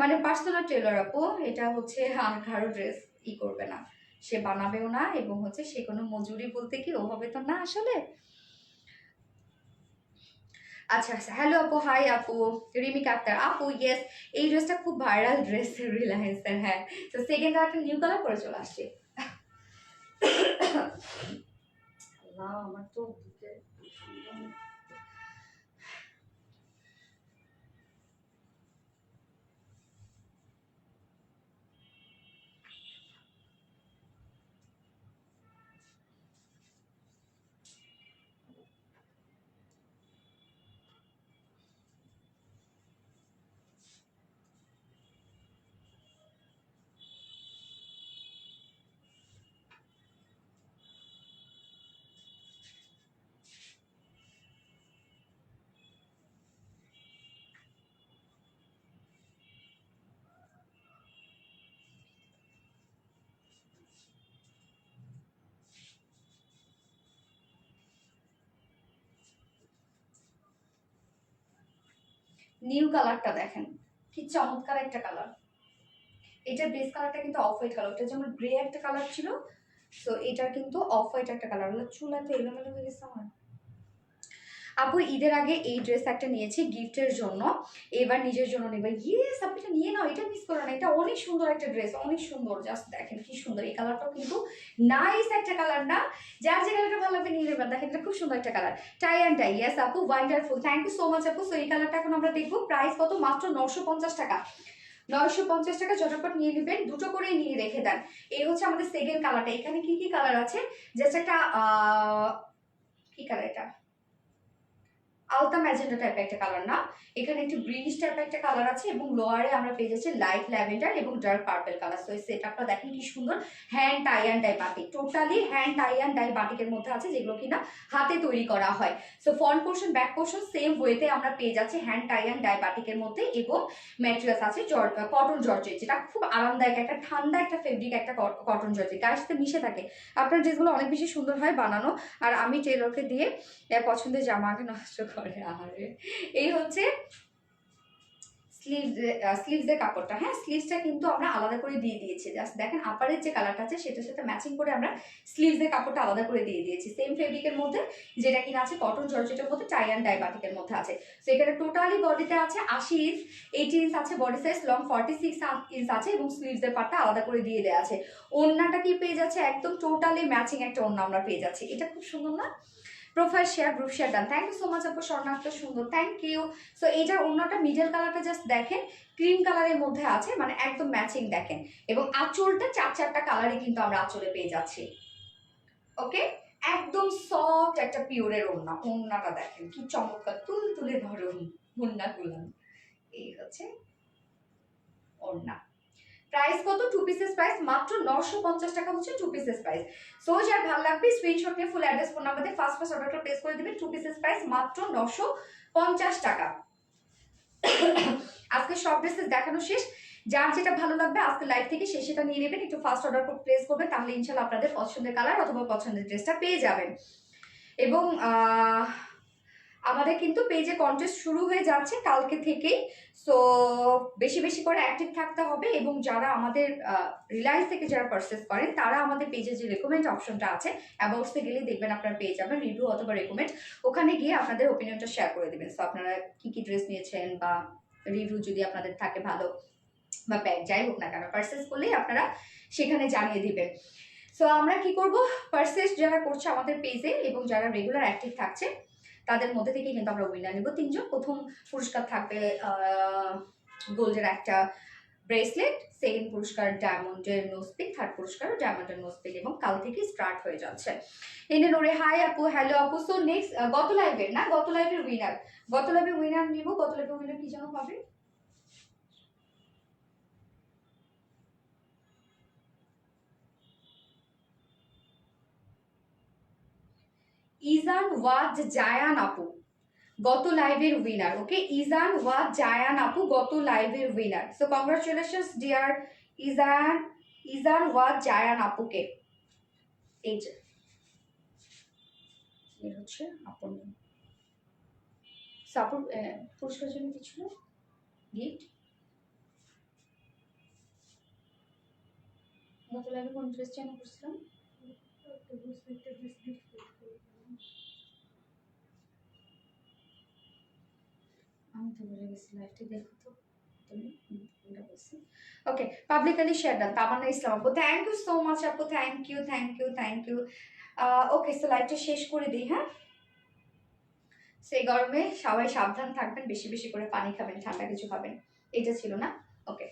মানে পার্সোনাল টেলর আপু, এটা হচ্ছে আর কারো ড্রেস করবে না, সে বানাবেও না এবং হচ্ছে সে কোনো মজুরি বলতে কি ওভাবে তো না আসলে। আচ্ছা আচ্ছা, হ্যালো আপু, হাই আপু, রিমিকা আক্তার আপু, ইয়েস এই ড্রেসটা খুব ভাইরাল ড্রেস রিলায়েন্সের। হ্যাঁ, তো সেকেন্ড একটা নিউ কালার করে চলে আসছে। আমার তো নিউ কালারটা দেখেন কি চমৎকার একটা কালার। এটার বেস কালারটা কিন্তু অফ হোয়াইট কালার, ওটা যেমন গ্রে একটা কালার ছিল, সো এটার কিন্তু অফ হোয়াইট একটা কালার। হলো চুলাতে এলোমেলো হয়ে গেছে আমার। আপু ঈদের আগে এই ড্রেস একটা নিয়েছি গিফটের জন্য, এবার নিজের জন্য নেবে। ইয়েস আপনি এটা নিয়ে নাও, এটা মিস করো না, এটা অনেক সুন্দর একটা ড্রেস, অনেক সুন্দর। জাস্ট দেখেন কি সুন্দর, এই কালারটাও কিন্তু নাইস একটা কালার না? যার যে কালারটা ভালো লাগবে নিয়ে নেবেন। দেখেন এটা খুব সুন্দর একটা colour, tie and dye. Yes আপু, wonderful, thank you so much আপু। সো এই কালারটা এখন আমরা দেখবো, প্রাইস কত, মাত্র 950 টাকা। 950 টাকা, ঝটপট নিয়ে নেবেন, দুটো করে নিয়ে রেখে দেন। এই হচ্ছে আমাদের সেকেন্ড কালারটা। এখানে কি কি কালার আছে, জাস্ট একটা কি কালার এটা, আলতা ম্যাজেন্টা টাইপের একটা কালার না, এখানে একটু গ্রিনিশ টাইপের একটা কালার আছে এবং লোয়ারে আমরা পেয়ে যাচ্ছি লাইট ল্যাভেন্ডার এবং ডার্ক পার্পল কালার। সো এই সেটআপটা দেখেন কি সুন্দর, hand tie and dye batik, totally hand tie and dye বাটিকের মধ্যে আছে, যেগুলো কিনা হাতে তৈরি করা হয়। So front portion back portion same ওয়েতে আমরা পেয়ে যাচ্ছি হ্যান্ড টাই অ্যান্ড ডাই বাটিকের মধ্যে, এবং ম্যাটেরিয়ালস আছে কটন জর্জেট, যেটা খুব আরামদায়ক একটা ঠান্ডা একটা ফেব্রিক, একটা কটন জর্জেট গায়ের সাথে মিশে থাকে। আপনার ড্রেসগুলো অনেক বেশি সুন্দর হয় বানানো, আর আমি টেলরকে দিয়ে পছন্দের জামাকে নষ্ট করে। আরে এই হচ্ছে স্লিভসের কাপড়টা। হ্যাঁ, স্লিভসটা কিন্তু আমরা আলাদা করে দিয়ে দিয়েছি, জাস্ট দেখেন আপারের যে কালারটা আছে সেটার সাথে ম্যাচিং করে আমরা স্লিভসের কাপড়টা আলাদা করে দিয়ে দিয়েছি সেম ফেব্রিকের মধ্যে, যেটা কিনা আছে কটন জর্জেটের মধ্যে, টাই অ্যান্ড ডাই বাটিকের মধ্যে আছে। সো এখানে টোটালি বডিতে আছে 80 ইঞ্চ, 80 ইঞ্চ আছে বডি সাইজ, লং 46 ইঞ্চ আছে এবং স্লিভসের পার্টটা আলাদা করে দিয়ে দেওয়া আছে। ওড়নাটা কি পেয়ে যাচ্ছে, একদম টোটালি ম্যাচিং একটা ওড়না আমরা পেয়ে যাচ্ছি। এটা খুব সুন্দর না? Profile share, group share done, thank you so much আপু, স্বর্ণাক্ত সুন্দর, থ্যাংক ইউ। সো এইটার অন্যটা মিডল কালারটা জাস্ট দেখেন ক্রিম কালারের মধ্যে আছে, মানে একদম ম্যাচিং দেখেন, এবং আঁচলটা চারটা কালারে কিন্তু আমরা আঁচলে পেয়ে যাচ্ছি। ওকে, একদম সফট একটা পিওরের ওড়না, ওড়নাটা দেখেন কি চমৎকার, তুলে নরম ওড়না গুলান। এই হচ্ছে ওড়না। প্রাইস কত, 2 পিসেস প্রাইস মাত্র 950 টাকা হচ্ছে 2 পিসেস প্রাইস। সো যার ভালো লাগবে স্ক্রিনশট নিয়ে ফুল অ্যাড্রেস ফোন নাম্বার দিয়ে ফার্স্ট অর্ডারটা প্লেস করে দিবেন। 2 পিসেস প্রাইস মাত্র 950 টাকা। আজকে সব ড্রেসেস দেখানো শেষ, যার যেটা ভালো লাগবে আজকে লাইভ থেকে সে সেটা নিয়ে নেবেন, একটু ফাস্ট অর্ডার প্লেস করবেন, তাহলে ইনশাল্লাহ আপনাদের পছন্দের কালার অথবা পছন্দের ড্রেসটা পেয়ে যাবেন। এবং আমাদের কিন্তু পেজে কন্টেস্ট শুরু হয়ে যাচ্ছে কালকে থেকেই, সো বেশি বেশি করে অ্যাক্টিভ থাকতে হবে। এবং যারা আমাদের রিলায়েন্স থেকে যারা পারচেস করেন তারা আমাদের পেজে যে রেকমেন্ড অপশনটা আছে, অ্যাবাউটসে গেলে দেখবেন আপনারা পেয়ে যাবেন রিভিউ অথবা রেকমেন্ড, ওখানে গিয়ে আপনাদের ওপিনিয়নটা শেয়ার করে দেবেন। সো আপনারা কি কি ড্রেস নিয়েছেন বা রিভিউ যদি আপনাদের থাকে ভালো বা ব্যাগ যাই হোক না কেন, পারচেস করলেই আপনারা সেখানে জানিয়ে দিবেন। সো আমরা কি করব, পারচেস যারা করছে আমাদের পেজে এবং যারা রেগুলার অ্যাক্টিভ থাকছে তাদের মধ্যে থেকে কিন্তু আমরা উইনার নিব 3 জন। প্রথম পুরস্কার থাকবে গোল্ডের একটা ব্রেসলেট, সেকেন্ড পুরস্কার ডায়মন্ডের নোজপিক, থার্ড পুরস্কার ডায়মন্ডের নোজপিক, এবং কাল থেকে স্টার্ট হয়ে যাচ্ছে। এনে নোরে হাই আপু, হ্যালো আপু। সো নেক্সট গত লাইভের উইনার, গত লাইভের উইনার নিব। গত লাইভের উইনার কি যেন পাবে, ইজান ওয়াজ জায়ান আপু, গত লাইভের উইনার। ওকে, ইজান ওয়াজ জায়ান আপু গত লাইভের winner. So congratulations deer Ijan ওয়াজ জায়ান আপুকে। এই যে এর হচ্ছে আপুর নাম। সো আপুর পুরস্কার জন্য কিছু না, গিফট। গত লাইভে কোন ড্রেস চেঞ্জ করছিলাম, আমি তো বলে গেছি, লাইভটি দেখো তো তুমি, এটা বলছি। ওকে, publicly share done, Tamanna Islam আপু, থ্যাংক ইউ সো মাচ আপু, থ্যাংক ইউ। ওকে, সো লাইভটা শেষ করে দিই। হ্যাঁ, সেই গরমে সবাই সাবধান থাকবেন, বেশি বেশি করে পানি খাবেন, ঠান্ডা কিছু খাবেন। এটা ছিল না, ওকে।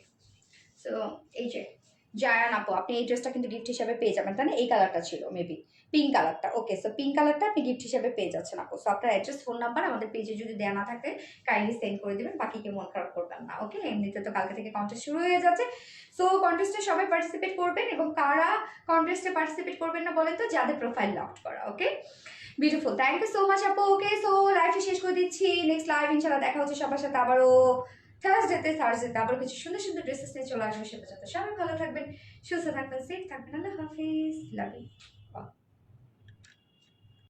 সো এই যে জায়ান আপু, আপনি এই ড্রেসটা কিন্তু গিফট হিসাবে পেয়ে যাবেন, তাই না? এই কালারটা ছিল মেবি পিঙ্ক কালারটা। ওকে, সো পিঙ্ক কালারটা আপনি গিফট হিসাবে পেয়ে যাচ্ছেন আপু। সো আপনার অ্যাড্রেস, ফোন নাম্বার আমাদের পেজে যদি দেওয়া না থাকে কাইন্ডলি সেন্ড করে দেবেন, বাকিকে মন খারাপ করবেন না। ওকে, এমনিতে তো কালকে থেকে কন্টেস্ট শুরু হয়ে যাচ্ছে। সো কন্টেস্টে সবাই পার্টিসিপেট করবেন, এবং কারা কন্টেস্টে পার্টিসিপেট করবেন না বলেন তো, যাদের প্রোফাইল লকড করা। Okay, beautiful, thank you so much আপু। ওকে, সো লাইভটা শেষ করে দিচ্ছি। নেক্সট লাইভ ইনশাল্লাহ দেখা হচ্ছে সবার সাথে আবারও থার্সডেতে আবার কিছু সুন্দর সুন্দর ড্রেসেস নিয়ে চলে আসবে। সে পর্যন্ত সবাই ভালো থাকবেন, সুস্থ থাকবেন, সেফ থাকবেন। আল্লাহ হাফিজ, লাভ ইউ।